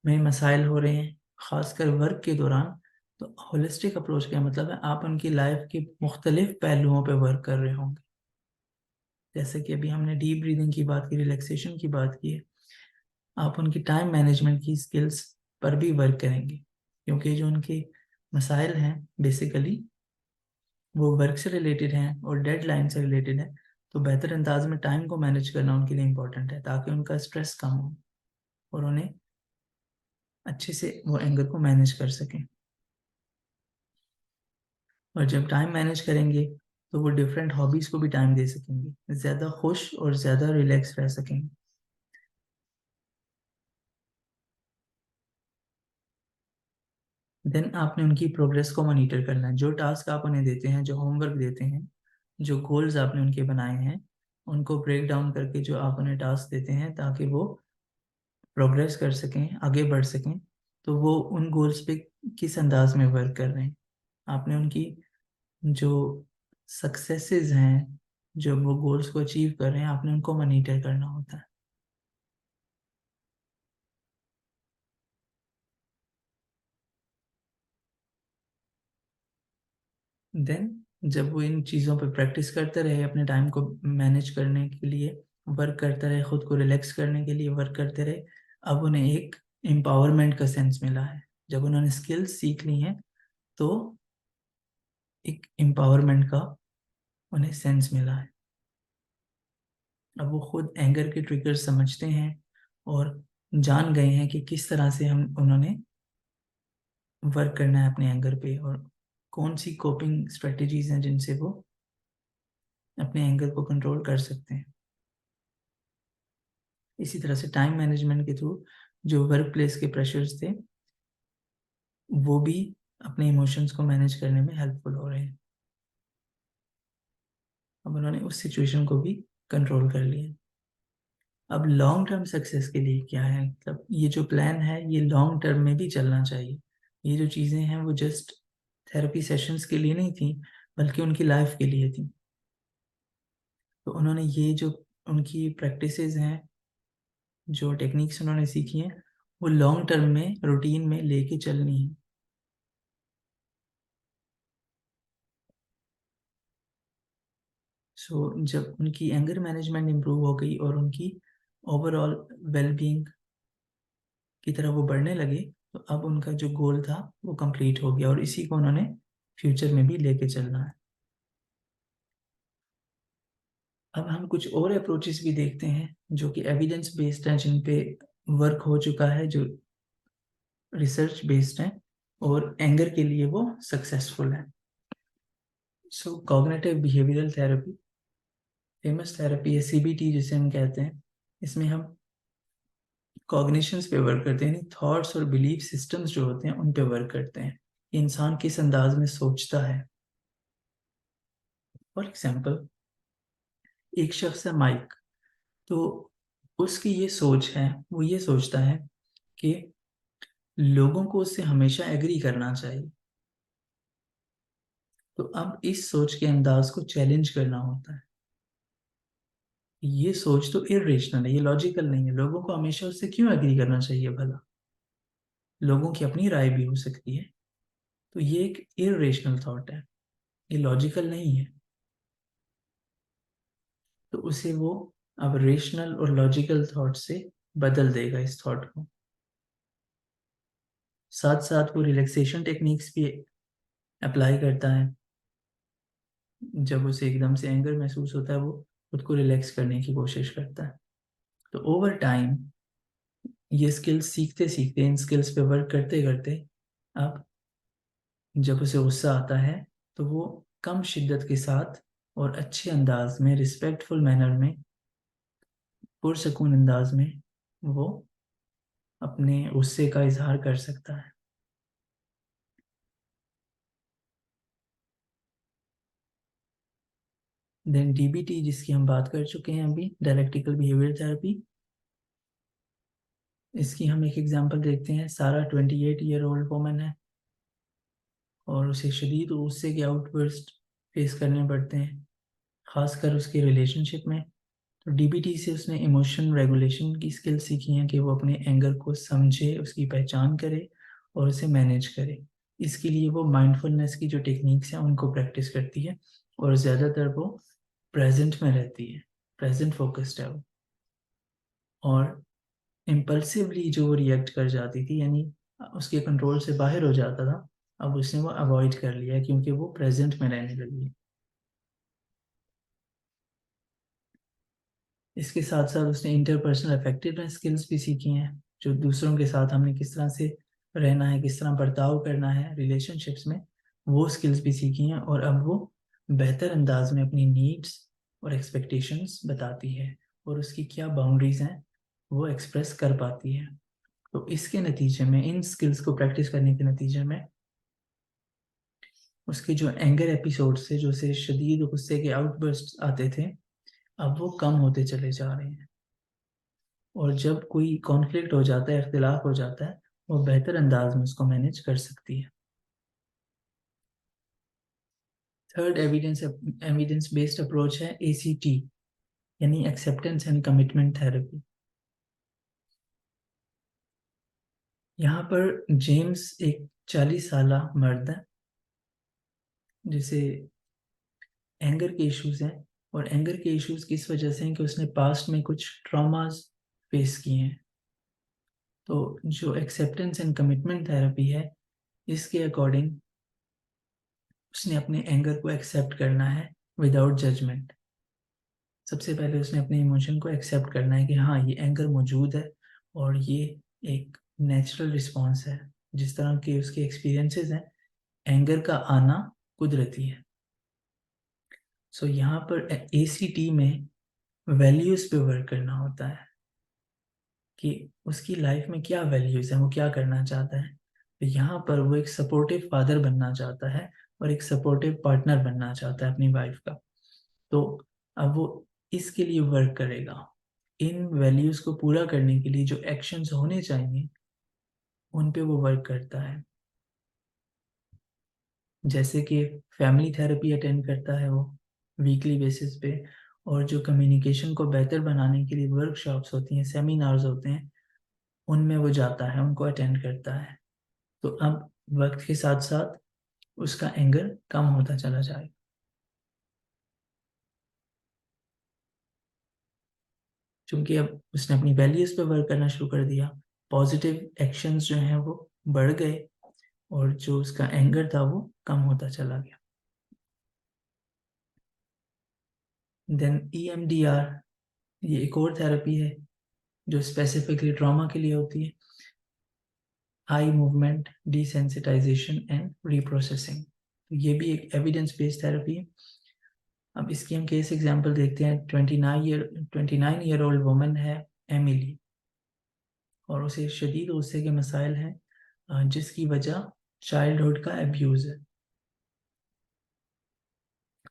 में मसाइल हो रहे हैं खासकर वर्क के दौरान, तो होलिस्टिक अप्रोच का मतलब है आप उनकी लाइफ के मुख्तलिफ पहलुओं पे वर्क कर रहे होंगे। जैसे कि अभी हमने डीप ब्रीदिंग की बात की, रिलैक्सेशन की बात की है, आप उनकी टाइम मैनेजमेंट की स्किल्स पर भी वर्क करेंगे, क्योंकि जो उनके मसाइल हैं बेसिकली वो वर्क से रिलेटेड हैं और डेडलाइन से रिलेटेड है। तो बेहतर अंदाज में टाइम को मैनेज करना उनके लिए इम्पोर्टेंट है, ताकि उनका स्ट्रेस कम हो और उन्हें अच्छे से वो एंगर को मैनेज कर सकें। और जब टाइम मैनेज करेंगे तो वो डिफरेंट हॉबीज को भी टाइम दे सकेंगे, ज़्यादा खुश और ज़्यादा रिलैक्स रह सकेंगे। देन आपने उनकी प्रोग्रेस को मॉनिटर करना है। जो टास्क आप उन्हें देते हैं, जो होमवर्क देते हैं, जो गोल्स आपने उनके बनाए हैं, उनको ब्रेक डाउन करके जो आप उन्हें टास्क देते हैं ताकि वो प्रोग्रेस कर सकें, आगे बढ़ सकें, तो वो उन गोल्स पे किस अंदाज में वर्क कर रहे हैं। आपने उनकी जो सक्सेसेस हैं, जो वो गोल्स को अचीव कर रहे हैं, आपने उनको मॉनिटर करना होता है। देन जब वो इन चीज़ों पे प्रैक्टिस करते रहे, अपने टाइम को मैनेज करने के लिए वर्क करते रहे, खुद को रिलैक्स करने के लिए वर्क करते रहे, अब उन्हें एक एम्पावरमेंट का सेंस मिला है। जब उन्होंने स्किल्स सीख ली हैं तो एक एम्पावरमेंट का उन्हें सेंस मिला है। अब वो खुद एंगर के ट्रिगर समझते हैं और जान गए हैं कि किस तरह से हम उन्होंने वर्क करना है अपने एंगर पे, और कौन सी कोपिंग स्ट्रेटजीज हैं जिनसे वो अपने एंगर को कंट्रोल कर सकते हैं। इसी तरह से टाइम मैनेजमेंट के थ्रू जो वर्क प्लेस के प्रेशर्स थे वो भी अपने इमोशंस को मैनेज करने में हेल्पफुल हो रहे हैं। अब उन्होंने उस सिचुएशन को भी कंट्रोल कर लिया। अब लॉन्ग टर्म सक्सेस के लिए क्या है, मतलब ये जो प्लान है ये लॉन्ग टर्म में भी चलना चाहिए। ये जो चीज़ें हैं वो जस्ट थेरेपी सेशंस के लिए नहीं थी, बल्कि उनकी लाइफ के लिए थी। तो उन्होंने ये जो उनकी प्रैक्टिसेस हैं, जो टेक्निक्स उन्होंने सीखी हैं, वो लॉन्ग टर्म में रूटीन में लेके चलनी है। सो जब उनकी एंगर मैनेजमेंट इम्प्रूव हो गई और उनकी ओवरऑल वेलबींग की तरफ वो बढ़ने लगे, तो अब उनका जो गोल था वो कंप्लीट हो गया, और इसी को उन्होंने फ्यूचर में भी लेके चलना है। अब हम कुछ और अप्रोचेस भी देखते हैं जो कि एविडेंस बेस्ड हैं, जिन पे वर्क हो चुका है, जो रिसर्च बेस्ड हैं, और एंगर के लिए वो सक्सेसफुल है। So cognitive behavioural therapy, famous therapy है सीबीटी जिसे हम कहते हैं। इसमें हम कॉग्निशंस पे वर्क करते हैं, थॉट्स और बिलीफ सिस्टम्स जो होते हैं उन पे वर्क करते हैं। इंसान किस अंदाज में सोचता है। फॉर एग्जाम्पल, एक शख्स है माइक, तो उसकी ये सोच है, वो ये सोचता है कि लोगों को उससे हमेशा एग्री करना चाहिए। तो अब इस सोच के अंदाज को चैलेंज करना होता है। ये सोच तो इरेशनल है, ये लॉजिकल नहीं है। लोगों को हमेशा उससे क्यों एग्री करना चाहिए भला? लोगों की अपनी राय भी हो सकती है। तो ये एक इरेशनल थॉट है, ये लॉजिकल नहीं है। तो उसे वो अब रेशनल और लॉजिकल थॉट से बदल देगा इस थॉट को। साथ साथ वो रिलैक्सेशन टेक्निक्स भी अप्लाई करता है। जब उसे एकदम से एंगर महसूस होता है, वो खुद को रिलैक्स करने की कोशिश करता है। तो ओवर टाइम ये स्किल्स सीखते सीखते, इन स्किल्स पे वर्क करते करते, अब जब उसे गुस्सा आता है तो वो कम शिद्दत के साथ और अच्छे अंदाज में, रिस्पेक्टफुल मैनर में, पुरसकून अंदाज में वो अपने गुस्से का इजहार कर सकता है। देन डीबीटी जिसकी हम बात कर चुके हैं अभी, डायलेक्टिकल बिहेवियर थेरेपी, इसकी हम एक एग्जांपल देखते हैं। सारा 28-ईयर-ओल्ड वुमन है और उसे शदीद गुस्से के आउटबर्स्ट फेस करने पड़ते हैं, खासकर उसके रिलेशनशिप में। तो डीबीटी से उसने इमोशन रेगुलेशन की स्किल सीखी है कि वो अपने एंगर को समझे, उसकी पहचान करे और उसे मैनेज करे। इसके लिए वो माइंडफुलनेस की जो टेक्निक्स हैं उनको प्रैक्टिस करती है, और ज़्यादातर वो प्रेजेंट में रहती है, प्रेजेंट फोकस्ड है वो। और इम्पल्सिवली जो वो रिएक्ट कर जाती थी, यानी उसके कंट्रोल से बाहर हो जाता था, अब उसने वो अवॉइड कर लिया है क्योंकि वो प्रेजेंट में रहने लगी है। इसके साथ साथ उसने इंटरपर्सनल इफेक्टिवनेस स्किल्स भी सीखी हैं, जो दूसरों के साथ हमने किस तरह से रहना है, किस तरह बर्ताव करना है रिलेशनशिप्स में, वो स्किल्स भी सीखी हैं। और अब वो बेहतर अंदाज में अपनी नीड्स और एक्सपेक्टेशंस बताती है, और उसकी क्या बाउंड्रीज हैं वो एक्सप्रेस कर पाती है। तो इसके नतीजे में, इन स्किल्स को प्रैक्टिस करने के नतीजे में, उसके जो एंगर एपिसोड से, जो से शदीद गुस्से के आउटबर्स्ट आते थे, अब वो कम होते चले जा रहे हैं। और जब कोई कॉन्फ्लिक्ट हो जाता है, इख्तिलाफ हो जाता है, वो बेहतर अंदाज में उसको मैनेज कर सकती है। थर्ड एविडेंस बेस्ड अप्रोच है एसीटी, यानी एक्सेप्टेंस एंड कमिटमेंट थेरेपी। यहाँ पर जेम्स एक 40 साल मर्द है जिसे एंगर के इश्यूज हैं। और एंगर के इश्यूज किस वजह से हैं कि उसने पास्ट में कुछ ट्रॉमास फेस किए हैं। तो जो एक्सेप्टेंस एंड कमिटमेंट थेरेपी है, इसके अकॉर्डिंग उसने अपने एंगर को एक्सेप्ट करना है विदाउट जजमेंट। सबसे पहले उसने अपने इमोशन को एक्सेप्ट करना है कि हाँ, ये एंगर मौजूद है और ये एक नेचुरल रिस्पॉन्स है। जिस तरह के उसके एक्सपीरियंसेस हैं, एंगर का आना कुदरती है। सो यहाँ पर एसीटी में वैल्यूज पे वर्क करना होता है कि उसकी लाइफ में क्या वैल्यूज हैं, वो क्या करना चाहता है। तो यहाँ पर वो एक सपोर्टिव फादर बनना चाहता है और एक सपोर्टिव पार्टनर बनना चाहता है अपनी वाइफ का। तो अब वो इसके लिए वर्क करेगा। इन वैल्यूज को पूरा करने के लिए जो एक्शंस होने चाहिए, उन पे वो वर्क करता है। जैसे कि फैमिली थेरेपी अटेंड करता है वो वीकली बेसिस पे, और जो कम्युनिकेशन को बेहतर बनाने के लिए वर्कशॉप्स होती हैं, सेमिनार्स होते हैं, उनमें वो जाता है, उनको अटेंड करता है। तो अब वक्त के साथ साथ उसका एंगर कम होता चला जाएगा, क्योंकि अब उसने अपनी वैल्यूज पे वर्क करना शुरू कर दिया, पॉजिटिव एक्शंस जो हैं वो बढ़ गए, और जो उसका एंगर था वो कम होता चला गया। देन EMDR, ये एक और थेरेपी है जो स्पेसिफिकली ट्रॉमा के लिए होती है, eye movement desensitization and reprocessing. ये भी एक एविडेंस बेस्ड थेरेपी है। अब इसकी हम केस एग्जांपल देखते हैं। 29 ईयर ओल्ड वुमन है एमिली, और उसे शदीद गुस्से के मसाइल हैं, जिसकी वजह चाइल्डहुड का एब्यूज़ है।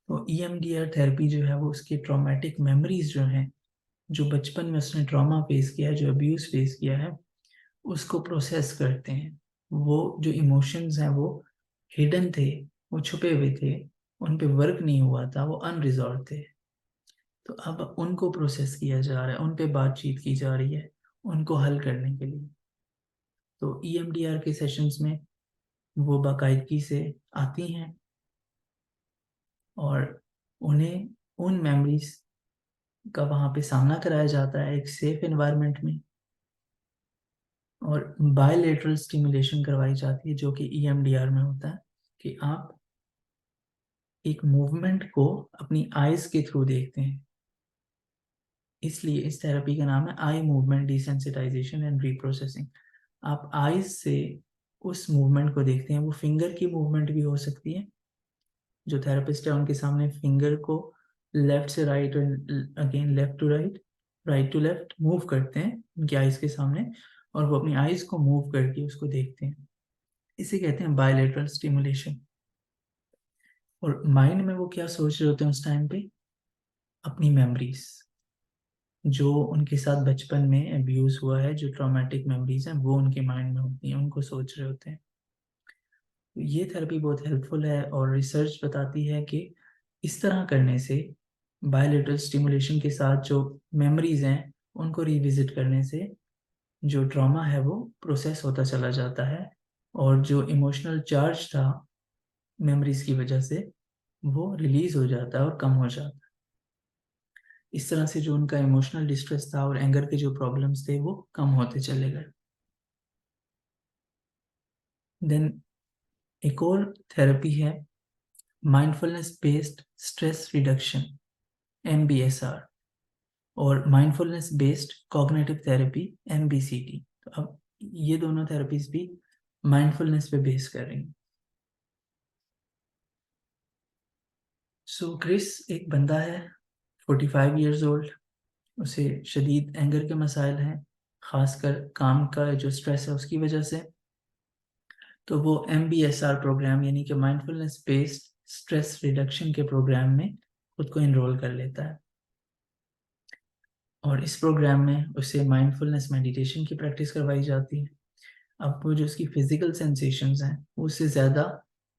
तो EMDR थेरेपी जो है वो उसकी ट्रॉमेटिक मेमोरीज जो हैं, जो बचपन में उसने ट्रॉमा फेस किया है, जो अब्यूज़ फेस किया है, उसको प्रोसेस करते हैं। वो जो इमोशंस हैं वो हिडन थे, वो छुपे हुए थे, उन पे वर्क नहीं हुआ था, वो अनरिजॉल्व थे। तो अब उनको प्रोसेस किया जा रहा है, उन पे बातचीत की जा रही है उनको हल करने के लिए। तो EMDR के सेशंस में वो बाकायदगी से आती हैं, और उन्हें उन मेमोरीज का वहाँ पे सामना कराया जाता है एक सेफ एनवायरनमेंट में, और बायलेटरल स्टिमुलेशन करवाई जाती है, जो कि EMDR में होता है कि आप एक मूवमेंट को अपनी आईज के थ्रू देखते हैं। इसलिए इस थेरेपी का नाम है eye movement desensitization and reprocessing. आप आईज से उस मूवमेंट को देखते हैं। वो फिंगर की मूवमेंट भी हो सकती है, जो थेरेपिस्ट है उनके सामने फिंगर को लेफ्ट से राइट और again left to right, right to left move करते हैं उनकी आईज के सामने, और वो अपनी आईज को मूव करके उसको देखते हैं। इसे कहते हैं बायलेटरल स्टिमुलेशन। और माइंड में वो क्या सोच रहे होते हैं उस टाइम पे? अपनी मेमोरीज, जो उनके साथ बचपन में अब्यूज हुआ है, जो ट्रॉमेटिक मेमोरीज हैं वो उनके माइंड में होती हैं, उनको सोच रहे होते हैं। तो ये थेरेपी बहुत हेल्पफुल है, और रिसर्च बताती है कि इस तरह करने से, बायलेटरल स्टिमुलेशन के साथ जो मेमोरीज हैं उनको रिविजिट करने से, जो ट्रॉमा है वो प्रोसेस होता चला जाता है, और जो इमोशनल चार्ज था मेमोरीज की वजह से वो रिलीज हो जाता है और कम हो जाता है। इस तरह से जो उनका इमोशनल डिस्ट्रेस था और एंगर के जो प्रॉब्लम्स थे वो कम होते चले गए। देन एक और थेरेपी है mindfulness based stress reduction, MBSR, और mindfulness based cognitive therapy, MBCT। तो अब ये दोनों थेरेपीज भी माइंडफुलनेस पे बेस कर रही हैं। सो क्रिस एक बंदा है 45 ईयर्स ओल्ड, उसे शदीद एंगर के मसाइल हैं, खासकर काम का जो स्ट्रेस है उसकी वजह से। तो वो MBSR प्रोग्राम यानी कि माइंडफुलनेस बेस्ड स्ट्रेस रिडक्शन के प्रोग्राम में खुद को इनरोल कर लेता है, और इस प्रोग्राम में उसे माइंडफुलनेस मेडिटेशन की प्रैक्टिस करवाई जाती है। अब वो जो उसकी फिजिकल सेंसेशंस हैं वो उससे ज़्यादा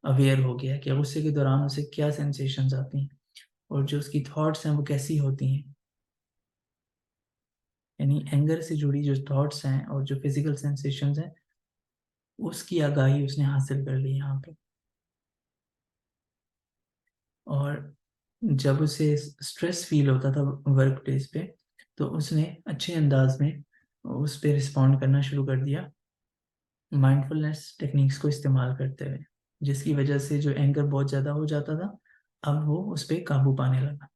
अवेयर हो गया है कि गुस्से के दौरान उसे क्या सेंसेशंस आती हैं, और जो उसकी थॉट्स हैं वो कैसी होती हैं। यानी एंगर से जुड़ी जो थॉट्स हैं और जो फिजिकल सेंसेशंस हैं उसकी आगाही उसने हासिल कर ली यहाँ पे। और जब उसे स्ट्रेस फील होता था वर्क प्लेस पे, तो उसने अच्छे अंदाज में उस पर रिस्पॉन्ड करना शुरू कर दिया माइंडफुलनेस टेक्निक्स को इस्तेमाल करते हुए, जिसकी वजह से जो एंगर बहुत ज़्यादा हो जाता था अब वो उस पर काबू पाने लगा।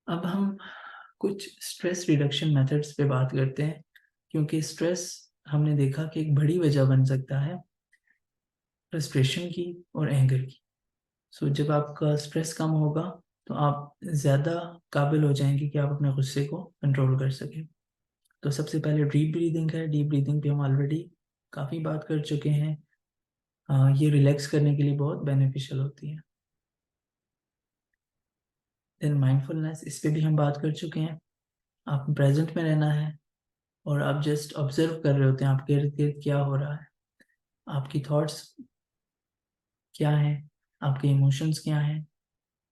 अब हम कुछ स्ट्रेस रिडक्शन मेथड्स पे बात करते हैं, क्योंकि स्ट्रेस हमने देखा कि एक बड़ी वजह बन सकता है फ्रस्ट्रेशन की और एंगर की। सो जब आपका स्ट्रेस कम होगा तो आप ज़्यादा काबिल हो जाएंगे कि आप अपने गुस्से को कंट्रोल कर सकें। तो सबसे पहले डीप ब्रीदिंग है। डीप ब्रीदिंग पे हम ऑलरेडी काफ़ी बात कर चुके हैं। ये रिलैक्स करने के लिए बहुत बेनिफिशियल होती है। देन माइंडफुलनेस, इस पे भी हम बात कर चुके हैं। आप प्रेजेंट में रहना है, और आप जस्ट ऑब्जर्व कर रहे होते हैं आपके इर्द गिर्द क्या हो रहा है, आपकी थॉट्स क्या है, आपके इमोशंस क्या हैं,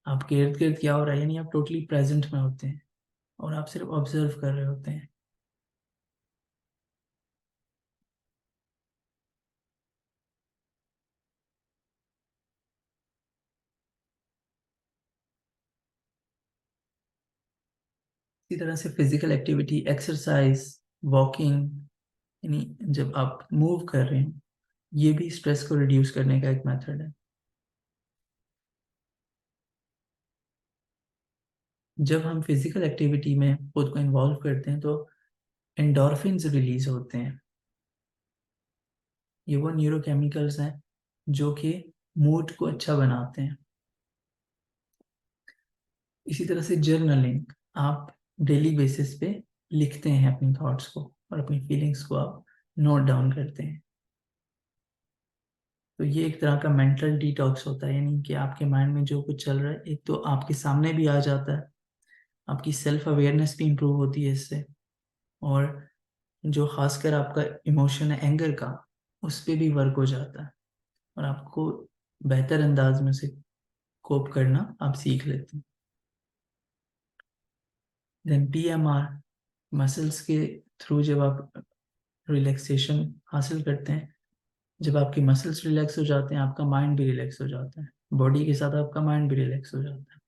आपके इर्द गिर्द क्या हो रहा है, यानी आप टोटली प्रेजेंट में होते हैं और आप सिर्फ ऑब्जर्व कर रहे होते हैं। इसी तरह से फिजिकल एक्टिविटी, एक्सरसाइज, वॉकिंग, यानी जब आप मूव कर रहे हैं, ये भी स्ट्रेस को रिड्यूस करने का एक मेथड है। जब हम फिजिकल एक्टिविटी में खुद को इन्वॉल्व करते हैं तो एंडोर्फिन्स रिलीज होते हैं। ये वो न्यूरोकेमिकल्स हैं जो कि मूड को अच्छा बनाते हैं। इसी तरह से जर्नलिंग, आप डेली बेसिस पे लिखते हैं अपनी थॉट्स को और अपनी फीलिंग्स को आप नोट डाउन करते हैं। तो ये एक तरह का मेंटल डिटॉक्स होता है, यानी कि आपके माइंड में जो कुछ चल रहा है एक तो आपके सामने भी आ जाता है, आपकी सेल्फ अवेयरनेस भी इम्प्रूव होती है इससे, और जो खासकर आपका इमोशन है एंगर का, उस पर भी वर्क हो जाता है और आपको बेहतर अंदाज में से कोप करना आप सीख लेते हैं। देन PMR, मसल्स के थ्रू जब आप रिलैक्सेशन हासिल करते हैं, जब आपकी मसल्स रिलैक्स हो जाते हैं आपका माइंड भी रिलैक्स हो जाता है, बॉडी के साथ आपका माइंड भी रिलैक्स हो जाता है।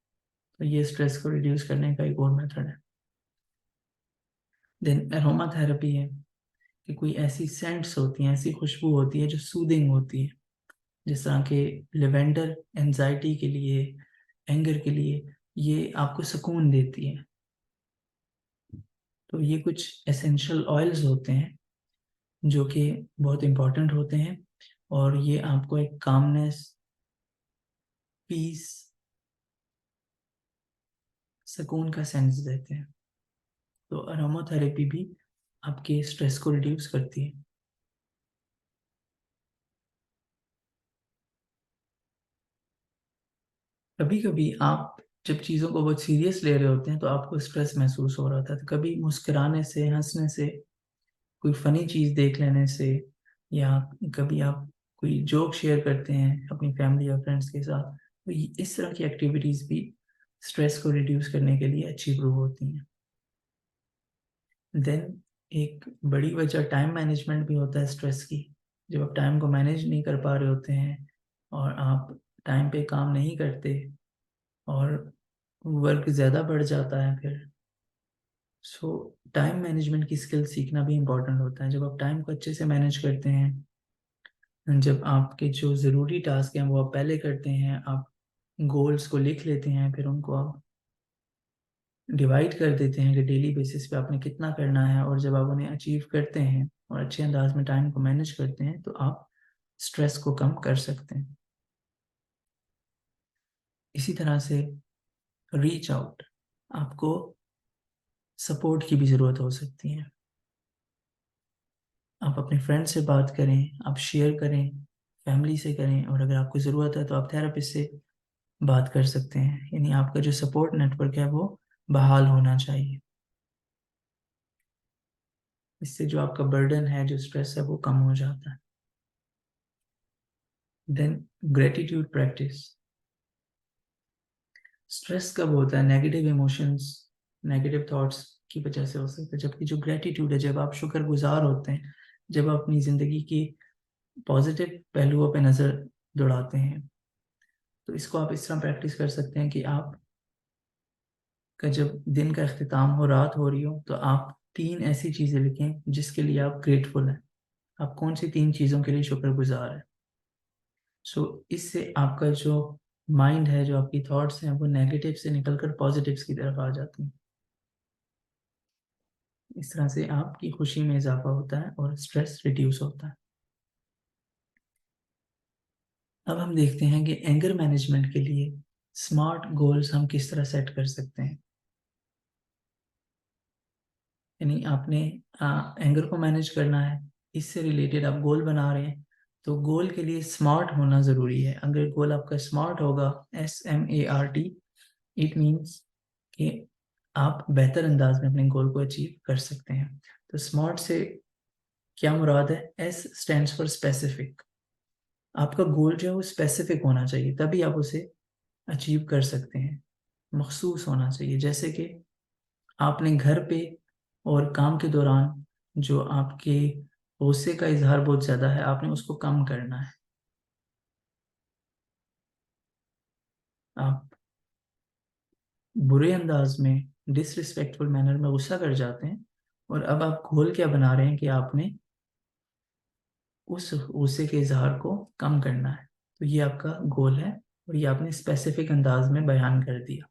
तो ये स्ट्रेस को रिड्यूस करने का एक और मेथड है। देन एरोमा थेरेपी है कि कोई ऐसी सेंट्स होती हैं, ऐसी खुशबू होती है जो सूदिंग होती है, जिस तरह के लेवेंडर एंजाइटी के लिए, एंगर के लिए, ये आपको सुकून देती है। तो ये कुछ एसेंशियल ऑयल्स होते हैं जो कि बहुत इंपॉर्टेंट होते हैं और ये आपको एक कामनेस, पीस, सुकून का सेंस देते हैं। तो अरोमाथेरेपी भी आपके स्ट्रेस को रिड्यूस करती है। कभी कभी आप जब चीज़ों को बहुत सीरियस ले रहे होते हैं तो आपको स्ट्रेस महसूस हो रहा था, तो कभी मुस्कुराने से, हंसने से, कोई फनी चीज़ देख लेने से, या कभी आप कोई जोक शेयर करते हैं अपनी फैमिली और फ्रेंड्स के साथ, तो इस तरह की एक्टिविटीज़ भी स्ट्रेस को रिड्यूस करने के लिए अच्छी प्रूव होती हैं। देन एक बड़ी वजह टाइम मैनेजमेंट भी होता है स्ट्रेस की। जब आप टाइम को मैनेज नहीं कर पा रहे होते हैं और आप टाइम पे काम नहीं करते और वर्क ज़्यादा बढ़ जाता है, फिर सो टाइम मैनेजमेंट की स्किल सीखना भी इम्पोर्टेंट होता है। जब आप टाइम को अच्छे से मैनेज करते हैं, जब आपके जो ज़रूरी टास्क हैं वो आप पहले करते हैं, आप गोल्स को लिख लेते हैं, फिर उनको आप डिवाइड कर देते हैं कि डेली बेसिस पे आपने कितना करना है, और जब आप उन्हें अचीव करते हैं और अच्छे अंदाज में टाइम को मैनेज करते हैं तो आप स्ट्रेस को कम कर सकते हैं। इसी तरह से रीच आउट, आपको सपोर्ट की भी ज़रूरत हो सकती है। आप अपने फ्रेंड से बात करें, आप शेयर करें, फैमिली से करें, और अगर आपको ज़रूरत है तो आप थेरेपिस्ट से बात कर सकते हैं। यानी आपका जो सपोर्ट नेटवर्क है वो बहाल होना चाहिए। इससे जो आपका बर्डन है, जो स्ट्रेस है, वो कम हो जाता है। Then gratitude practice. स्ट्रेस कब होता है? नेगेटिव इमोशंस, नेगेटिव थॉट्स की वजह से हो सकता है, जबकि जो ग्रेटिट्यूड है, जब आप शुक्रगुजार होते हैं, जब आप अपनी ज़िंदगी की पॉजिटिव पहलुओं पे नज़र दौड़ाते हैं, तो इसको आप इस तरह प्रैक्टिस कर सकते हैं कि आप का जब दिन का अख्तिताम हो, रात हो रही हो, तो आप 3 ऐसी चीज़ें लिखें जिसके लिए आप ग्रेटफुल हैं। आप कौन सी 3 चीज़ों के लिए शुक्रगुजार हैं। सो इससे आपका जो माइंड है, जो आपकी थॉट्स हैं, वो नेगेटिव से निकलकर पॉजिटिव्स की तरफ आ जाती हैं। इस तरह से आपकी खुशी में इजाफा होता है और स्ट्रेस रिड्यूस होता है। अब हम देखते हैं कि एंगर मैनेजमेंट के लिए स्मार्ट गोल्स हम किस तरह सेट कर सकते हैं। यानी आपने एंगर को मैनेज करना है, इससे रिलेटेड आप गोल बना रहे हैं, तो गोल के लिए स्मार्ट होना ज़रूरी है। अगर गोल आपका स्मार्ट होगा, SMART, इट मीन्स कि आप बेहतर अंदाज में अपने गोल को अचीव कर सकते हैं। तो स्मार्ट से क्या मुराद है? S stands for specific. आपका गोल जो है वो स्पेसिफिक होना चाहिए, तभी आप उसे अचीव कर सकते हैं। मखसूस होना चाहिए, जैसे कि आपने घर पे और काम के दौरान जो आपके गुस्से का इजहार बहुत ज़्यादा है, आपने उसको कम करना है। आप बुरे अंदाज में, डिसरिस्पेक्टफुल मैनर में गुस्सा कर जाते हैं, और अब आप गोल क्या बना रहे हैं कि आपने उस गुस्से के इजहार को कम करना है। तो ये आपका गोल है, और ये आपने स्पेसिफिक अंदाज में बयान कर दिया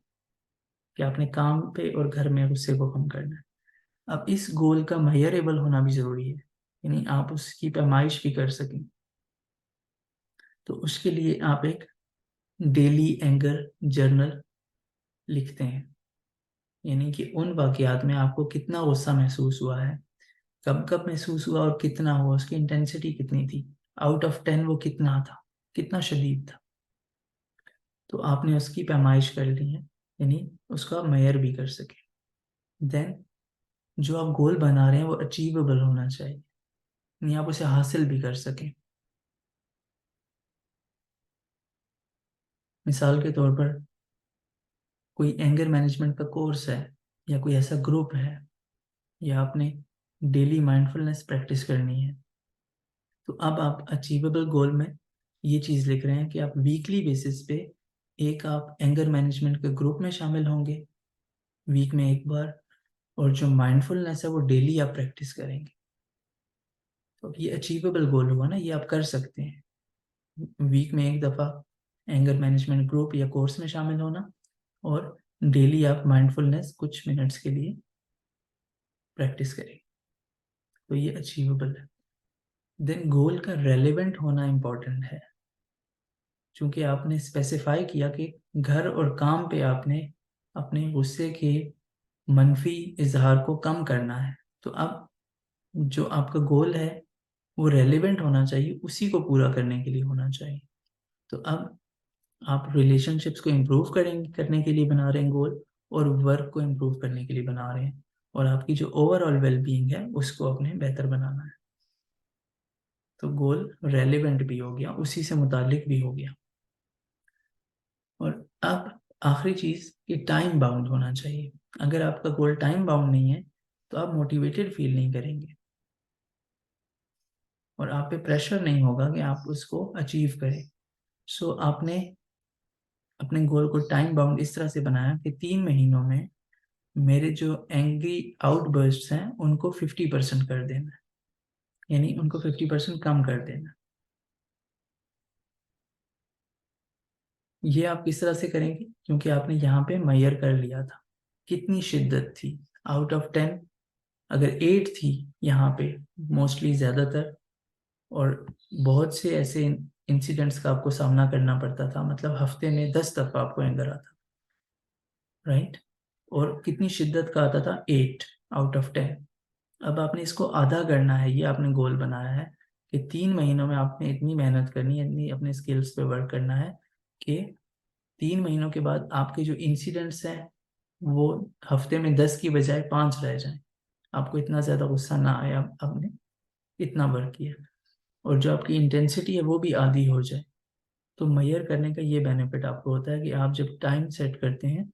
कि आपने काम पे और घर में गुस्से को कम करना है। अब इस गोल का मेजरेबल होना भी ज़रूरी है, यानी आप उसकी पैमाइश भी कर सकें। तो उसके लिए आप एक डेली एंगर जर्नल लिखते हैं, यानी कि उन वाकयात में आपको कितना गुस्सा महसूस हुआ है, कब कब महसूस हुआ और कितना हुआ, उसकी इंटेंसिटी कितनी थी, आउट ऑफ 10 वो कितना था, कितना शदीद था। तो आपने उसकी पैमाइश कर ली है, यानी उसका मेयर भी कर सके। देन जो आप गोल बना रहे हैं वो अचीवेबल होना चाहिए, यानी आप उसे हासिल भी कर सकें। मिसाल के तौर पर कोई एंगर मैनेजमेंट का कोर्स है, या कोई ऐसा ग्रुप है, या आपने डेली माइंडफुलनेस प्रैक्टिस करनी है, तो अब आप अचीवेबल गोल में ये चीज़ लिख रहे हैं कि आप वीकली बेसिस पे एक आप एंगर मैनेजमेंट के ग्रुप में शामिल होंगे, वीक में एक बार, और जो माइंडफुलनेस है वो डेली आप प्रैक्टिस करेंगे। तो ये अचीवेबल गोल हुआ ना, ये आप कर सकते हैं। वीक में एक दफ़ा एंगर मैनेजमेंट ग्रुप या कोर्स में शामिल होना, और डेली आप माइंडफुलनेस कुछ मिनट्स के लिए प्रैक्टिस करें। तो ये अचीवेबल है। देन गोल का रेलेवेंट होना इम्पोर्टेंट है, क्योंकि आपने स्पेसिफाई किया कि घर और काम पे आपने अपने गुस्से के मनफी इजहार को कम करना है। तो अब जो आपका गोल है वो रेलेवेंट होना चाहिए, उसी को पूरा करने के लिए होना चाहिए। तो अब आप रिलेशनशिप्स को इम्प्रूव करेंगे, करने के लिए बना रहे हैं गोल, और वर्क को इम्प्रूव करने के लिए बना रहे हैं, और आपकी जो ओवरऑल वेलबींग है उसको अपने बेहतर बनाना है। तो गोल रेलेवेंट भी हो गया, उसी से मुतालिक भी हो गया। और अब आखिरी चीज़ कि टाइम बाउंड होना चाहिए। अगर आपका गोल टाइम बाउंड नहीं है तो आप मोटिवेटेड फील नहीं करेंगे, और आप पे प्रेशर नहीं होगा कि आप उसको अचीव करें। सो आपने अपने गोल को टाइम बाउंड इस तरह से बनाया कि 3 महीनों में मेरे जो एंग्री आउटबर्स्ट हैं उनको 50% कर देना, यानी उनको 50% कम कर देना। ये आप किस तरह से करेंगे? क्योंकि आपने यहाँ पे मेजर कर लिया था कितनी शिद्दत थी। आउट ऑफ 10 अगर 8 थी यहाँ पे, मोस्टली ज़्यादातर, और बहुत से ऐसे इंसिडेंट्स का आपको सामना करना पड़ता था, मतलब हफ्ते में 10 दफ़ा आपको एंगर आता, राइट? और कितनी शिद्दत का आता था? 8 आउट ऑफ 10। अब आपने इसको आधा करना है, ये आपने गोल बनाया है कि 3 महीनों में आपने इतनी मेहनत करनी है, इतनी अपने स्किल्स पे वर्क करना है कि 3 महीनों के बाद आपके जो इंसिडेंट्स हैं वो हफ्ते में 10 की बजाय 5 रह जाएं, आपको इतना ज़्यादा गुस्सा ना आए, आपने इतना वर्क किया, और जो आपकी इंटेंसिटी है वो भी आधी हो जाए। तो मेजर करने का ये बेनिफिट आपको होता है कि आप जब टाइम सेट करते हैं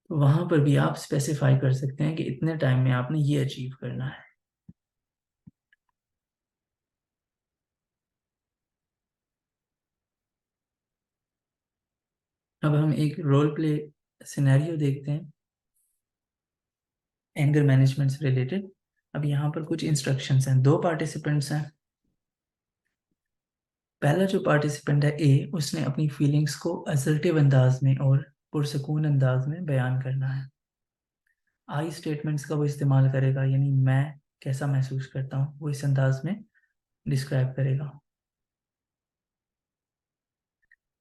तो वहाँ पर भी आप स्पेसिफाई कर सकते हैं कि इतने टाइम में आपने ये अचीव करना है। अब हम एक रोल प्ले सिनेरियो देखते हैं एंगर मैनेजमेंट से रिलेटेड। अब यहाँ पर कुछ इंस्ट्रक्शंस हैं, 2 पार्टिसिपेंट्स हैं। पहला जो पार्टिसिपेंट है ए, उसने अपनी फीलिंग्स को असर्टिव अंदाज में और पुरसकून अंदाज में बयान करना है। आई स्टेटमेंट्स का वो इस्तेमाल करेगा, यानी मैं कैसा महसूस करता हूँ वो इस अंदाज में डिस्क्राइब करेगा,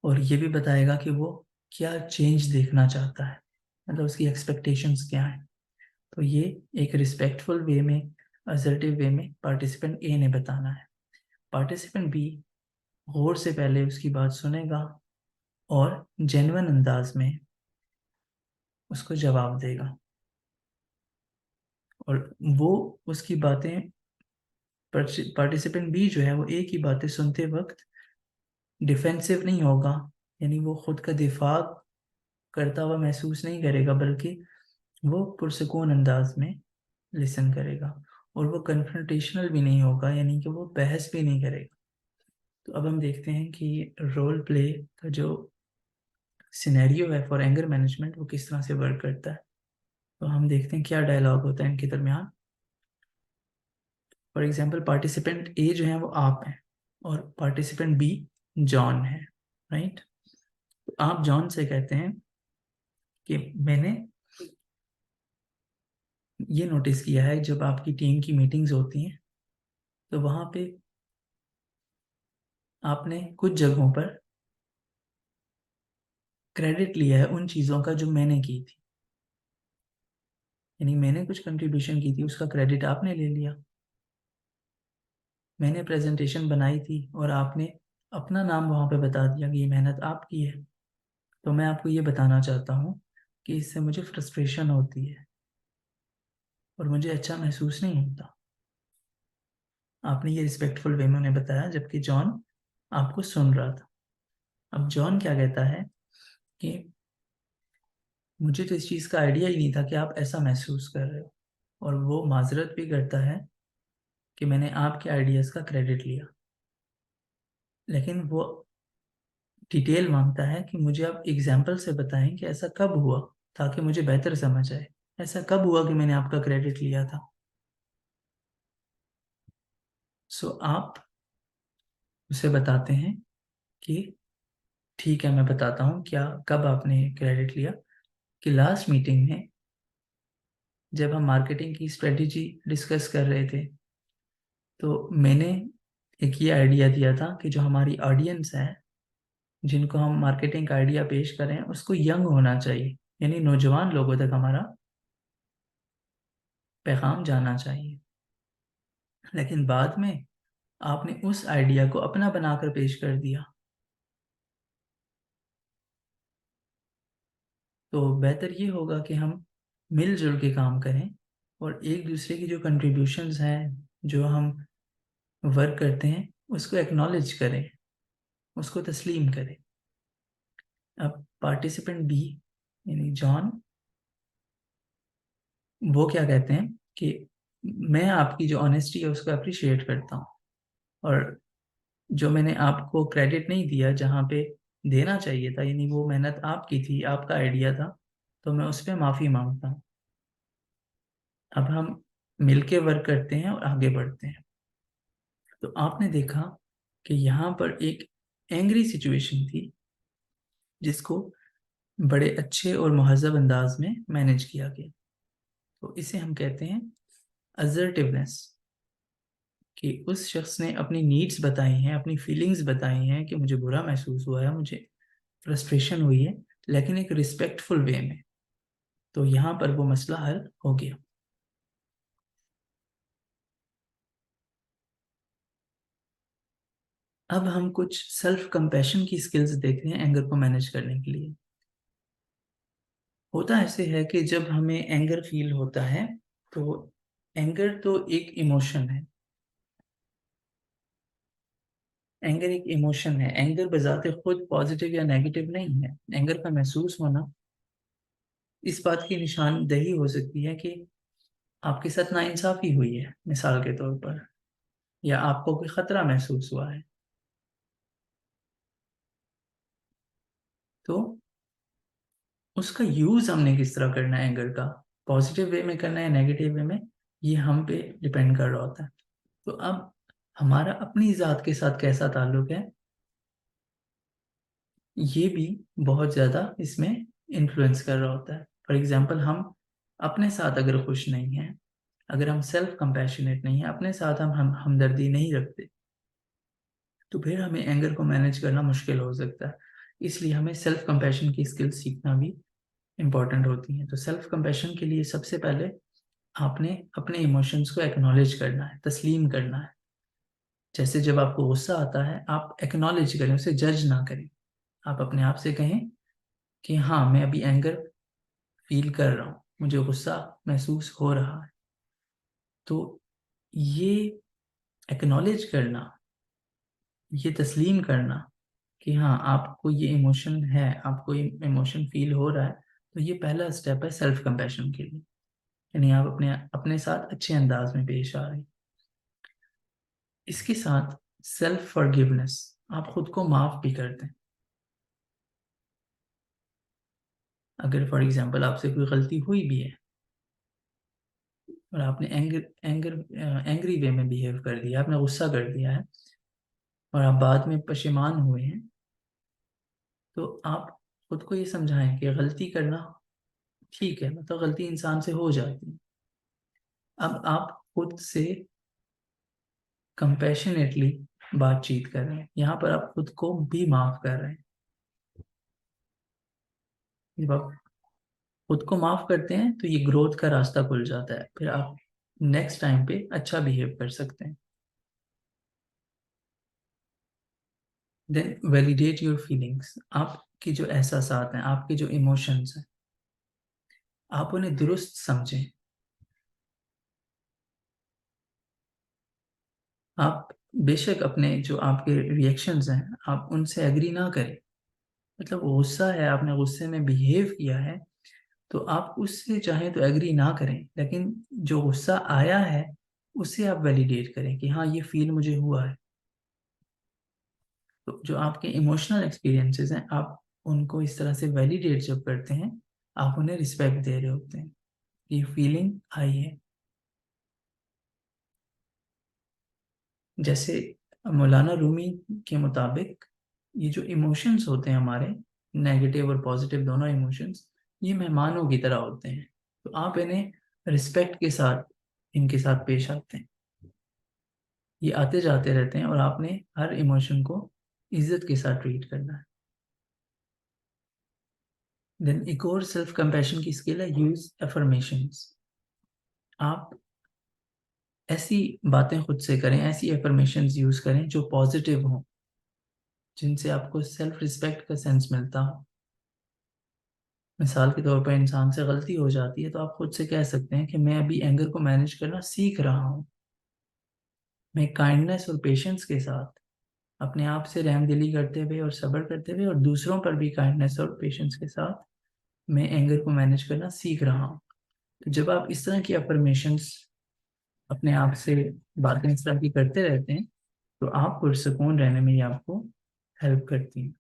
और ये भी बताएगा कि वो क्या चेंज देखना चाहता है, मतलब उसकी एक्सपेक्टेशंस क्या है। तो ये एक रिस्पेक्टफुल वे में, असर्टिव वे में पार्टिसिपेंट ए ने बताना है। पार्टिसिपेंट बी गौर से पहले उसकी बात सुनेगा और जेन्युइन अंदाज में उसको जवाब देगा, और वो उसकी बातें, पार्टिसिपेंट बी जो है वो एक ही बातें सुनते वक्त डिफेंसिव नहीं होगा, यानी वो खुद का दिफा करता हुआ महसूस नहीं करेगा, बल्कि वो पुरसुकून अंदाज में लिसन करेगा, और वो कन्फ्रंटेशनल भी नहीं होगा, यानी कि वो बहस भी नहीं करेगा। तो अब हम देखते हैं कि रोल प्ले का जो सिनेरियो है फॉर एंगर मैनेजमेंट वो किस तरह से वर्क करता है। तो हम देखते हैं क्या डायलॉग होता है इनके दरमियान। फॉर एग्जाम्पल पार्टिसिपेंट ए जो है वो आप हैं, और पार्टिसिपेंट बी जॉन है, राइट। तो आप जॉन से कहते हैं कि मैंने ये नोटिस किया है जब आपकी टीम की मीटिंग्स होती हैं तो वहाँ पे आपने कुछ जगहों पर क्रेडिट लिया है उन चीज़ों का जो मैंने की थी, यानी मैंने कुछ कंट्रीब्यूशन की थी उसका क्रेडिट आपने ले लिया। मैंने प्रेजेंटेशन बनाई थी और आपने अपना नाम वहाँ पे बता दिया कि ये मेहनत आपकी है। तो मैं आपको ये बताना चाहता हूँ कि इससे मुझे फ्रस्ट्रेशन होती है और मुझे अच्छा महसूस नहीं होता। आपने ये रिस्पेक्टफुल वे में उन्हें बताया जबकि जॉन आपको सुन रहा था। अब जॉन क्या कहता है कि मुझे तो इस चीज़ का आइडिया ही नहीं था कि आप ऐसा महसूस कर रहे हो, और वो माजरत भी करता है कि मैंने आपके आइडियाज़ का क्रेडिट लिया, लेकिन वो डिटेल मांगता है कि मुझे आप एग्जाम्पल से बताएं कि ऐसा कब हुआ, ताकि मुझे बेहतर समझ आए। ऐसा कब हुआ कि मैंने आपका क्रेडिट लिया था। सो आप उसे बताते हैं कि ठीक है मैं बताता हूँ क्या कब आपने क्रेडिट लिया, कि लास्ट मीटिंग में जब हम मार्केटिंग की स्ट्रेटेजी डिस्कस कर रहे थे तो मैंने एक ये आइडिया दिया था कि जो हमारी ऑडियंस है जिनको हम मार्केटिंग का आइडिया पेश करें उसको यंग होना चाहिए, यानी नौजवान लोगों तक हमारा पैगाम जाना चाहिए। लेकिन बाद में आपने उस आइडिया को अपना बनाकर पेश कर दिया। तो बेहतर ये होगा कि हम मिलजुल के काम करें और एक दूसरे की जो कंट्रीब्यूशंस हैं, जो हम वर्क करते हैं, उसको एक्नॉलेज करें, उसको तस्लीम करें। अब पार्टिसिपेंट बी यानी जॉन, वो क्या कहते हैं कि मैं आपकी जो ऑनेस्टी है उसको अप्रिशिएट करता हूँ, और जो मैंने आपको क्रेडिट नहीं दिया जहाँ पे देना चाहिए था, यानी वो मेहनत आपकी थी, आपका आइडिया था, तो मैं उस पर माफ़ी मांगता हूँ। अब हम मिलके वर्क करते हैं और आगे बढ़ते हैं। तो आपने देखा कि यहाँ पर एक एंग्री सिचुएशन थी जिसको बड़े अच्छे और महज़ब अंदाज में मैनेज किया गया। तो इसे हम कहते हैं असर्टिवनेस, कि उस शख्स ने अपनी नीड्स बताई हैं, अपनी फीलिंग्स बताई हैं कि मुझे बुरा महसूस हुआ है, मुझे फ्रस्ट्रेशन हुई है, लेकिन एक रिस्पेक्टफुल वे में। तो यहाँ पर वो मसला हल हो गया। अब हम कुछ सेल्फ कंपैशन की स्किल्स देखते हैं एंगर को मैनेज करने के लिए। होता ऐसे है कि जब हमें एंगर फील होता है तो एंगर तो एक इमोशन है, एंगर एक इमोशन है। एंगर बजाते खुद पॉजिटिव या नेगेटिव नहीं है। एंगर का महसूस होना इस बात की निशानदेही हो सकती है कि आपके साथ नाइंसाफी हुई है, मिसाल के तौर पर, या आपको कोई खतरा महसूस हुआ है। तो उसका यूज हमने किस तरह करना है एंगर का, पॉजिटिव वे में करना है नेगेटिव वे में, ये हम पे डिपेंड कर रहा होता है। तो अब हमारा अपनी ज़ात के साथ कैसा ताल्लुक है, ये भी बहुत ज़्यादा इसमें इन्फ्लुएंस कर रहा होता है। फॉर एग्जांपल हम अपने साथ अगर खुश नहीं हैं, अगर हम सेल्फ कंपैशनेट नहीं हैं, अपने साथ हम हमदर्दी नहीं रखते, तो फिर हमें एंगर को मैनेज करना मुश्किल हो सकता है। इसलिए हमें सेल्फ कंपैशन की स्किल सीखना भी इम्पॉर्टेंट होती हैं। तो सेल्फ कंपैशन के लिए सबसे पहले आपने अपने इमोशंस को एक्नॉलेज करना है, तस्लीम करना है। जैसे जब आपको गुस्सा आता है आप एक्नॉलेज करें, उसे जज ना करें। आप अपने आप से कहें कि हाँ मैं अभी एंगर फील कर रहा हूँ, मुझे गुस्सा महसूस हो रहा है। तो ये एक्नॉलेज करना, ये तस्लीम करना कि हाँ आपको ये इमोशन है, आपको ये इमोशन फील हो रहा है, तो ये पहला स्टेप है सेल्फ कंपैशन के लिए। यानी आप अपने अपने साथ अच्छे अंदाज में पेश आ रहे हैं। इसके साथ सेल्फ फॉरगिवनेस, आप खुद को माफ भी करते हैं। अगर फॉर एग्जांपल आपसे कोई गलती हुई भी है और आपने एंग्री वे में बिहेव कर दिया, आपने गुस्सा कर दिया है और आप बाद में पशेमान हुए हैं, तो आप खुद को ये समझाएं कि गलती करना ठीक है, मतलब गलती इंसान से हो जाती है। अब आप खुद से कंपैशनेटली बातचीत कर रहे हैं, यहाँ पर आप खुद को भी माफ कर रहे हैं। जब आप खुद को माफ करते हैं तो ये ग्रोथ का रास्ता खुल जाता है, फिर आप नेक्स्ट टाइम पे अच्छा बिहेव कर सकते हैं। देन वैलिडेट योर फीलिंग्स, आपकी जो एहसासात हैं, आपके जो इमोशंस हैं, आप उन्हें दुरुस्त समझें। आप बेशक अपने जो आपके रिएक्शंस हैं आप उनसे एग्री ना करें, मतलब गुस्सा है, आपने गुस्से में बिहेव किया है, तो आप उससे चाहें तो एग्री ना करें, लेकिन जो गुस्सा आया है उसे आप वैलिडेट करें कि हाँ ये फील मुझे हुआ है। तो जो आपके इमोशनल एक्सपीरियंसेस हैं आप उनको इस तरह से वैलिडेट जब करते हैं, आप उन्हें रिस्पेक्ट दे रहे होते हैं, ये फीलिंग आई है। जैसे मौलाना रूमी के मुताबिक ये जो इमोशंस होते हैं हमारे, नेगेटिव और पॉजिटिव दोनों इमोशंस, ये मेहमानों की तरह होते हैं, तो आप इन्हें रिस्पेक्ट के साथ इनके साथ पेश आते हैं। ये आते जाते रहते हैं और आपने हर इमोशन को इज्जत के साथ ट्रीट करना है। देन एक और सेल्फ कंपैशन की स्किल है यूज एफर्मेशंस। आप ऐसी बातें खुद से करें, ऐसी एफर्मेशंस यूज करें जो पॉजिटिव हों, जिनसे आपको सेल्फ रिस्पेक्ट का सेंस मिलता हो। मिसाल के तौर पर इंसान से गलती हो जाती है तो आप खुद से कह सकते हैं कि मैं अभी एंगर को मैनेज करना सीख रहा हूँ। मैं काइंडनेस और पेशेंस के साथ अपने आप से रहमदिली करते हुए और सब्र करते हुए और दूसरों पर भी काइंडनेस और पेशेंस के साथ मैं एंगर को मैनेज करना सीख रहा हूँ। तो जब आप इस तरह की अफर्मेशंस अपने आप से बातें इस तरह की करते रहते हैं तो आप पुरसकून रहने में ये आपको हेल्प करती हैं।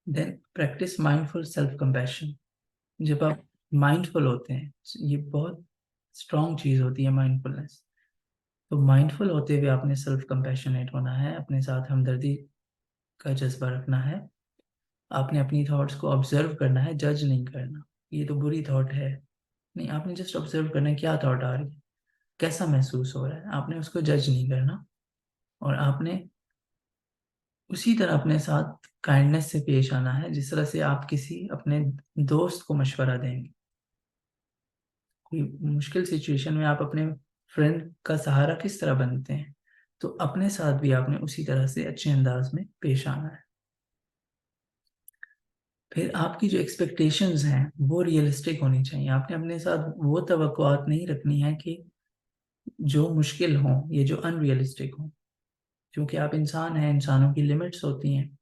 Then practice mindful self compassion. जब आप माइंडफुल होते हैं, ये बहुत स्ट्रॉन्ग चीज़ होती है माइंडफुलनेस। तो माइंडफुल होते हुए आपने सेल्फ कंपैशनेट होना है, अपने साथ हमदर्दी का जज्बा रखना है। आपने अपनी थॉट्स को ऑब्जर्व करना है, जज नहीं करना। ये तो बुरी थॉट है, नहीं, आपने जस्ट ऑब्जर्व करना है क्या थॉट आ रही है, कैसा महसूस हो रहा है, आपने उसको जज नहीं करना। और आपने उसी तरह अपने साथ काइंडनेस से पेश आना है जिस तरह से आप किसी अपने दोस्त को मशवरा देंगे। कोई मुश्किल सिचुएशन में आप अपने फ्रेंड का सहारा किस तरह बनते हैं, तो अपने साथ भी आपने उसी तरह से अच्छे अंदाज में पेश आना है। फिर आपकी जो एक्सपेक्टेशंस हैं वो रियलिस्टिक होनी चाहिए। आपने अपने साथ वो तवक्कुआत नहीं रखनी है कि जो मुश्किल हों, ये जो अनरियलिस्टिक हों, क्योंकि आप इंसान हैं, इंसानों की लिमिट्स होती हैं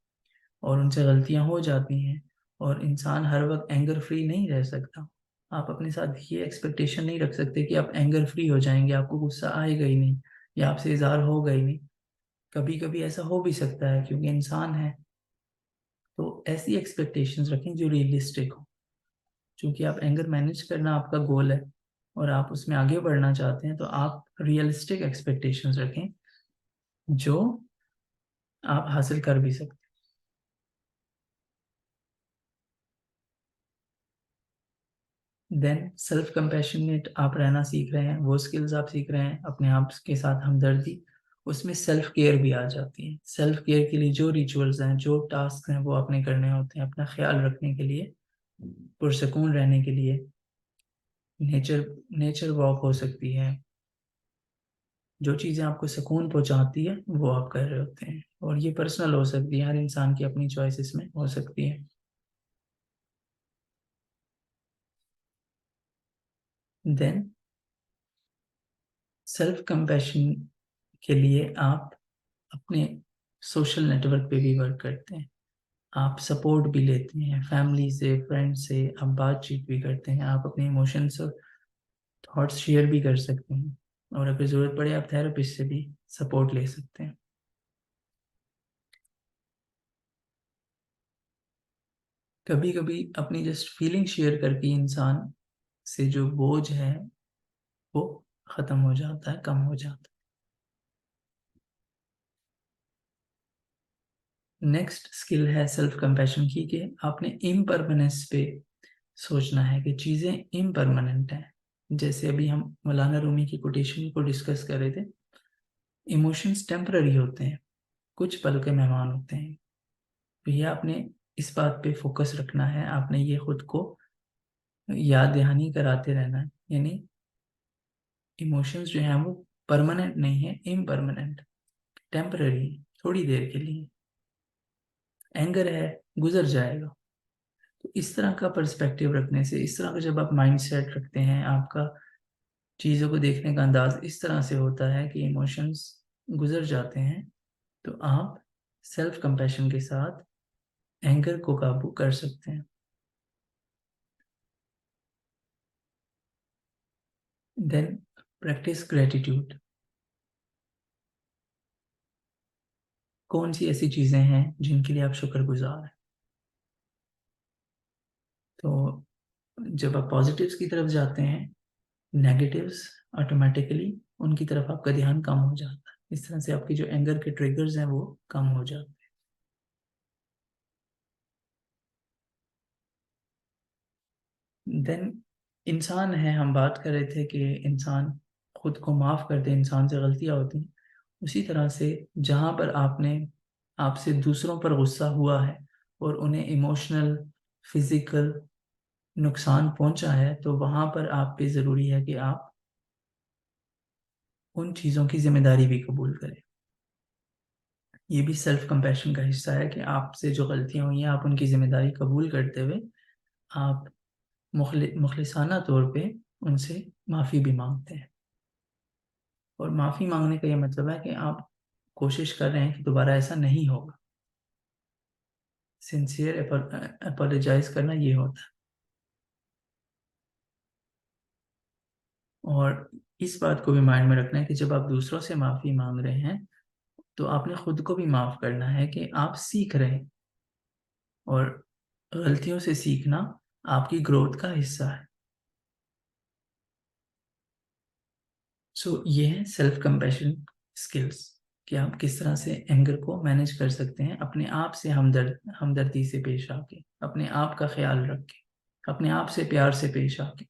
और उनसे गलतियां हो जाती हैं, और इंसान हर वक्त एंगर फ्री नहीं रह सकता। आप अपने साथ ये एक्सपेक्टेशन नहीं रख सकते कि आप एंगर फ्री हो जाएंगे, आपको गुस्सा आएगा ही नहीं या आपसे इजहार होगा ही नहीं। कभी कभी ऐसा हो भी सकता है क्योंकि इंसान है। तो ऐसी एक्सपेक्टेशंस रखें जो रियलिस्टिक हो, क्योंकि आप एंगर मैनेज करना आपका गोल है और आप उसमें आगे बढ़ना चाहते हैं, तो आप रियलिस्टिक एक्सपेक्टेशंस रखें जो आप हासिल कर भी सकते हैं। देन सेल्फ कंपैशनेट आप रहना सीख रहे हैं, वो स्किल्स आप सीख रहे हैं, अपने आप के साथ हमदर्दी, उसमें सेल्फ केयर भी आ जाती है। सेल्फ केयर के लिए जो रिचुअल्स हैं, जो टास्क हैं, वो आपने करने होते हैं अपना ख्याल रखने के लिए, पुरसकून रहने के लिए। नेचर नेचर वॉक हो सकती है, जो चीज़ें आपको सुकून पहुंचाती है वो आप कर रहे होते हैं, और ये पर्सनल हो सकती है, हर इंसान की अपनी चॉइसेस में हो सकती है। देन सेल्फ कंपैशन के लिए आप अपने सोशल नेटवर्क पे भी वर्क करते हैं, आप सपोर्ट भी लेते हैं फैमिली से, फ्रेंड से, आप बातचीत भी करते हैं, आप अपने इमोशंस और थॉट्स शेयर भी कर सकते हैं, और अगर ज़रूरत पड़े आप थेरेपिस्ट से भी सपोर्ट ले सकते हैं। कभी कभी अपनी जस्ट फीलिंग शेयर करके इंसान से जो बोझ है वो ख़त्म हो जाता है, कम हो जाता है। नेक्स्ट स्किल है सेल्फ कंपैशन की, कि आपने इम्परमानेंस पे सोचना है कि चीज़ें इम्परमानेंट हैं। जैसे अभी हम मौलाना रूमी की कोटेशन को डिस्कस कर रहे थे, इमोशंस टेम्पररी होते हैं, कुछ पल के मेहमान होते हैं। तो ये आपने इस बात पे फोकस रखना है, आपने ये खुद को याद दहानी कराते रहना है, यानी इमोशंस जो हैं वो परमानेंट नहीं है, इम्परमानेंट, टेम्पररी, थोड़ी देर के लिए। एंगर है, गुजर जाएगा। तो इस तरह का पर्सपेक्टिव रखने से, इस तरह का जब आप माइंड सेट रखते हैं, आपका चीज़ों को देखने का अंदाज इस तरह से होता है कि इमोशंस गुजर जाते हैं, तो आप सेल्फ कंपैशन के साथ एंगर को काबू कर सकते हैं। Then practice gratitude. कौन सी ऐसी चीज़ें हैं जिनके लिए आप शुक्रगुजार हैं? तो जब आप पॉजिटिव्स की तरफ जाते हैं, नेगेटिव्स ऑटोमेटिकली उनकी तरफ आपका ध्यान कम हो जाता है। इस तरह से आपकी जो एंगर के ट्रिगर्स हैं वो कम हो जाते हैं। देन इंसान है, हम बात कर रहे थे कि इंसान खुद को माफ़ कर दे, इंसान से गलतियाँ होती हैं। उसी तरह से जहाँ पर आपने आपसे दूसरों पर गुस्सा हुआ है और उन्हें इमोशनल, फिजिकल नुकसान पहुंचा है, तो वहाँ पर आप पे ज़रूरी है कि आप उन चीज़ों की जिम्मेदारी भी कबूल करें। ये भी सेल्फ कंपैशन का हिस्सा है कि आपसे जो गलतियां हुई हैं आप उनकी जिम्मेदारी कबूल करते हुए आप मुखलिसाना तौर पे उनसे माफ़ी भी मांगते हैं। और माफ़ी मांगने का ये मतलब है कि आप कोशिश कर रहे हैं कि दोबारा ऐसा नहीं होगा। सिंसियर अपोलोजाइज करना ये होता है। और इस बात को भी माइंड में रखना है कि जब आप दूसरों से माफ़ी मांग रहे हैं तो आपने खुद को भी माफ़ करना है कि आप सीख रहे हैं, और गलतियों से सीखना आपकी ग्रोथ का हिस्सा है। सो ये है सेल्फ कंपैशन स्किल्स, कि आप किस तरह से एंगर को मैनेज कर सकते हैं, अपने आप से हमदर्दी से पेश आके, अपने आप का ख्याल रख के, अपने आप से प्यार से पेश आके।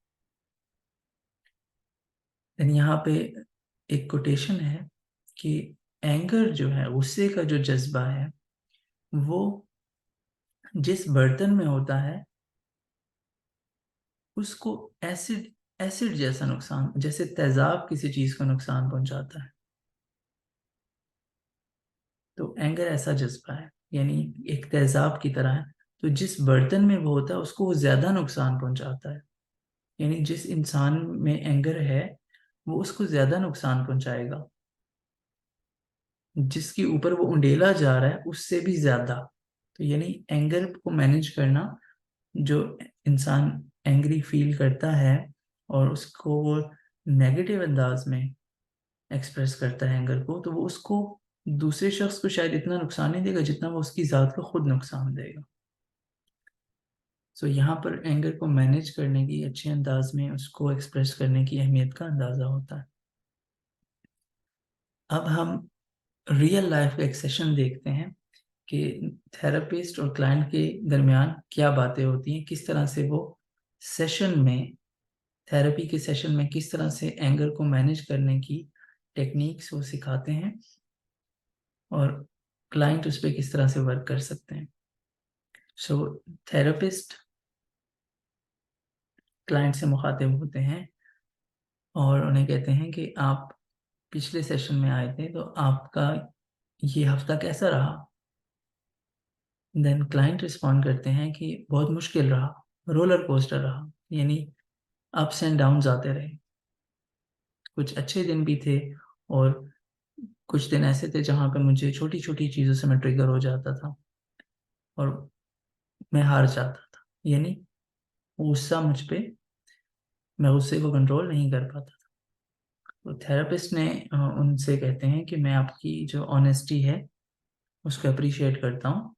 देन यहाँ पे एक कोटेशन है कि एंगर जो है, गुस्से का जो जज्बा है, वो जिस बर्तन में होता है उसको एसिड एसिड जैसा नुकसान, जैसे तेजाब किसी चीज को नुकसान पहुंचाता है, तो एंगर ऐसा जज्बा है, यानी एक तेजाब की तरह है। तो जिस बर्तन में वो होता है उसको वो ज्यादा नुकसान पहुंचाता है, यानी जिस इंसान में एंगर है वो उसको ज्यादा नुकसान पहुंचाएगा, जिसके ऊपर वो उंडेला जा रहा है उससे भी ज्यादा। तो यानी एंगर को मैनेज करना, जो इंसान एंग्री फील करता है और उसको वो नेगेटिव अंदाज में एक्सप्रेस करता है एंगर को, तो वो उसको दूसरे शख्स को शायद इतना नुकसान नहीं देगा जितना वो उसकी ज़ात को खुद नुकसान देगा। सो यहाँ पर एंगर को मैनेज करने की, अच्छे अंदाज में उसको एक्सप्रेस करने की अहमियत का अंदाज़ा होता है। अब हम रियल लाइफ का एक सेशन देखते हैं कि थेरेपिस्ट और क्लाइंट के दरमियान क्या बातें होती हैं, किस तरह से वो सेशन में, थेरेपी के सेशन में किस तरह से एंगर को मैनेज करने की टेक्निक्स वो सिखाते हैं, और क्लाइंट उस पर किस तरह से वर्क कर सकते हैं। सो थेरेपिस्ट क्लाइंट से मुखातिब होते हैं और उन्हें कहते हैं कि आप पिछले सेशन में आए थे, तो आपका ये हफ्ता कैसा रहा? देन क्लाइंट रिस्पॉन्ड करते हैं कि बहुत मुश्किल रहा, रोलर कोस्टर रहा, यानी अप्स एंड डाउन्स आते रहे। कुछ अच्छे दिन भी थे और कुछ दिन ऐसे थे जहाँ पे मुझे छोटी छोटी चीज़ों से मैं ट्रिगर हो जाता था और मैं हार जाता था, यानी गुस्सा मुझ पे, मैं गुस्से को कंट्रोल नहीं कर पाता था। तो थेरेपिस्ट ने उनसे कहते हैं कि मैं आपकी जो ऑनेस्टी है उसको अप्रिशिएट करता हूँ।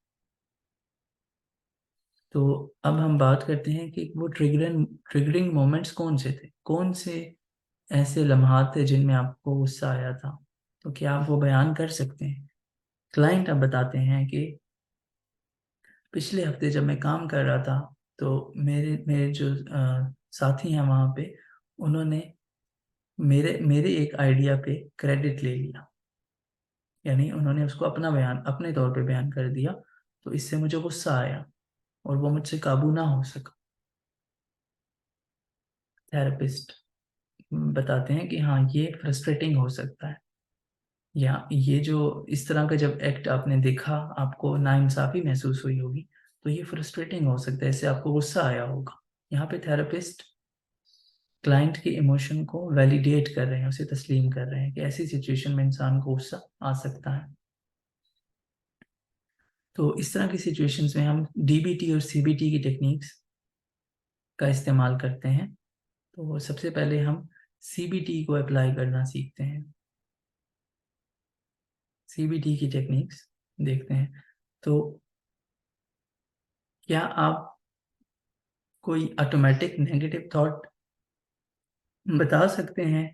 तो अब हम बात करते हैं कि वो ट्रिगरिंग मोमेंट्स कौन से थे, कौन से ऐसे लम्हात थे जिनमें आपको गुस्सा आया था। तो क्या आप वो बयान कर सकते हैं? क्लाइंट अब बताते हैं कि पिछले हफ्ते जब मैं काम कर रहा था, तो मेरे मेरे जो साथी हैं वहाँ पे, उन्होंने मेरे मेरे एक आइडिया पे क्रेडिट ले लिया, यानी उन्होंने उसको अपना बयान अपने तौर पे बयान कर दिया। तो इससे मुझे गुस्सा आया और वो मुझसे काबू ना हो सका। थेरेपिस्ट बताते हैं कि हाँ, ये फ्रस्ट्रेटिंग हो सकता है, या ये जो इस तरह का जब एक्ट आपने देखा, आपको नाइंसाफी महसूस हुई होगी, तो ये फ्रस्ट्रेटिंग हो सकता है, इससे आपको गुस्सा आया होगा। यहाँ पे थेरेपिस्ट क्लाइंट के इमोशन को वैलिडेट कर रहे हैं, उसे तस्लीम कर रहे हैं कि ऐसी सिचुएशन में इंसान को गुस्सा आ सकता है। तो इस तरह की सिचुएशंस में हम डीबीटी और सीबीटी की टेक्निक्स का इस्तेमाल करते हैं। तो सबसे पहले हम सीबीटी को अप्लाई करना सीखते हैं। सीबीटी की टेक्निक्स देखते हैं। तो क्या आप कोई ऑटोमेटिक नेगेटिव थॉट बता सकते हैं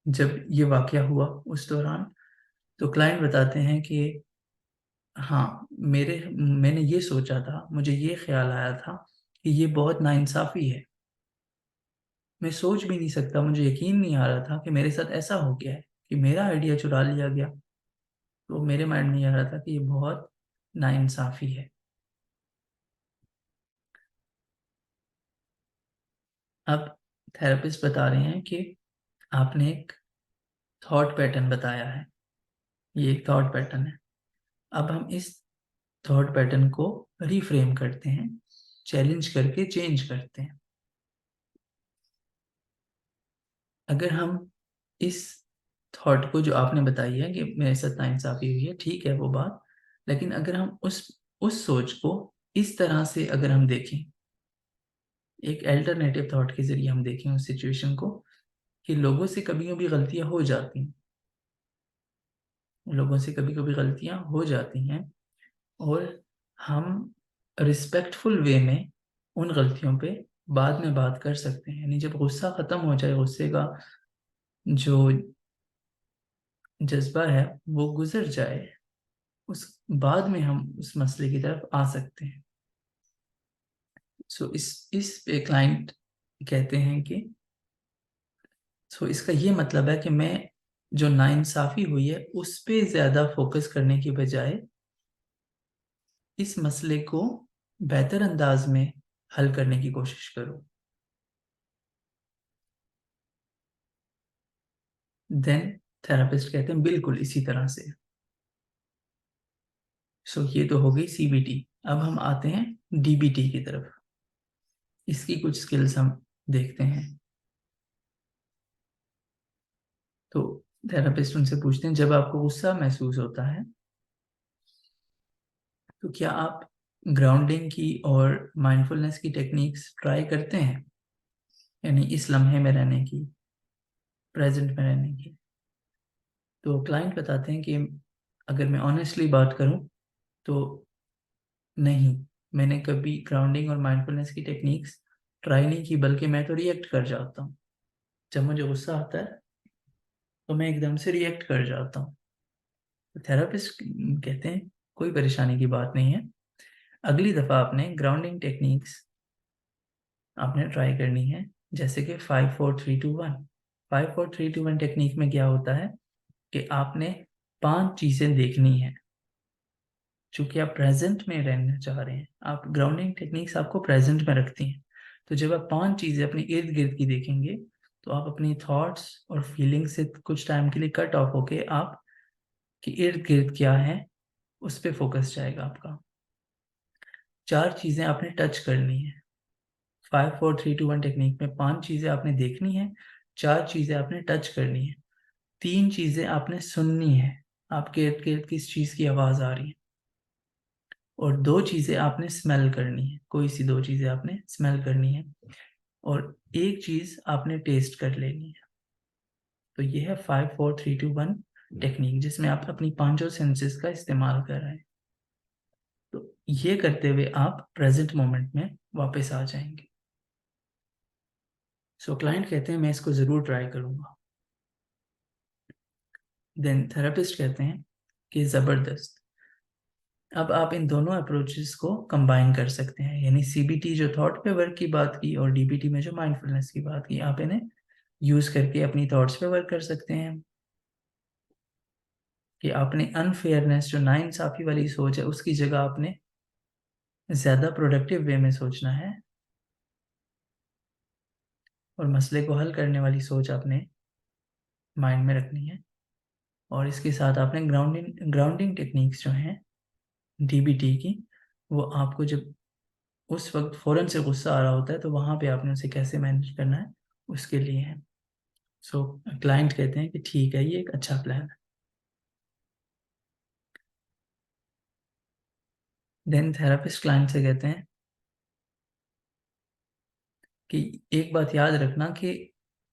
जब ये वाकया हुआ उस दौरान? तो क्लाइंट बताते हैं कि हाँ, मैंने ये सोचा था, मुझे ये ख्याल आया था कि ये बहुत नाइंसाफ़ी है। मैं सोच भी नहीं सकता, मुझे यकीन नहीं आ रहा था कि मेरे साथ ऐसा हो गया है कि मेरा आइडिया चुरा लिया गया। तो मेरे माइंड में ये आ रहा था कि ये बहुत नाइंसाफ़ी है। अब थेरेपिस्ट बता रहे हैं कि आपने एक थॉट पैटर्न बताया है, ये एक थॉट पैटर्न है। अब हम इस थॉट पैटर्न को रीफ्रेम करते हैं, चैलेंज करके चेंज करते हैं। अगर हम इस थॉट को जो आपने बताई है कि मेरे साथ नाइंसाफ़ी हुई है, ठीक है वो बात, लेकिन अगर हम उस सोच को इस तरह से अगर हम देखें, एक अल्टरनेटिव थॉट के जरिए हम देखें उस सिचुएशन को, कि लोगों से कभी कभी गलतियां हो जाती हैं, लोगों से कभी कभी गलतियां हो जाती हैं, और हम रिस्पेक्टफुल वे में उन गलतियों पे बाद में बात कर सकते हैं, यानी जब गुस्सा खत्म हो जाए, गुस्से का जो जज्बा है वो गुजर जाए, उस बाद में हम उस मसले की तरफ आ सकते हैं। सो इस पे क्लाइंट कहते हैं कि इसका ये मतलब है कि मैं जो नाइंसाफी हुई है उस पे ज्यादा फोकस करने की बजाय इस मसले को बेहतर अंदाज में हल करने की कोशिश करूं। देन थेरापिस्ट कहते हैं बिल्कुल इसी तरह से। ये तो हो गई सीबीटी। अब हम आते हैं डीबीटी की तरफ। इसकी कुछ स्किल्स हम देखते हैं। तो थेरापिस्ट उनसे पूछते हैं, जब आपको गुस्सा महसूस होता है तो क्या आप ग्राउंडिंग की और माइंडफुलनेस की टेक्निक्स ट्राई करते हैं, यानी इस लम्हे में रहने की, प्रेजेंट में रहने की? तो क्लाइंट बताते हैं कि अगर मैं ऑनेस्टली बात करूं तो नहीं, मैंने कभी ग्राउंडिंग और माइंडफुलनेस की टेक्निक्स ट्राई नहीं की, बल्कि मैं तो रिएक्ट कर जाता हूँ। जब मुझे गुस्सा आता है तो मैं एकदम से रिएक्ट कर जाता हूँ। तो थेरापिस्ट कहते हैं कोई परेशानी की बात नहीं है, अगली दफ़ा आपने ग्राउंडिंग टेक्निक्स आपने ट्राई करनी है, जैसे कि 5 4 3 2 1। 5 4 3 2 1 टेक्निक में क्या होता है कि आपने 5 चीज़ें देखनी है। चूंकि आप प्रेजेंट में रहना चाह रहे हैं, आप ग्राउंडिंग टेक्निक्स आपको प्रेजेंट में रखती हैं। तो जब आप 5 चीज़ें अपने इर्द गिर्द की देखेंगे तो आप अपनी थॉट्स और फीलिंग से कुछ टाइम के लिए कट ऑफ होके आप कि इर्द गिर्द क्या है उस पर फोकस जाएगा आपका। 4 चीजें आपने टच करनी है। 5 4 3 2 1 टेक्निक में 5 चीजें आपने देखनी है, 4 चीजें आपने टच करनी है, 3 चीजें आपने सुननी है, आपके इर्द गिर्द किस चीज की आवाज आ रही है, और 2 चीजें आपने स्मेल करनी है, कोई सी 2 चीजें आपने स्मेल करनी है, और 1 चीज आपने टेस्ट कर लेनी है। तो ये है 5 4 3 2 1 टेक्निक, जिसमें आप अपनी 5 सेंसेस का इस्तेमाल कर रहे हैं। तो ये करते हुए आप प्रेजेंट मोमेंट में वापस आ जाएंगे। सो क्लाइंट कहते हैं मैं इसको जरूर ट्राई करूंगा। देन थेरेपिस्ट कहते हैं कि जबरदस्त। अब आप इन दोनों अप्रोचेस को कंबाइन कर सकते हैं, यानी सीबीटी जो थॉट पे वर्क की बात की और डीबीटी में जो माइंडफुलनेस की बात की, आप इन्हें यूज करके अपनी थॉट्स पे वर्क कर सकते हैं कि आपने अनफेयरनेस जो नाइंसाफी वाली सोच है उसकी जगह आपने ज्यादा प्रोडक्टिव वे में सोचना है, और मसले को हल करने वाली सोच आपने माइंड में रखनी है। और इसके साथ आपने ग्राउंडिंग ग्राउंडिंग टेक्निक्स जो हैं डीबीटी की, वो आपको जब उस वक्त फौरन से गुस्सा आ रहा होता है तो वहां पे आपने उसे कैसे मैनेज करना है उसके लिए है। सो क्लाइंट कहते हैं कि ठीक है, ये एक अच्छा प्लान है। देन थेरापिस्ट क्लाइंट से कहते हैं कि एक बात याद रखना कि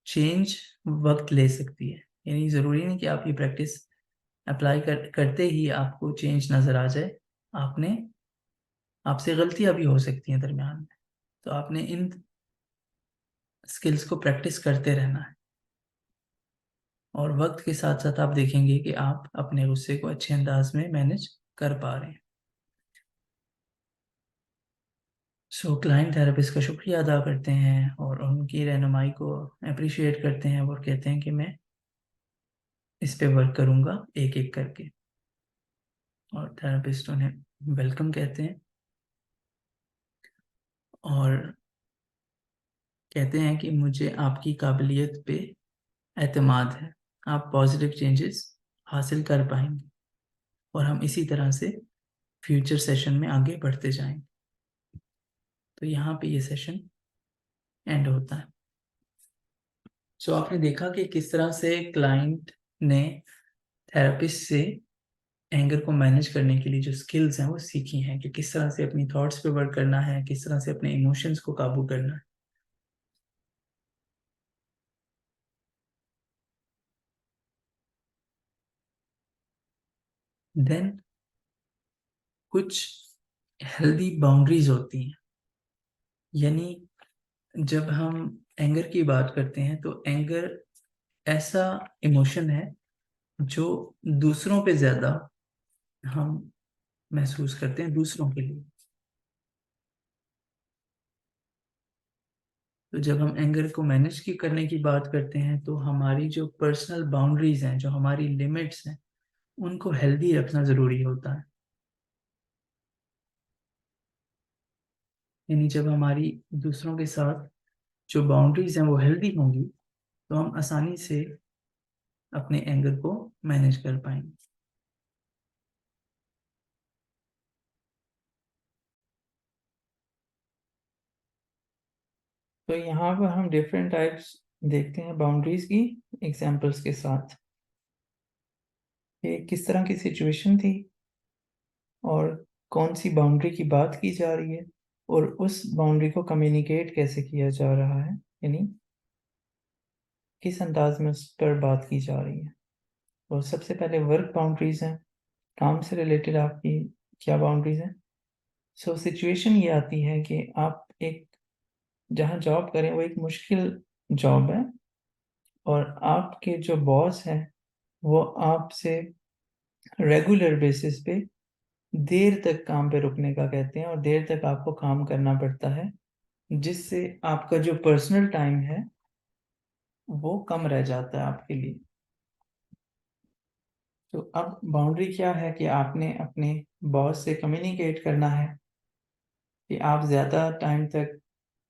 चेंज वक्त ले सकती है, यानी ज़रूरी नहीं कि आप ये प्रैक्टिस अप्लाई करते ही आपको चेंज नज़र आ जाए। आपने आपसे गलतियां भी हो सकती हैं दरमियान में, तो आपने इन स्किल्स को प्रैक्टिस करते रहना है, और वक्त के साथ साथ आप देखेंगे कि आप अपने गुस्से को अच्छे अंदाज में मैनेज कर पा रहे हैं। सो क्लाइंट थेरेपिस्ट का शुक्रिया अदा करते हैं और उनकी रहनुमाई को अप्रिशिएट करते हैं और कहते हैं कि मैं इस पे वर्क करूंगा एक एक करके, और थेरेपिस्ट उन्हें वेलकम कहते हैं और कहते हैं कि मुझे आपकी काबिलियत पे एतमाद है, आप पॉजिटिव चेंजेस हासिल कर पाएंगे, और हम इसी तरह से फ्यूचर सेशन में आगे बढ़ते जाएंगे। तो यहाँ पे ये सेशन एंड होता है। सो आपने देखा कि किस तरह से क्लाइंट ने थेरेपिस्ट से एंगर को मैनेज करने के लिए जो स्किल्स हैं वो सीखी हैं, कि किस तरह से अपनी थॉट्स पे वर्क करना है, किस तरह से अपने इमोशंस को काबू करना है। देन कुछ हेल्दी बाउंड्रीज होती हैं, यानी जब हम एंगर की बात करते हैं तो एंगर ऐसा इमोशन है जो दूसरों पे ज्यादा हम महसूस करते हैं दूसरों के लिए। तो जब हम एंगर को मैनेज की करने की बात करते हैं तो हमारी जो पर्सनल बाउंड्रीज हैं, जो हमारी लिमिट्स हैं, उनको हेल्दी रखना जरूरी होता है। यानी जब हमारी दूसरों के साथ जो बाउंड्रीज हैं वो हेल्दी होंगी तो हम आसानी से अपने एंगर को मैनेज कर पाएंगे। तो यहाँ पर हम डिफरेंट टाइप्स देखते हैं बाउंड्रीज की एग्जांपल्स के साथ, कि किस तरह की सिचुएशन थी और कौन सी बाउंड्री की बात की जा रही है, और उस बाउंड्री को कम्युनिकेट कैसे किया जा रहा है, यानी किस अंदाज में उस पर बात की जा रही है। और सबसे पहले वर्क बाउंड्रीज हैं, काम से रिलेटेड आपकी क्या बाउंड्रीज हैं। सो सिचुएशन ये आती है कि आप एक जहाँ जॉब करें वो एक मुश्किल जॉब है, और आपके जो बॉस हैं वो आपसे रेगुलर बेसिस पे देर तक काम पे रुकने का कहते हैं, और देर तक आपको काम करना पड़ता है, जिससे आपका जो पर्सनल टाइम है वो कम रह जाता है आपके लिए। तो अब बाउंड्री क्या है कि आपने अपने बॉस से कम्युनिकेट करना है कि आप ज़्यादा टाइम तक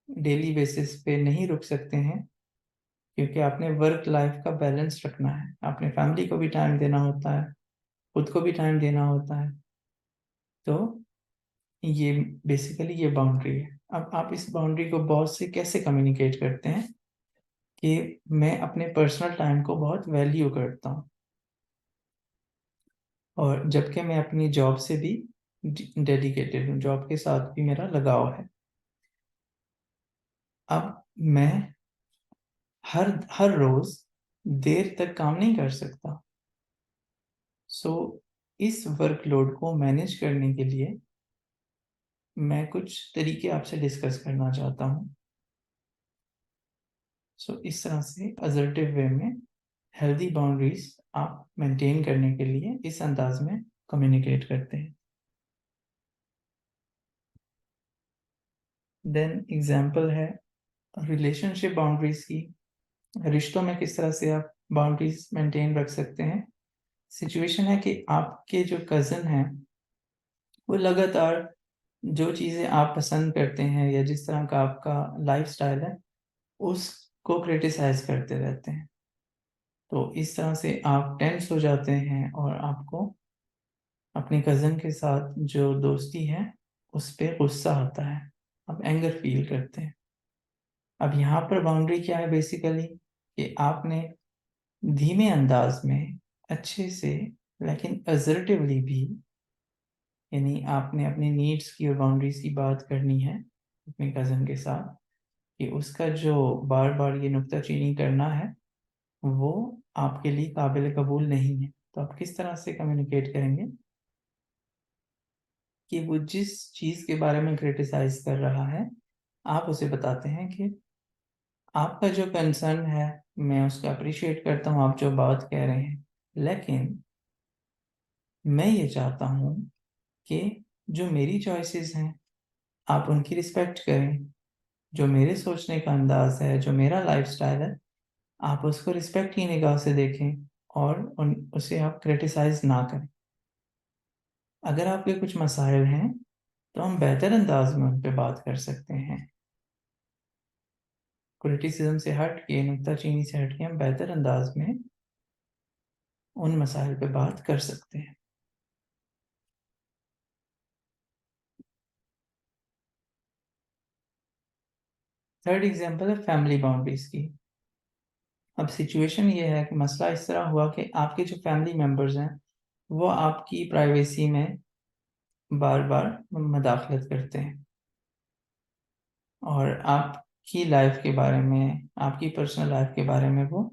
डेली बेसिस पे नहीं रुक सकते हैं, क्योंकि आपने वर्क लाइफ का बैलेंस रखना है, आपने फैमिली को भी टाइम देना होता है, खुद को भी टाइम देना होता है। तो ये बेसिकली ये बाउंड्री है। अब आप इस बाउंड्री को बॉस से कैसे कम्युनिकेट करते हैं कि मैं अपने पर्सनल टाइम को बहुत वैल्यू करता हूँ, और जबकि मैं अपनी जॉब से भी डेडिकेटेड हूँ, जॉब के साथ भी मेरा लगाव है। अब मैं हर हर रोज देर तक काम नहीं कर सकता। सो इस वर्कलोड को मैनेज करने के लिए मैं कुछ तरीके आपसे डिस्कस करना चाहता हूँ। सो इस तरह से असर्टिव वे में हेल्दी बाउंड्रीज आप मेंटेन करने के लिए इस अंदाज में कम्युनिकेट करते हैं। देन एग्जांपल है रिलेशनशिप बाउंड्रीज की। रिश्तों में किस तरह से आप बाउंड्रीज मेंटेन रख सकते हैं। सिचुएशन है कि आपके जो कज़न हैं वो लगातार जो चीज़ें आप पसंद करते हैं या जिस तरह का आपका लाइफस्टाइल है उसको क्रिटिसाइज करते रहते हैं। तो इस तरह से आप टेंस हो जाते हैं और आपको अपने कज़न के साथ जो दोस्ती है उस पर गुस्सा आता है, आप एंगर फील करते हैं। अब यहाँ पर बाउंड्री क्या है बेसिकली कि आपने धीमे अंदाज में अच्छे से लेकिन असर्टिवली भी, यानी आपने अपनी नीड्स की और बाउंड्रीज की बात करनी है अपने कज़न के साथ कि उसका जो बार बार ये नुक्ताचीनी करना है वो आपके लिए काबिल कबूल नहीं है। तो आप किस तरह से कम्युनिकेट करेंगे कि वो जिस चीज़ के बारे में क्रिटिसाइज कर रहा है आप उसे बताते हैं कि आपका जो कंसर्न है मैं उसको अप्रिशिएट करता हूँ, आप जो बात कह रहे हैं, लेकिन मैं ये चाहता हूँ कि जो मेरी चॉइसेस हैं आप उनकी रिस्पेक्ट करें, जो मेरे सोचने का अंदाज है, जो मेरा लाइफस्टाइल है, आप उसको रिस्पेक्ट की निगाह से देखें और उसे आप क्रिटिसाइज ना करें। अगर आपके कुछ मसाइल हैं तो हम बेहतर अंदाज में उन पर बात कर सकते हैं। क्रिटिसिज्म से हट के, नुक्ताचीनी से हट के हम बेहतर अंदाज में उन मसाइल पे बात कर सकते हैं। थर्ड एग्जांपल है फैमिली बाउंड्रीज की। अब सिचुएशन ये है कि मसला इस तरह हुआ कि आपके जो फैमिली मेम्बर्स हैं वो आपकी प्राइवेसी में बार बार मदाखलत करते हैं और आपकी लाइफ के बारे में, आपकी पर्सनल लाइफ के बारे में वो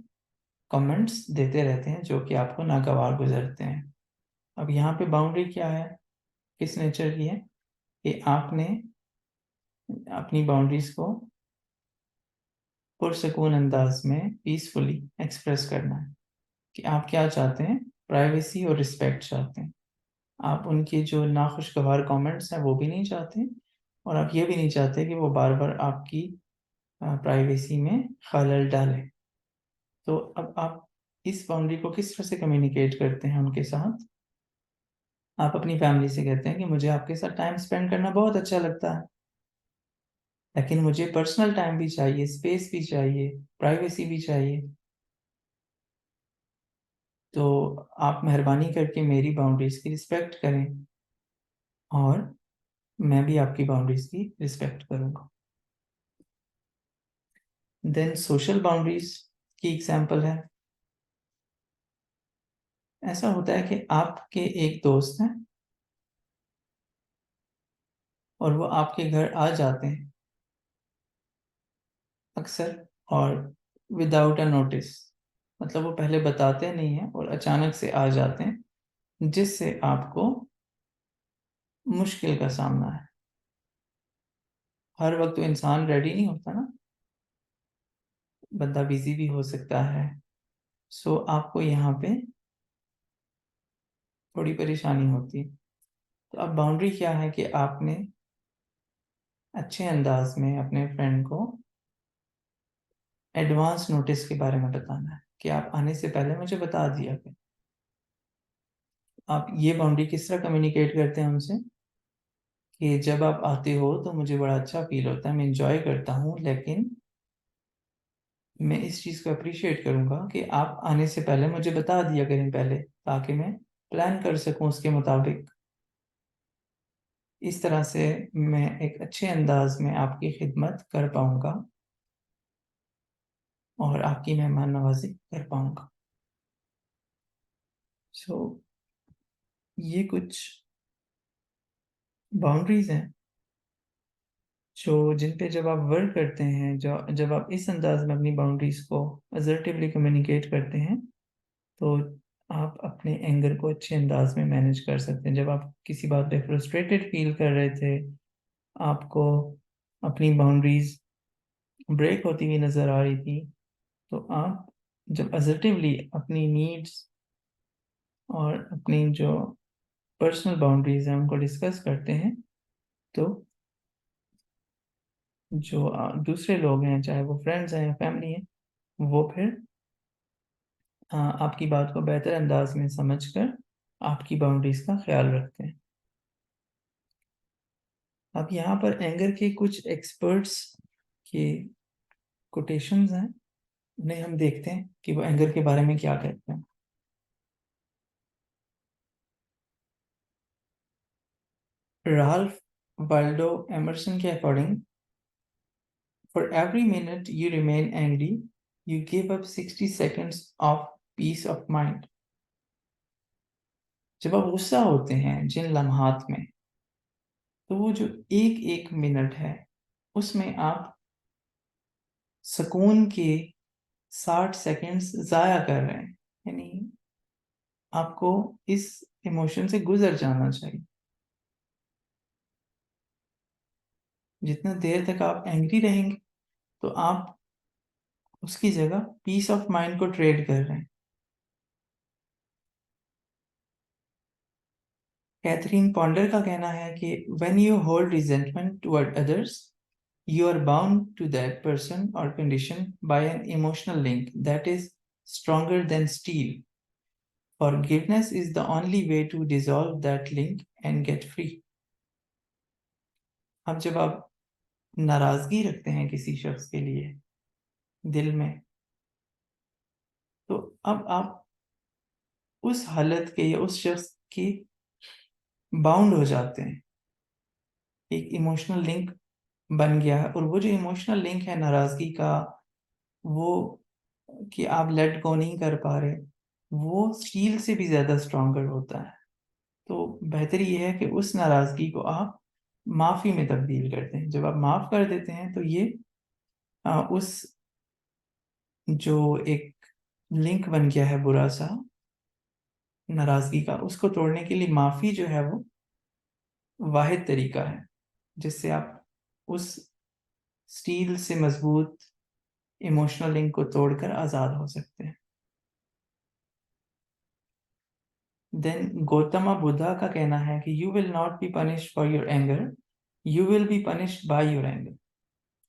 कमेंट्स देते रहते हैं जो कि आपको नागवार गुजरते हैं। अब यहाँ पे बाउंड्री क्या है, किस नेचर की है कि आपने अपनी बाउंड्रीज को पुरसकून अंदाज में पीसफुली एक्सप्रेस करना है कि आप क्या चाहते हैं, प्राइवेसी और रिस्पेक्ट चाहते हैं। आप उनके जो नाखुशगवार कमेंट्स हैं वो भी नहीं चाहते और आप ये भी नहीं चाहते कि वो बार बार आपकी प्राइवेसी में खलल डालें। तो अब आप इस बाउंड्री को किस तरह से कम्युनिकेट करते हैं उनके साथ। आप अपनी फैमिली से कहते हैं कि मुझे आपके साथ टाइम स्पेंड करना बहुत अच्छा लगता है, लेकिन मुझे पर्सनल टाइम भी चाहिए, स्पेस भी चाहिए, प्राइवेसी भी चाहिए। तो आप मेहरबानी करके मेरी बाउंड्रीज की रिस्पेक्ट करें और मैं भी आपकी बाउंड्रीज की रिस्पेक्ट करूंगा। देन सोशल बाउंड्रीज की एग्जांपल है। ऐसा होता है कि आपके एक दोस्त हैं और वो आपके घर आ जाते हैं अक्सर, और विदाउट अ नोटिस, मतलब वो पहले बताते नहीं हैं और अचानक से आ जाते हैं जिससे आपको मुश्किल का सामना है। हर वक्त तो इंसान रेडी नहीं होता ना, बंदा बिजी भी हो सकता है। सो आपको यहाँ पे थोड़ी परेशानी होती है। तो अब बाउंड्री क्या है कि आपने अच्छे अंदाज में अपने फ्रेंड को एडवांस नोटिस के बारे में बताना है कि आप आने से पहले मुझे बता दिया करें। आप ये बाउंड्री किस तरह कम्युनिकेट करते हैं उनसे कि जब आप आते हो तो मुझे बड़ा अच्छा फील होता है, मैं इंजॉय करता हूँ, लेकिन मैं इस चीज़ को अप्रिशिएट करूँगा कि आप आने से पहले मुझे बता दिया करें पहले, ताकि मैं प्लान कर सकूँ उसके मुताबिक। इस तरह से मैं एक अच्छे अंदाज में आपकी खिदमत कर पाऊँगा और आपकी मेहमान नवाजी कर पाऊँगा। सो ये कुछ बाउंड्रीज हैं जो जिन पे जब आप वर्क करते हैं, जो जब आप इस अंदाज में अपनी बाउंड्रीज को असर्टिवली कम्युनिकेट करते हैं, तो आप अपने एंगर को अच्छे अंदाज में मैनेज कर सकते हैं। जब आप किसी बात पे फ्रस्ट्रेटेड फील कर रहे थे, आपको अपनी बाउंड्रीज ब्रेक होती हुई नजर आ रही थी, तो आप जब असर्टिवली अपनी नीड्स और अपनी जो पर्सनल बाउंड्रीज हैं उनको डिस्कस करते हैं, तो जो दूसरे लोग हैं, चाहे वो फ्रेंड्स हैं या फैमिली हैं, वो फिर आपकी बात को बेहतर अंदाज में समझकर आपकी बाउंड्रीज का ख्याल रखते हैं। अब यहाँ पर एंगर के कुछ एक्सपर्ट्स के कोटेशंस हैं, उन्हें हम देखते हैं कि वो एंगर के बारे में क्या कहते हैं। राल्फ वाल्डो एमर्सन के according, for every minute you remain angry, you give up 60 seconds of peace of mind. जब आप गुस्सा होते हैं जिन लम्हात में, तो वो जो एक एक मिनट है, उसमें आप सुकून के 60 सेकंड्स जाया कर रहे हैं। यानी आपको इस इमोशन से गुजर जाना चाहिए। जितना देर तक आप एंग्री रहेंगे, तो आप उसकी जगह पीस ऑफ माइंड को ट्रेड कर रहे हैं। कैथरीन पॉन्डर का कहना है कि when you hold resentment toward others, you are bound to that person or condition by an emotional link that is stronger than steel. Forgiveness is the only way to dissolve that link and get free. अब जब आप नाराजगी रखते हैं किसी शख्स के लिए दिल में, तो अब आप उस हालत के या उस शख्स की बाउंड हो जाते हैं। एक इमोशनल लिंक बन गया है, और वो जो इमोशनल लिंक है नाराजगी का, वो कि आप लेट गो नहीं कर पा रहे, वो स्टील से भी ज्यादा स्ट्रॉन्गर होता है। तो बेहतर ये है कि उस नाराजगी को आप माफी में तब्दील करते हैं। जब आप माफ कर देते हैं, तो ये उस जो एक लिंक बन गया है बुरा सा नाराजगी का, उसको तोड़ने के लिए माफी जो है वो वाहिद तरीका है जिससे आप उस स्टील से मजबूत इमोशनल लिंक को तोड़कर आजाद हो सकते हैं। देन गौतम बुद्धा का कहना है कि you will not be punished for your anger, you will be punished by your anger.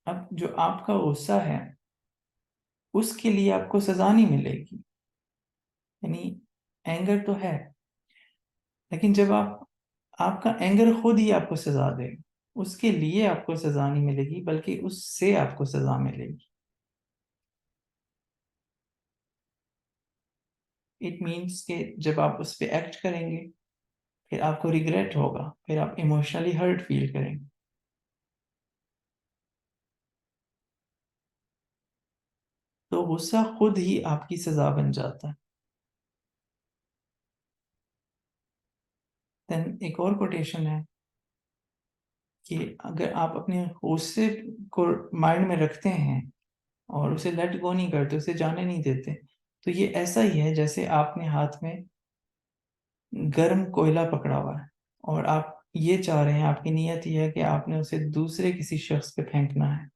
अब जो आपका गुस्सा है, उसके लिए आपको सजा नहीं मिलेगी। यानी एंगर तो है, लेकिन जब आपका एंगर खुद ही आपको सजा देगा, उसके लिए आपको सजा नहीं मिलेगी, बल्कि उससे आपको सजा मिलेगी। इट मीन्स कि जब आप उस पर एक्ट करेंगे, फिर आपको रिग्रेट होगा, फिर आप इमोशनली हर्ट फील करेंगे, तो गुस्सा खुद ही आपकी सजा बन जाता है। देन एक और कोटेशन है कि अगर आप अपने गुस्से को माइंड में रखते हैं और उसे लेट गो नहीं करते, उसे जाने नहीं देते, तो ये ऐसा ही है जैसे आपने हाथ में गर्म कोयला पकड़ा हुआ है और आप ये चाह रहे हैं, आपकी नीयत ये है कि आपने उसे दूसरे किसी शख्स पे फेंकना है,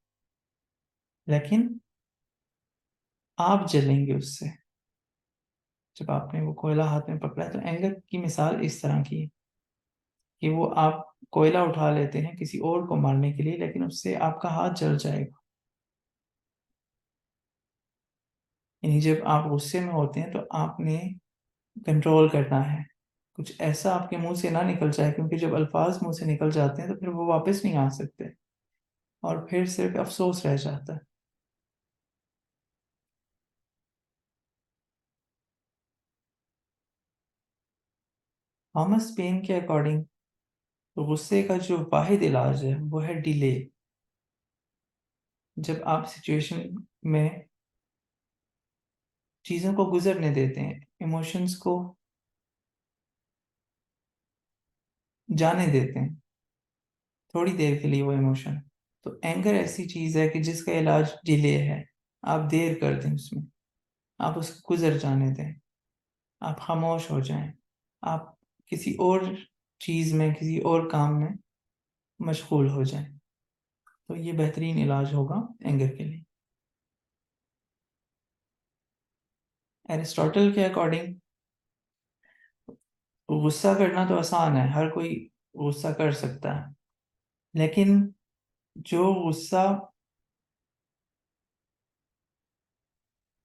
लेकिन आप जलेंगे उससे। जब आपने वो कोयला हाथ में पकड़ा है, तो एंगर की मिसाल इस तरह की है कि वो आप कोयला उठा लेते हैं किसी और को मारने के लिए, लेकिन उससे आपका हाथ जल जाएगा। यानी जब आप गुस्से में होते हैं, तो आपने कंट्रोल करना है, कुछ ऐसा आपके मुंह से ना निकल जाए, क्योंकि जब अल्फाज मुंह से निकल जाते हैं तो फिर वो वापस नहीं आ सकते और फिर सिर्फ अफसोस रह जाता है। थॉमस पेन के अकॉर्डिंग तो गुस्से का जो वाहिद इलाज है वो है डिले। जब आप सिचुएशन में चीज़ों को गुजरने देते हैं, इमोशंस को जाने देते हैं थोड़ी देर के लिए वो इमोशन, तो एंगर ऐसी चीज़ है कि जिसका इलाज डिले है। आप देर कर दें उसमें, आप उसको गुजर जाने दें, आप खामोश हो जाएं, आप किसी और चीज़ में, किसी और काम में मशगूल हो जाएं, तो ये बेहतरीन इलाज होगा एंगर के लिए। एरिस्टोटल के अकॉर्डिंग गुस्सा करना तो आसान है, हर कोई गुस्सा कर सकता है, लेकिन जो गुस्सा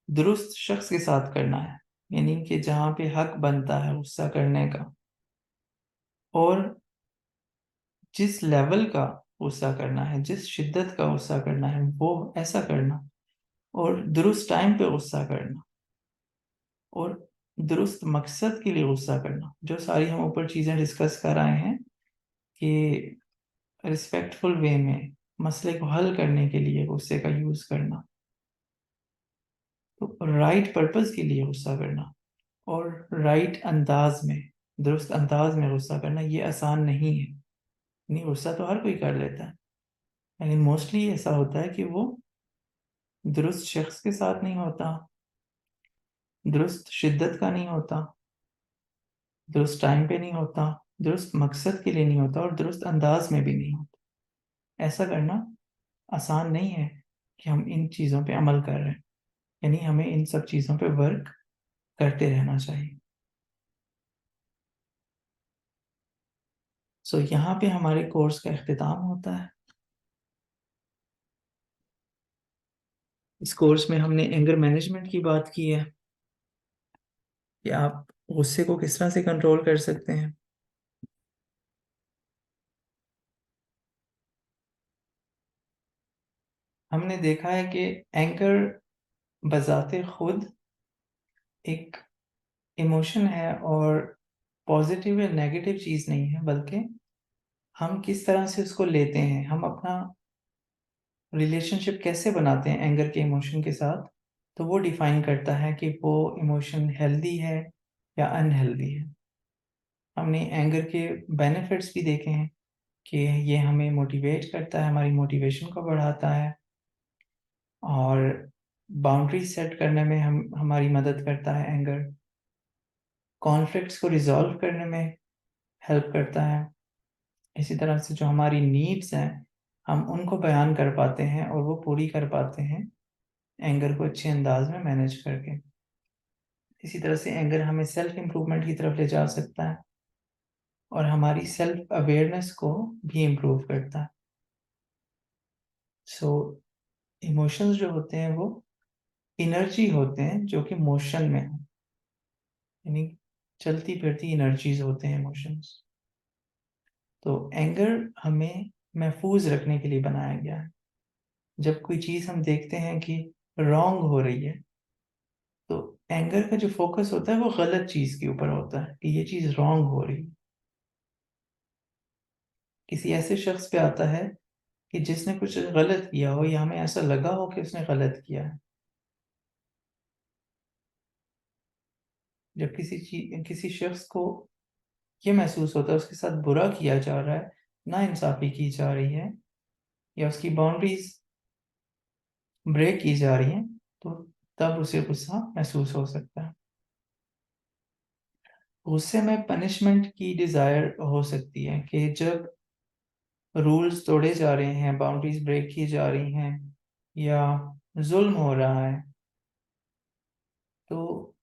दुरुस्त शख्स के साथ करना है, यानी कि जहाँ पे हक बनता है गुस्सा करने का, और जिस लेवल का गुस्सा करना है, जिस शिद्दत का गुस्सा करना है, वो ऐसा करना, और दुरुस्त टाइम पे गुस्सा करना, और दुरुस्त मकसद के लिए गुस्सा करना, जो सारी हम ऊपर चीज़ें डिस्कस कर आए हैं कि रिस्पेक्टफुल वे में मसले को हल करने के लिए गुस्से का यूज़ करना, तो राइट पर्पस के लिए गुस्सा करना और राइट अंदाज में, दुरुस्त अंदाज में गुस्सा करना, ये आसान नहीं है। नहीं, गुस्सा तो हर कोई कर लेता है, लेकिन मोस्टली ऐसा होता है कि वो दुरुस्त शख्स के साथ नहीं होता, दुरुस्त शिद्दत का नहीं होता, दुरुस्त टाइम पे नहीं होता, दुरुस्त मकसद के लिए नहीं होता, और दुरुस्त अंदाज में भी नहीं होता। ऐसा करना आसान नहीं है कि हम इन चीज़ों पे अमल कर रहे हैं, यानी हमें इन सब चीज़ों पे वर्क करते रहना चाहिए। सो यहाँ पे हमारे कोर्स का इख्तिताम होता है। इस कोर्स में हमने एंगर मैनेजमेंट की बात की है कि आप गुस्से को किस तरह से कंट्रोल कर सकते हैं। हमने देखा है कि एंगर बजाते खुद एक इमोशन है, और पॉजिटिव या नेगेटिव चीज़ नहीं है, बल्कि हम किस तरह से उसको लेते हैं, हम अपना रिलेशनशिप कैसे बनाते हैं एंगर के इमोशन के साथ, तो वो डिफाइन करता है कि वो इमोशन हेल्दी है या अनहेल्दी है। हमने एंगर के बेनिफिट्स भी देखे हैं कि ये हमें मोटिवेट करता है, हमारी मोटिवेशन को बढ़ाता है, और बाउंड्री सेट करने में हम हमारी मदद करता है एंगर, कॉन्फ्लिक्ट्स को रिजॉल्व करने में हेल्प करता है। इसी तरह से जो हमारी नीड्स हैं, हम उनको बयान कर पाते हैं और वो पूरी कर पाते हैं एंगर को अच्छे अंदाज में मैनेज करके। इसी तरह से एंगर हमें सेल्फ इम्प्रूवमेंट की तरफ ले जा सकता है, और हमारी सेल्फ अवेयरनेस को भी इम्प्रूव करता है। सो इमोशंस जो होते हैं वो एनर्जी होते हैं जो कि मोशन में है, यानी चलती फिरती एनर्जीज होते हैं इमोशंस। तो एंगर हमें महफूज रखने के लिए बनाया गया है। जब कोई चीज़ हम देखते हैं कि रॉन्ग हो रही है, तो एंगर का जो फोकस होता है वो गलत चीज़ के ऊपर होता है कि ये चीज़ रॉन्ग हो रही है। किसी ऐसे शख्स पे आता है कि जिसने कुछ गलत किया हो, या हमें ऐसा लगा हो कि उसने गलत किया है। जब किसी शख्स को ये महसूस होता है उसके साथ बुरा किया जा रहा है, ना इंसाफी की जा रही है, या उसकी बाउंड्रीज ब्रेक की जा रही हैं, तो तब उसे गुस्सा महसूस हो सकता है। गुस्से में पनिशमेंट की डिज़ायर हो सकती है कि जब रूल्स तोड़े जा रहे हैं, बाउंड्रीज ब्रेक की जा रही हैं, या जुल्म हो रहा है, तो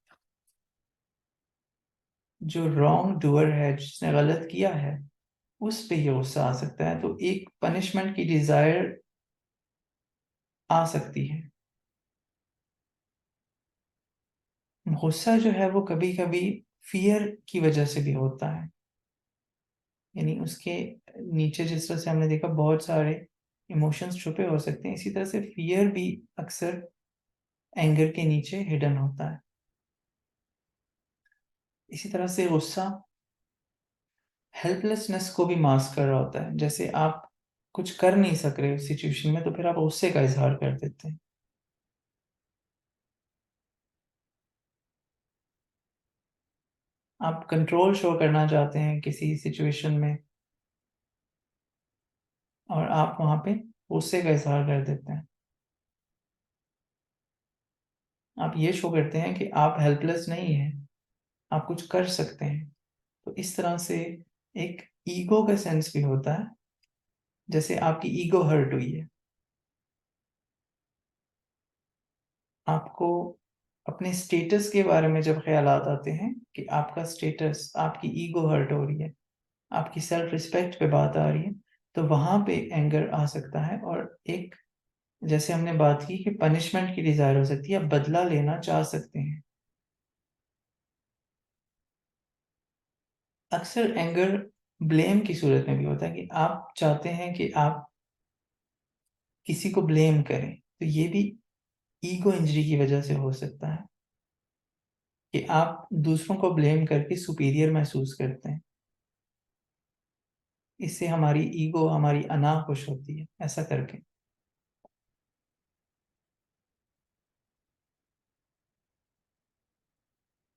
जो रॉन्ग डूअर है, जिसने गलत किया है, उस पे ये गुस्सा आ सकता है, तो एक पनिशमेंट की डिज़ायर आ सकती है। गुस्सा जो है वो कभी कभी फियर की वजह से भी होता है, यानी उसके नीचे जिस तरह से हमने देखा बहुत सारे इमोशंस छुपे हो सकते हैं, इसी तरह से फियर भी अक्सर एंगर के नीचे हिडन होता है। इसी तरह से गुस्सा हेल्पलेसनेस को भी मास्क कर रहा होता है। जैसे आप कुछ कर नहीं सक रहे उस सिचुएशन में, तो फिर आप गुस्से का इजहार कर देते हैं। आप कंट्रोल शो करना चाहते हैं किसी सिचुएशन में, और आप वहां पे गुस्से का इजहार कर देते हैं। आप ये शो करते हैं कि आप हेल्पलेस नहीं हैं, आप कुछ कर सकते हैं। तो इस तरह से एक ईगो का सेंस भी होता है। जैसे आपकी ईगो हर्ट हुई है, आपको अपने स्टेटस के बारे में जब ख्यालात आते हैं कि आपका स्टेटस, आपकी ईगो हर्ट हो रही है, आपकी सेल्फ रिस्पेक्ट पे बात आ रही है, तो वहां पे एंगर आ सकता है। और एक, जैसे हमने बात की कि पनिशमेंट की डिजायर हो सकती है, आप बदला लेना चाह सकते हैं। अक्सर एंगर ब्लेम की सूरत में भी होता है कि आप चाहते हैं कि आप किसी को ब्लेम करें। तो ये भी ईगो इंजरी की वजह से हो सकता है कि आप दूसरों को ब्लेम करके सुपीरियर महसूस करते हैं। इससे हमारी ईगो, हमारी अना खुश होती है ऐसा करके।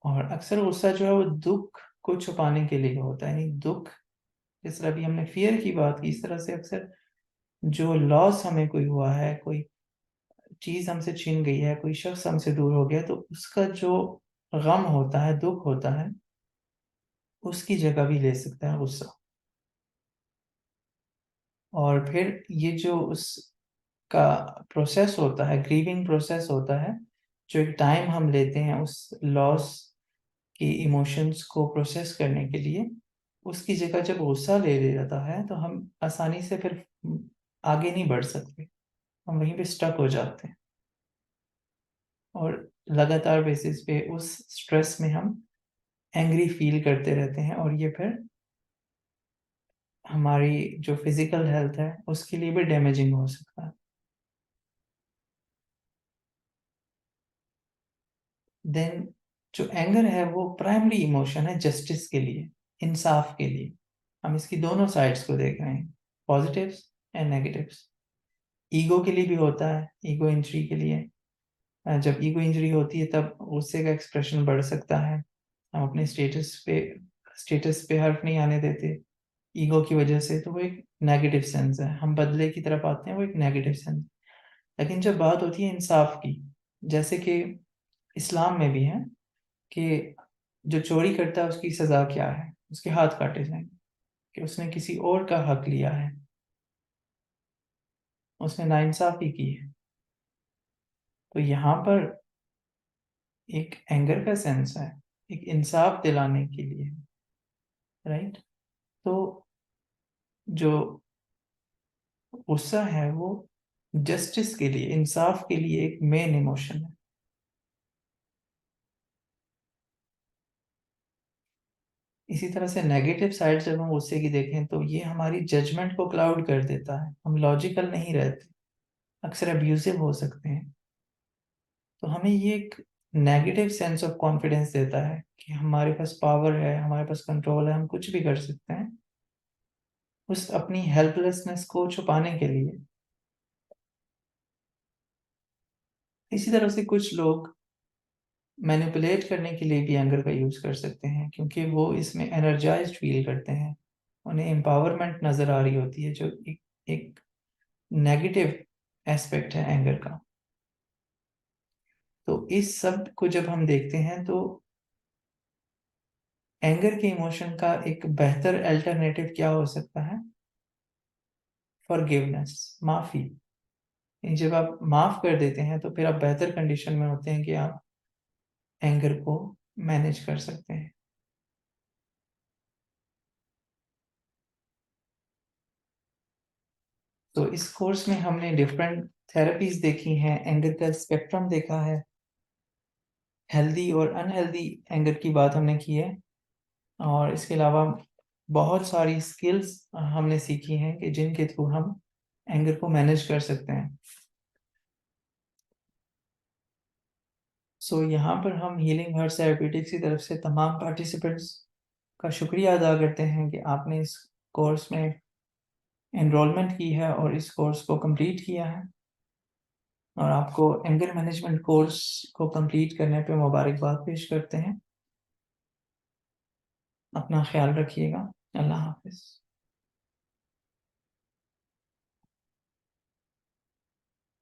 और अक्सर गुस्सा जो है वो दुख को छुपाने के लिए होता है। यानी दुख, जिस तरह अभी हमने फियर की बात की, इस तरह से अक्सर जो लॉस हमें कोई हुआ है, कोई चीज हमसे छीन गई है, कोई शख्स हमसे दूर हो गया, तो उसका जो गम होता है, दुख होता है, उसकी जगह भी ले सकता है गुस्सा। और फिर ये जो उसका प्रोसेस होता है, ग्रीविंग प्रोसेस होता है, जो एक टाइम हम लेते हैं उस लॉस की इमोशंस को प्रोसेस करने के लिए, उसकी जगह जब गुस्सा ले ले जाता है तो हम आसानी से फिर आगे नहीं बढ़ सकते, हम वहीं पे स्टक हो जाते हैं। और लगातार बेसिस पे उस स्ट्रेस में हम एंग्री फील करते रहते हैं, और ये फिर हमारी जो फिजिकल हेल्थ है उसके लिए भी डैमेजिंग हो सकता है। देन जो एंगर है वो प्राइमरी इमोशन है जस्टिस के लिए, इंसाफ के लिए। हम इसकी दोनों साइड्स को देख रहे हैं, पॉजिटिव्स एंड नेगेटिव्स। ईगो के लिए भी होता है, ईगो इंजरी के लिए। जब ईगो इंजरी होती है तब गुस्से का एक्सप्रेशन बढ़ सकता है। हम अपने स्टेटस पे हर्फ नहीं आने देते ईगो की वजह से, तो वो एक नेगेटिव सेंस है। हम बदले की तरफ आते हैं, वो एक नेगेटिव सेंस। लेकिन जब बात होती है इंसाफ की, जैसे कि इस्लाम में भी है कि जो चोरी करता है उसकी सजा क्या है, उसके हाथ काटे जाएंगे, कि उसने किसी और का हक लिया है, उसने नाइंसाफी की है। तो यहाँ पर एक एंगर का सेंस है, एक इंसाफ दिलाने के लिए, राइट। तो जो गुस्सा है वो जस्टिस के लिए, इंसाफ के लिए एक मेन इमोशन है। इसी तरह से नेगेटिव साइड जब हम गुस्से की देखें तो ये हमारी जजमेंट को क्लाउड कर देता है, हम लॉजिकल नहीं रहते, अक्सर अब्यूजिव हो सकते हैं। तो हमें ये एक नेगेटिव सेंस ऑफ कॉन्फिडेंस देता है कि हमारे पास पावर है, हमारे पास कंट्रोल है, हम कुछ भी कर सकते हैं, उस अपनी हेल्पलेसनेस को छुपाने के लिए। इसी तरह से कुछ लोग मैनिपुलेट करने के लिए भी एंगर का यूज कर सकते हैं, क्योंकि वो इसमें एनर्जाइज्ड फील करते हैं, उन्हें एम्पावरमेंट नजर आ रही होती है, जो एक नेगेटिव एस्पेक्ट है एंगर का। तो इस सब को जब हम देखते हैं तो एंगर के इमोशन का एक बेहतर अल्टरनेटिव क्या हो सकता है? फॉरगिवनेस, माफी। जब आप माफ कर देते हैं तो फिर आप बेहतर कंडीशन में होते हैं कि आप एंगर को मैनेज कर सकते हैं। तो इस कोर्स में हमने डिफरेंट थेरेपीज देखी हैं, एंगर का स्पेक्ट्रम देखा है, हेल्दी और अनहेल्दी एंगर की बात हमने की है, और इसके अलावा बहुत सारी स्किल्स हमने सीखी हैं कि जिनके थ्रू हम एंगर को मैनेज कर सकते हैं। सो यहाँ पर हम हीलिंग हर्ट्स थेरेप्यूटिक्स की तरफ से तमाम पार्टिसिपेंट्स का शुक्रिया अदा करते हैं कि आपने इस कोर्स में एनरोलमेंट की है और इस कोर्स को कंप्लीट किया है, और आपको एंगर मैनेजमेंट कोर्स को कंप्लीट करने पे मुबारकबाद पेश करते हैं। अपना ख्याल रखिएगा। अल्लाह हाफिज़।